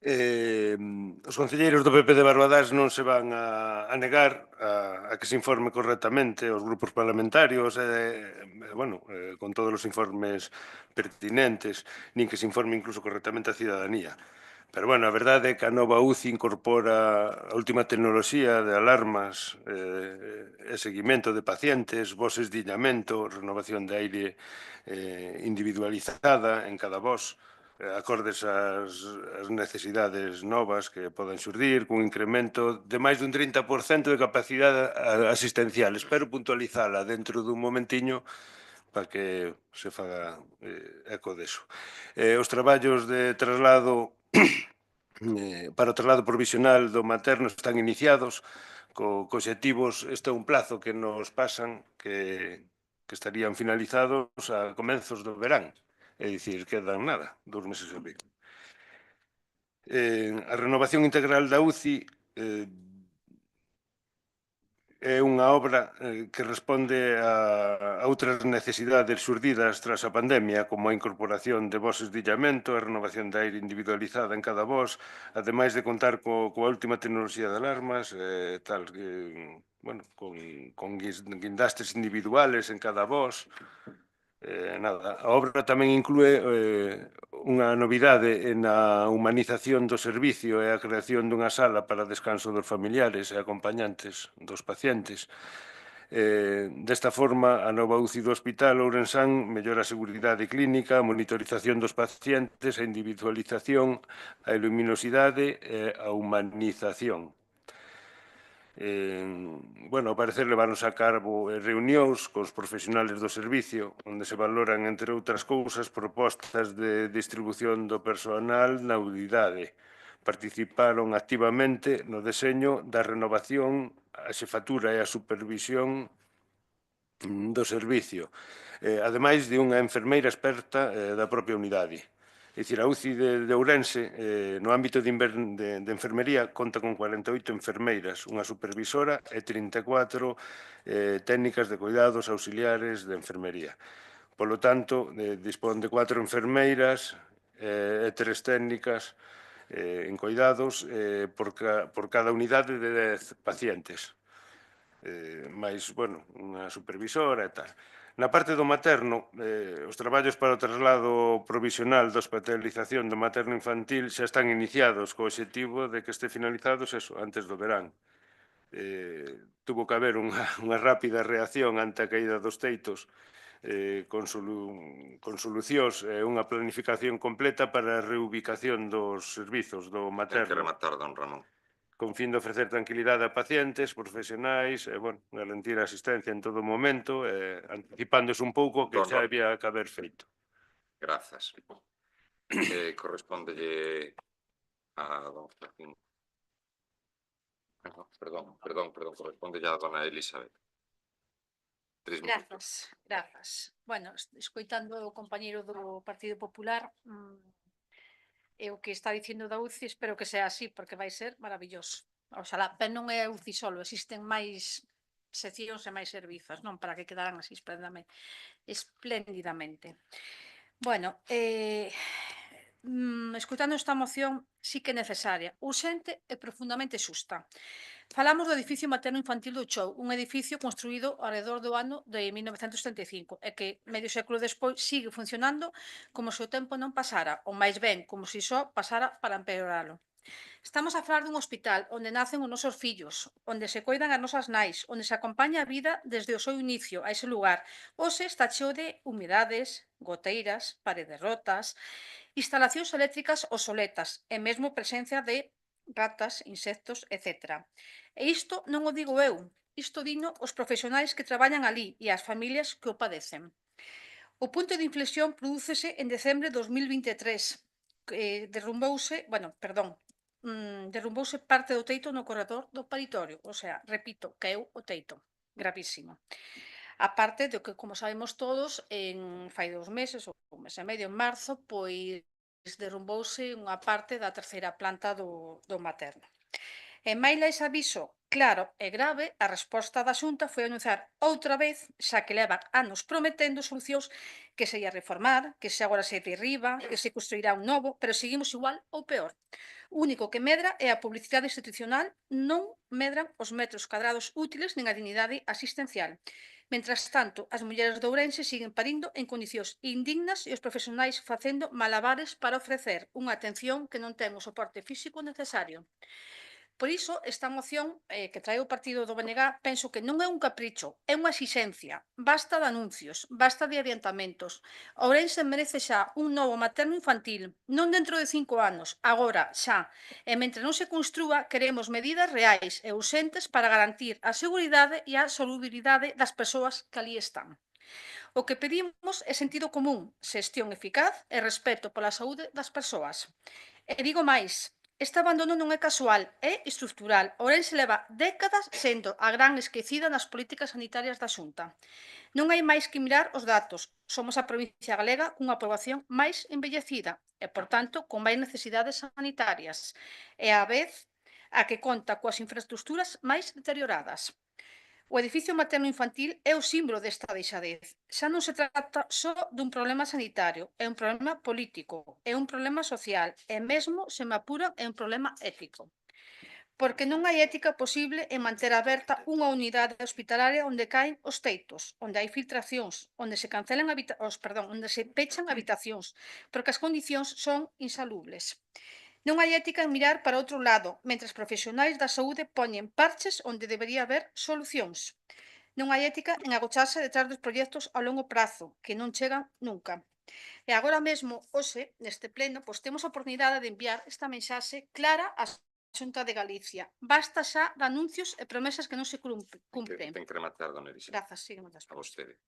Os concelleiros do PP de Barbadás non se van a negar a que se informe correctamente os grupos parlamentarios, con todos os informes pertinentes, nin que se informe incluso correctamente a cidadanía. Pero, bueno, a verdade é que a nova UCI incorpora a última tecnoloxía de alarmas e seguimento de pacientes, voces de illamento, renovación de aire individualizada en cada voz, acordes ás necesidades novas que poden xurdir, cun incremento de máis dun 30% de capacidade asistencial. Espero puntualizala dentro dun momentiño para que se faga eco deso. Os traballos de traslado para o traslado provisional do materno están iniciados co obxectivos, este é un plazo que nos pasan que estarían finalizados a comenzos do verán. É dicir, quedan nada, 2 meses e pico. A renovación integral da UCI é unha obra que responde a outras necesidades xurdidas tras a pandemia, como a incorporación de voces de illamento, a renovación de aire individualizada en cada voz, ademais de contar coa última tecnoloxía de alarmas, con guindastres individuales en cada voz. A obra tamén inclúe unha novidade na humanización do servicio e a creación dunha sala para descanso dos familiares e acompañantes dos pacientes. Desta forma, a nova UCI do Hospital Ourensán mellora a seguridade clínica, a monitorización dos pacientes, a individualización, a luminosidade e a humanización. Ao parecer leváronse a cabo reunións cos profesionales do servicio onde se valoran, entre outras cousas, propostas de distribución do personal na unidade. Participaron activamente no deseño da renovación, a xefatura e a supervisión do servicio, ademais de unha enfermeira experta da propia unidade. É dicir, a UCI de Ourense, no ámbito de enfermería, conta con 48 enfermeiras, unha supervisora e 34 técnicas de cuidados auxiliares de enfermería. Polo tanto, dispón de 4 enfermeiras e 3 técnicas en cuidados por cada unidade de 10 pacientes. Mais, unha supervisora e tal. Na parte do materno, os traballos para o traslado provisional da hospitalización do materno infantil xa están iniciados co obxectivo de que este finalizados antes do verán. Tuvo que haber unha rápida reacción ante a caída dos teitos con solucións e unha planificación completa para a reubicación dos servizos do Ten que materno, rematar, don Ramón. con fin de ofrecer tranquilidade a pacientes, profesionais, garantir a asistencia en todo momento, anticipándose un pouco que xa había que haber feito. Grazas. Correspóndelle a don Joaquín. Perdón, correspóndelle a dona Elizabeth. 3 minutos. Grazas. Bueno, escoitando o compañeiro do Partido Popular, e o que está dicindo da UCI, espero que sea así, porque vai ser maravilloso. Oxalá, pero non é a UCI solo, existen máis seccións e máis servizos, non? Para que quedaran así espléndidamente. Bueno, escoitando esta moción, sí que é necesaria, urxente e profundamente xusta. Falamos do edificio materno-infantil do Chou, un edificio construído alrededor do ano de 1935 e que, medio século despois, sigue funcionando como se o tempo non pasara, ou máis ben, como se só pasara para empeoralo. Estamos a falar dun hospital onde nacen os nosos fillos, onde se coidan as nosas nais, onde se acompaña a vida desde o seu inicio a ese lugar. Hoxe está cheo de humidades, goteiras, paredes rotas, instalacións eléctricas obsoletas e mesmo presencia de ratas, insectos, etc. E isto non o digo eu, isto dino os profesionais que traballan ali e as familias que o padecen. O punto de inflexión prodúcese en decembre de 2023, que derrumbouse, derrumbouse parte do teito no corredor do paritorio. O sea, repito, caeu o teito. Gravísimo. A parte de que, como sabemos todos, fai 2 meses, ou un mes e medio, en marzo, pois derrumbouse unha parte da terceira planta do materno. En máis aviso claro e grave, a resposta da Xunta foi anunciar outra vez, xa que levan anos prometendo solucións, que se ia reformar, que se agora se derriba, que se construirá un novo, pero seguimos igual ou peor. O único que medra é a publicidade institucional, non medran os metros cadrados útiles nin a dignidade asistencial. Mentras tanto, as mulleres de Ourense siguen parindo en condicións indignas e os profesionais facendo malabares para ofrecer unha atención que non ten o soporte físico necesario. Por iso, esta moción que trae o partido do BNG penso que non é un capricho, é unha exixencia. Basta de anuncios, basta de adiantamentos. Ourense merece xa un novo materno infantil, non dentro de 5 anos, agora, xa. E mentre non se construa, queremos medidas reais e urxentes para garantir a seguridade e a solubilidade das persoas que ali están. O que pedimos é sentido común, xestión eficaz e respeto pola saúde das persoas. E digo máis, este abandono non é casual, é estructural. Ourense leva décadas sendo a gran esquecida nas políticas sanitarias da Xunta. Non hai máis que mirar os datos. Somos a provincia galega cunha poboación máis envellecida e, por tanto, con máis necesidades sanitarias. E, á vez, a que conta coas infraestructuras máis deterioradas. O edificio materno-infantil é o símbolo desta deixadez. Xa non se trata só dun problema sanitario, é un problema político, é un problema social e mesmo, se me apuran, é un problema ético. Porque non hai ética posible en manter aberta unha unidade hospitalaria onde caen os teitos, onde hai filtracións, onde se cancelan onde se pechan habitacións, porque as condicións son insalubles. Non hai ética en mirar para outro lado, mentres profesionais da saúde poñen parches onde debería haber solucións. Non hai ética en agocharse detrás dos proxectos a longo prazo, que non chegan nunca. E agora mesmo, hoxe, neste pleno, pois temos a oportunidade de enviar esta mensaxe clara á Xunta de Galicia. Basta xa de anuncios e promesas que non se cumpren. Ten que rematar, dona Elisa. Grazas, sígueme A despois. vostede.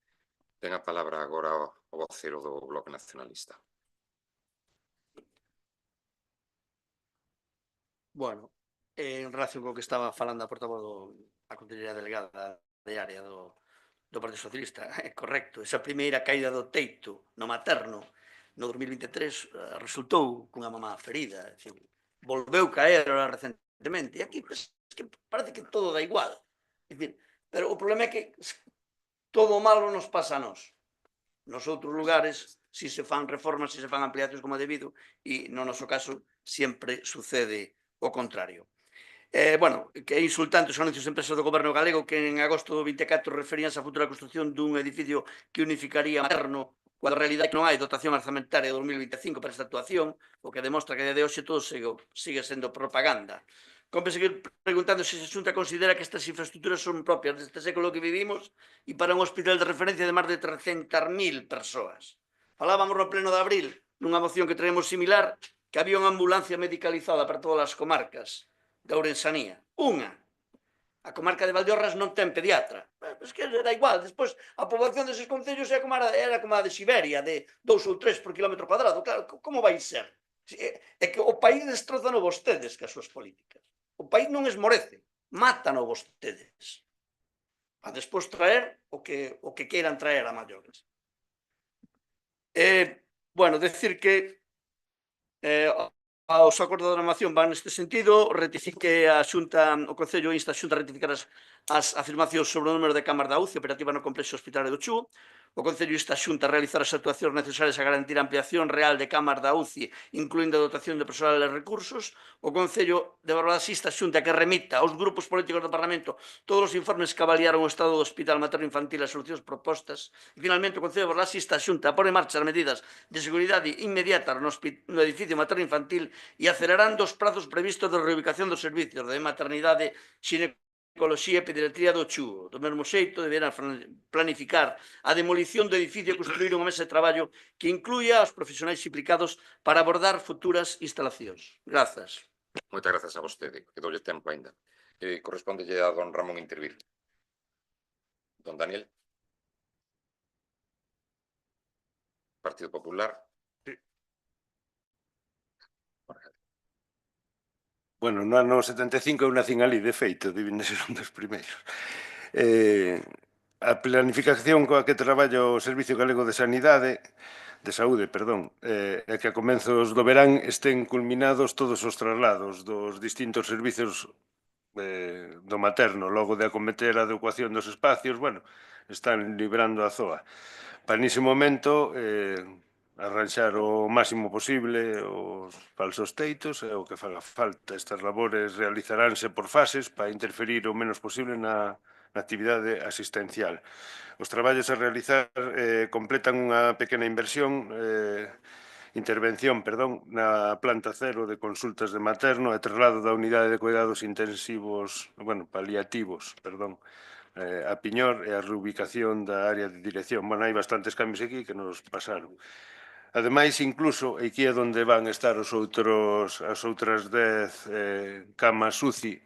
Ten a palabra agora o vocero do Bloque Nacionalista. Bueno, en relación co que estaba falando a portavoz a conselleira delegada de área do Partido Socialista, é correcto. Esa primeira caída do teito no materno no 2023 resultou cunha mamá ferida. É dicir, volveu caer recentemente. E aquí pues, que parece que todo dá igual. É dicir, pero o problema é que todo o malo nos pasa a nós. Nos outros lugares, si se fan reformas, si se fan ampliacións como debido, e no noso caso sempre sucede o contrario. Bueno, que é insultante os anuncios de empresas do goberno galego que en agosto do 24 referíanse á futura construción dun edificio que unificaría materno, cuando a realidade que non hai dotación orzamentaria de 2025 para esta actuación, o que demostra que a día de hoxe todo sigue sendo propaganda. Compre seguir preguntando se a Xunta considera que estas infraestructuras son propias deste século que vivimos e para un hospital de referencia de máis de 300.000 persoas. Falábamos no pleno de abril, nunha moción que traemos similar, que había unha ambulancia medicalizada para todas as comarcas da Ourensanía. Unha. A comarca de Valdeorras non ten pediatra. Mas que da igual. Despois, a poboación deses concellos era como a de Siberia, de 2 ou 3 por kilómetro cuadrado. Claro, como vai ser? É que o país destrozano vostedes que as súas políticas. O país non esmorece, mátano vostedes. A despois traer o que queiran traer a maiores. Bueno, decir que os acordos da nación van neste sentido, ratifique a Xunta, o Concello insta a Xunta a ratificar as afirmacións sobre o número de cámaras da UCI operativa no complexo hospitalario do Chú. O Concello insta a Xunta a realizar as actuacións necesarias a garantir a ampliación real de cámaras da UCI, incluindo a dotación de personal e recursos. O Concello de Barbadás insta a Xunta que remita aos grupos políticos do Parlamento todos os informes que avaliaron o estado do Hospital Materno Infantil e as solucións propostas. E, finalmente, o Concello de Barbadás insta a Xunta a pôr en marcha as medidas de seguridade inmediata no edificio materno infantil e acelerando os prazos previstos de reubicación dos servicios de maternidade, xinecoloxía e pediatría do Chú. Do mesmo xeito, deberán planificar a demolición do edificio e construir unha mesa de traballo que incluya aos profesionais implicados para abordar futuras instalacións. Grazas. Moitas grazas a vostede. Quedoulle tempo ainda. Correspondelle a don Ramón intervir. Don Daniel. Partido Popular. Bueno, no ano 75 eu nacín ali, de feito, debín de ser un dos primeiros. A planificación coa que traballa o Servicio Galego de Sanidade, de Saúde, perdón, é que a comenzos do verán estén culminados todos os traslados dos distintos servizos do materno, logo de acometer a adecuación dos espacios, bueno, están librando a zoa. Para nese momento, arranxar o máximo posible os falsos teitos e o que faga falta. Estas labores realizaránse por fases para interferir o menos posible na actividade asistencial. Os traballos a realizar completan unha pequena intervención, na planta cero de consultas de materno e traslado da unidade de cuidados intensivos, paliativos, a Piñor e a reubicación da área de dirección. Bueno, hai bastantes cambios aquí que nos pasaron. Ademais, incluso, aquí é onde van estar as outras 10 camas UCI,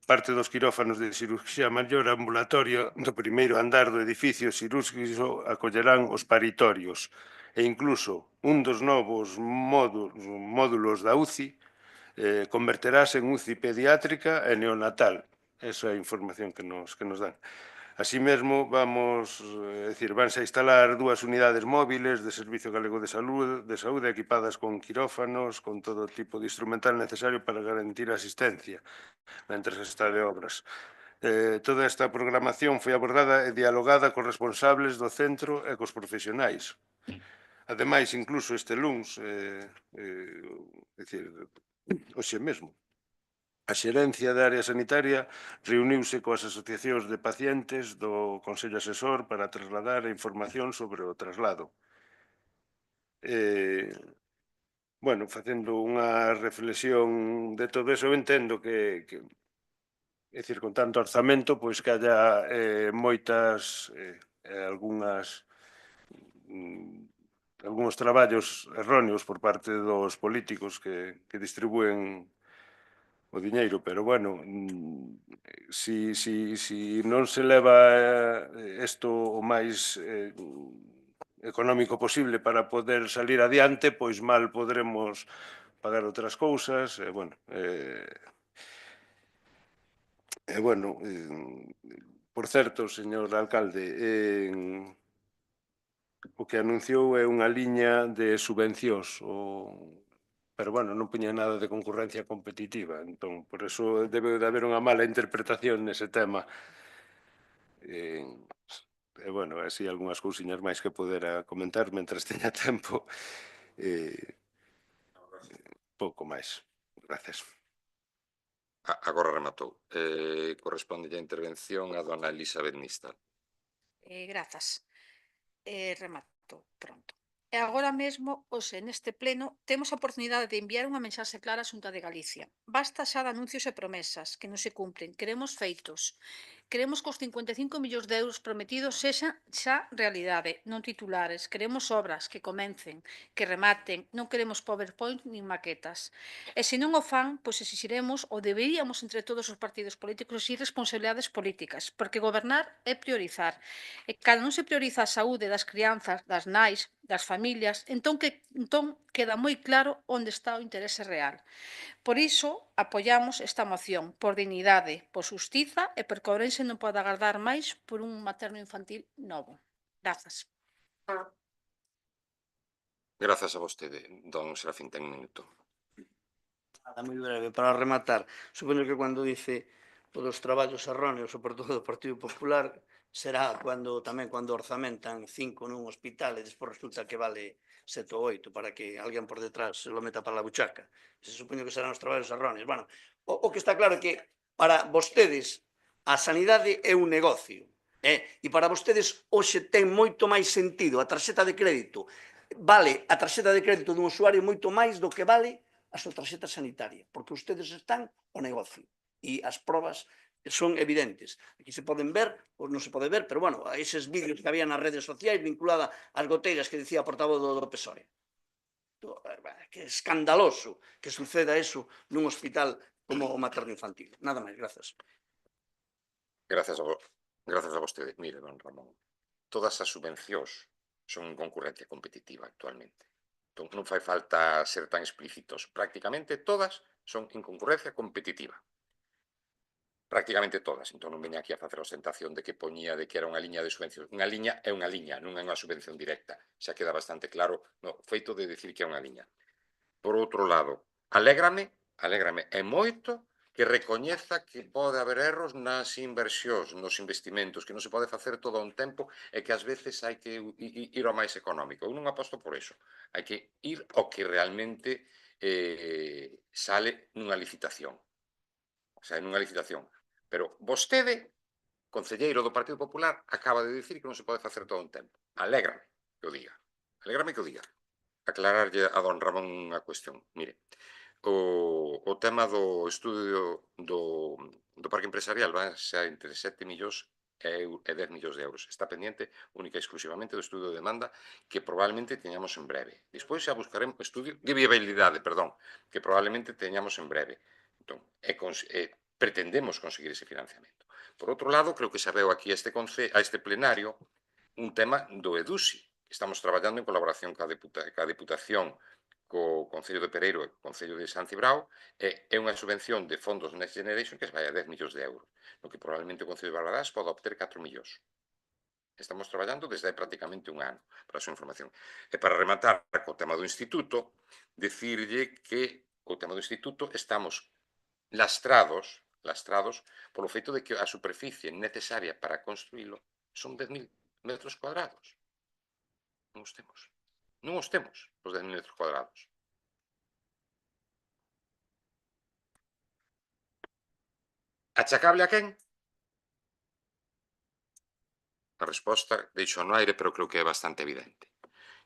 parte dos quirófanos de cirurxía maior ambulatorio do primeiro andar do edificio cirúrxico acollerán os paritorios e incluso un dos novos módulos da UCI converterase en UCI pediátrica e neonatal. Esa é a información que nos dan. Así mesmo, vanse a instalar 2 unidades móviles de Servicio Galego de Saúde equipadas con quirófanos, con todo tipo de instrumental necesario para garantir a asistencia mentre está de obras. Toda esta programación foi abordada e dialogada cos responsables do centro e cos profesionais. Ademais, incluso este luns, hoxe mesmo, a xerencia da área sanitaria reuniuse coas asociacións de pacientes do Consello Asesor para trasladar a información sobre o traslado. Facendo unha reflexión de todo eso, eu entendo que é dicir, con tanto orzamento, pois que haya algúns traballos erróneos por parte dos políticos que distribúen o diñeiro, pero si non se leva isto o máis económico posible para poder salir adiante, pois mal podremos pagar outras cousas, por certo, señor alcalde, o que anunciou é unha liña de subvencións, pero non puña nada de concurrencia competitiva, entón, por eso debe de haber unha mala interpretación nese tema. Así algunhas cousiñas máis que podera comentar mentras teña tempo. Pouco máis. Gracias. Agora rematou. Corresponde a intervención a dona Elizabeth Nistal. Grazas. Remato pronto. E agora mesmo, hoxe, neste pleno, temos a oportunidade de enviar unha mensaxe clara á Xunta de Galicia. Basta xa de anuncios e promesas que non se cumplen. Queremos feitos. Queremos que os 55 millóns de euros prometidos sexan xa realidade, non titulares. Queremos obras que comencen, que rematen. Non queremos PowerPoint nin maquetas. E se non o fan, pois exixiremos ou deberíamos entre todos os partidos políticos exigir responsabilidades políticas, porque gobernar é priorizar. E cando non se prioriza a saúde das crianzas, das nais, das familias, entón queda moi claro onde está o interese real. Por iso, apoiamos esta moción, por dignidade, por xustiza e porque Ourense non pode agardar máis por un materno infantil novo. Grazas. Grazas a vostede, don Serafín, ten un minuto. Nada, moi breve, para rematar. Supoño que cando dice os traballos erróneos, sobre todo do Partido Popular, será tamén cando orzamentan 5 nun hospital e despois resulta que vale 7 ou 8 para que alguén por detrás se lo meta para a buchaca. Se supoño que serán os traballos erróneos. O que está claro é que para vostedes a sanidade é un negocio. E para vostedes hoxe ten moito máis sentido a tarxeta de crédito. Vale a tarxeta de crédito dun usuario moito máis do que vale a súa tarxeta sanitaria, porque ustedes están ao negocio. E as probas son evidentes. Aquí se poden ver, ou non se pode ver, pero, eses vídeos que había nas redes sociais vinculada ás goteiras que dicía a portavoz do PSOE. Que escandaloso que suceda eso nun hospital como o materno infantil. Nada máis, grazas. Grazas a vostede. Mire, don Ramón, todas as subvencións son en concurrencia competitiva actualmente. Entón, non fai falta ser tan explícitos. Prácticamente todas son en concurrencia competitiva. Prácticamente todas. Entón non veña aquí a facer a ostentación de que poñía de que era unha liña de subvención. Unha liña é unha liña, non é unha subvención directa. Xa queda bastante claro no feito de decir que é unha liña. Por outro lado, alégrame é moito que recoñeza que pode haber erros nas inversións, nos investimentos, que non se pode facer todo a un tempo e que ás veces hai que ir ao máis económico. Eu non aposto por eso. Hai que ir ao que realmente sale nunha licitación. O sea, nunha licitación. Pero vostede, concelleiro do Partido Popular, acaba de dicir que non se pode facer todo un tempo. Alégrame que o diga. Alégrame que o diga. Aclararlle a don Ramón unha cuestión. Mire, o tema do estudio do parque empresarial vai ser entre 7 millóns e 10 millóns de euros. Está pendiente única e exclusivamente do estudio de demanda que probablemente teñamos en breve. Despois xa buscaremos estudio de viabilidade, perdón, que probablemente teñamos en breve. Entón, pretendemos conseguir ese financiamento. Por outro lado, creo que xa veo aquí a este plenario un tema do EDUSI. Estamos traballando en colaboración ca Deputación, co Concello de Pereiro e co Concello de San Cibrao, é unha subvención de fondos Next Generation que se vai a 10 millóns de euros, no que probablemente o Concello de Barbadás pode obter 4 millóns. Estamos traballando desde hai prácticamente un ano, para a súa información. E para rematar co tema do Instituto, decirlle que o tema do Instituto estamos lastrados polo feito de que a superficie necesaria para construílo son 10.000 metros cuadrados. Non os temos. Non os temos, os 10.000 metros cuadrados. Achacable a quen? A resposta deixo no aire, pero creo que é bastante evidente.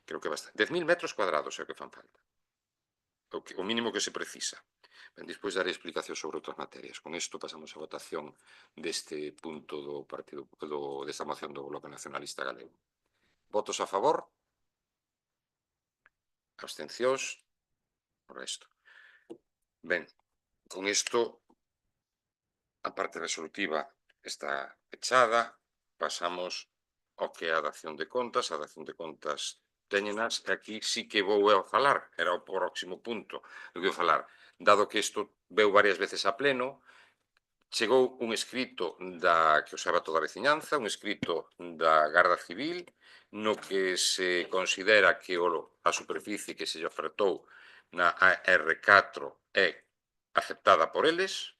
Creo que é bastante. 10.000 metros cuadrados é o que fan falta. O mínimo que se precisa. Ben, despois darei explicación sobre outras materias. Con isto pasamos a votación deste punto desta moción do Bloque Nacionalista Galego. Votos a favor? Abstencións? O resto. Ben, con isto a parte resolutiva está pechada. Pasamos ao que é a dación de contas. A dación de contas téñenas, e aquí sí que vou a falar, era o próximo punto do que vou falar. Dado que isto veu varias veces a pleno, chegou un escrito que o sabe toda a veciñanza, un escrito da Garda Civil, no que se considera que a superficie que se lle ofertou na AR4 é aceptada por eles,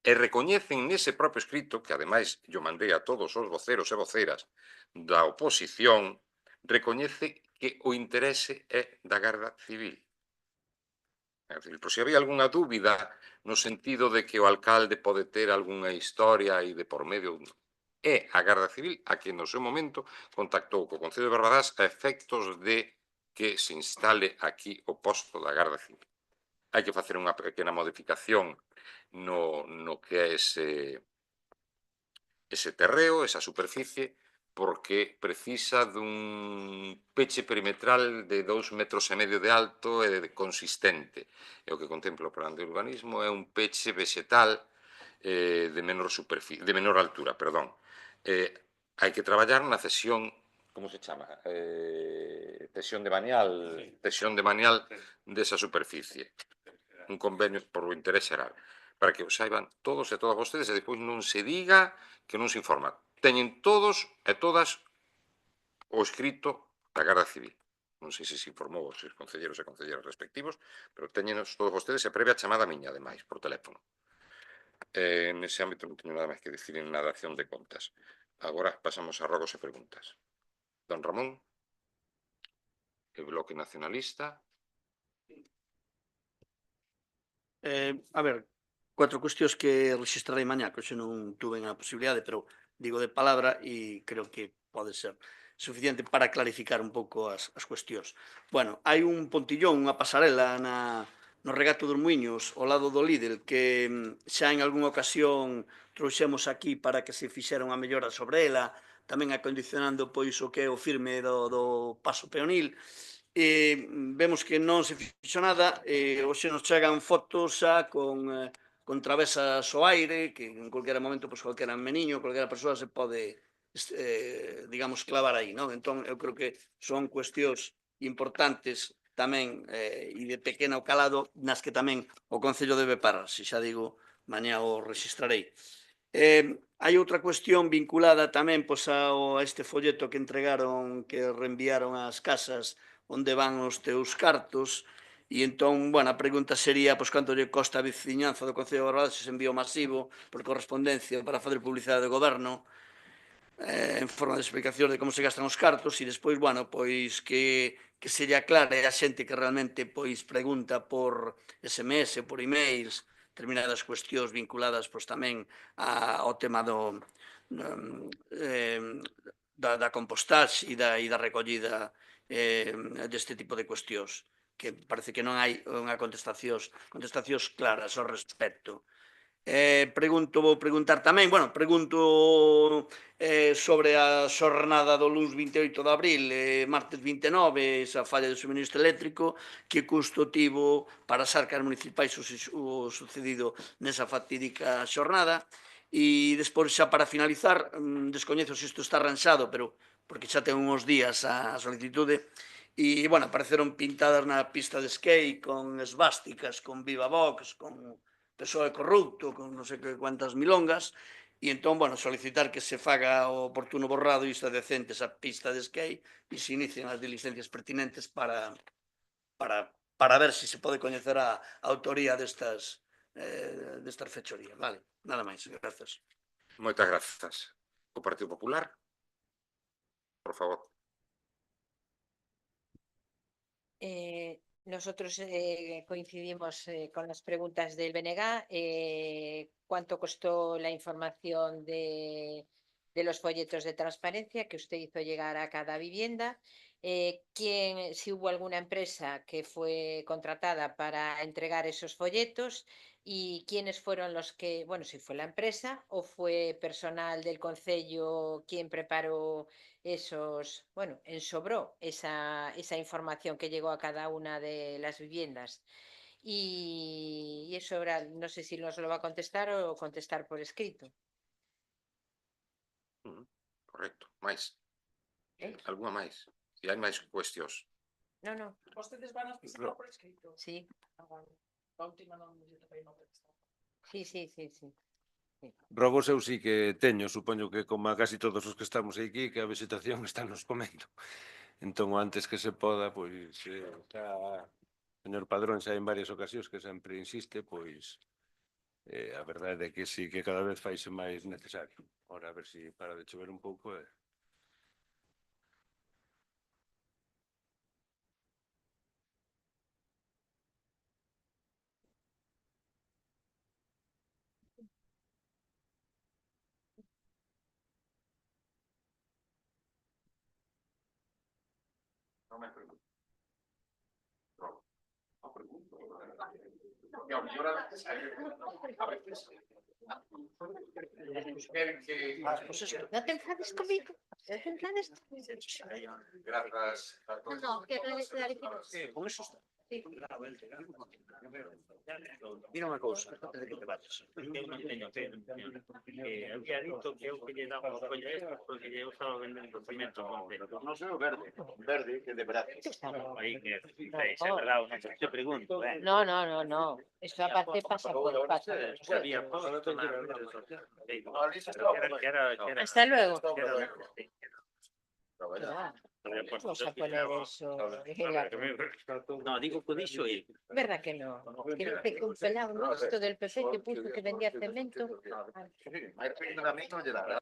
e recoñecen nese propio escrito, que ademais yo mandei a todos os voceros e voceras da oposición, recoñece que o interese é da Garda Civil. É dicir, por se había algunha dúbida no sentido de que o alcalde pode ter algunha historia aí de por medio, é a Garda Civil a que no seu momento contactou co Concello de Barbadás a efectos de que se instale aquí o posto da Garda Civil. Hai que facer unha pequena modificación no que é ese terreo, esa superficie, porque precisa dun peche perimetral de 2,5 metros de alto e consistente. E o que contempla o plan de urbanismo é un peche vegetal de menor altura, perdón. Hai que traballar na cesión, como se chama? Cesión de manial desa superficie. Un convenio por o interés xeral, para que o saiban todos e todas vostedes, e depois non se diga que non se informa. Teñen todos e todas o escrito da Garda Civil. Non sei se se informou os seus concelleros e concelleras respectivos, pero teñenos todos vostedes e previa chamada miña, ademais, por teléfono. Nese ámbito non teño nada máis que dicir en na dación de contas. Agora pasamos a rogos e preguntas. Don Ramón, o Bloque Nacionalista. A ver, 4 cuestións que registrarei mañá, que hoxe non tuve a posibilidade, pero digo de palabra e creo que pode ser suficiente para clarificar un pouco as cuestións. Bueno, hai un pontillón, unha pasarela no regato dos Muiños, ao lado do Lidl, que xa en algunha ocasión trouxemos aquí para que se fixera unha mellora sobre ela, tamén acondicionando pois o que é o firme do paso peonil. Vemos que non se fixo nada, hoxe nos chegan fotos xa con travesas ao aire, que en cualquier momento, pues, cualquiera meniño, cualquiera persoa se pode, digamos, clavar aí, non? Entón, eu creo que son cuestións importantes tamén e de pequeno calado nas que tamén o Concello debe pararse, xa digo, mañá o registrarei. Hai outra cuestión vinculada tamén pois, a este folleto que entregaron, que reenviaron ás casas onde van os teus cartos, e entón, bueno, a pregunta sería pois, canto lle costa a veciñanza do Concello de Barbadás ese envío masivo por correspondencia para fazer publicidade do goberno, en forma de explicación de como se gastan os cartos, e despois, bueno, pois que se lle aclare a xente que realmente pois pregunta por SMS, por emails, determinadas cuestións vinculadas pois tamén ao tema da compostaxe e da recollida deste tipo de cuestións, que parece que non hai unha contestacións claras ao respecto. Vou preguntar tamén, bueno, pregunto sobre a xornada do luns 28 de abril, martes 29, esa falla de suministro eléctrico, que custo tivo para as arcas municipais o sucedido nesa fatídica xornada. E despois, xa para finalizar, descoñezo se isto está arranxado, pero porque xa ten uns días a solicitude, e, bueno, apareceron pintadas na pista de skate con esvásticas, con Viva Vox, con PSOE corrupto, con non sei que cuantas milongas, e entón, bueno, solicitar que se faga o oportuno borrado e está decente esa pista de skate e se inicien as diligencias pertinentes para ver se se pode coñecer a autoría destas fechorías. Vale, nada máis, grazas. Moitas grazas. O Partido Popular, por favor. Nosotros coincidimos con las preguntas del BNG. ¿Cuánto costó la información de los folletos de transparencia que usted hizo llegar a cada vivienda? Si hubo alguna empresa que fue contratada para entregar esos folletos y quiénes fueron los que, bueno, si fue la empresa o fue personal del concello quien preparó ensobró esa información que llegó a cada una de las viviendas. Y eso ahora, no sé si nos lo va a contestar o contestar por escrito. Correcto. Máis? Alguna máis? Se hai máis cuestións. No. Vostedes van a explicar por escrito? Sí. A última non lle topei no texto. Sí. Rogos eu sí que teño, supoño que como a casi todos os que estamos aquí, que a vegetación está nos comendo. Entón, o antes que se poda, pois, xa o señor Padrón xa en varias ocasións que sempre insiste, pois, a verdade é que sí que cada vez faise máis necesario. Ora, a ver se para de chover un pouco e... Non me pregunto. Non pregunto. No te enfades conmigo. No te enfades. Grazas a todos. No, que clarificar. Con eso está. Mira unha cousa, antes de que te vayas. Eu non teño pena. Había dito que eu que lle daba os colleros porque lle estaba vendendo cemento ao concello. Non sei o verde, que de brazo. Aí que é verdade, non te pregunto, No. Eso aparte pasa por pasa. Había posto na redes sociales. Hasta luego. Había posto Vamos a poner eso. No, digo que dixo el. ¿Verdad que no? Que un pelado nuestro del PP que puso que vendía cemento. Máis pequeno da mí non lle dá.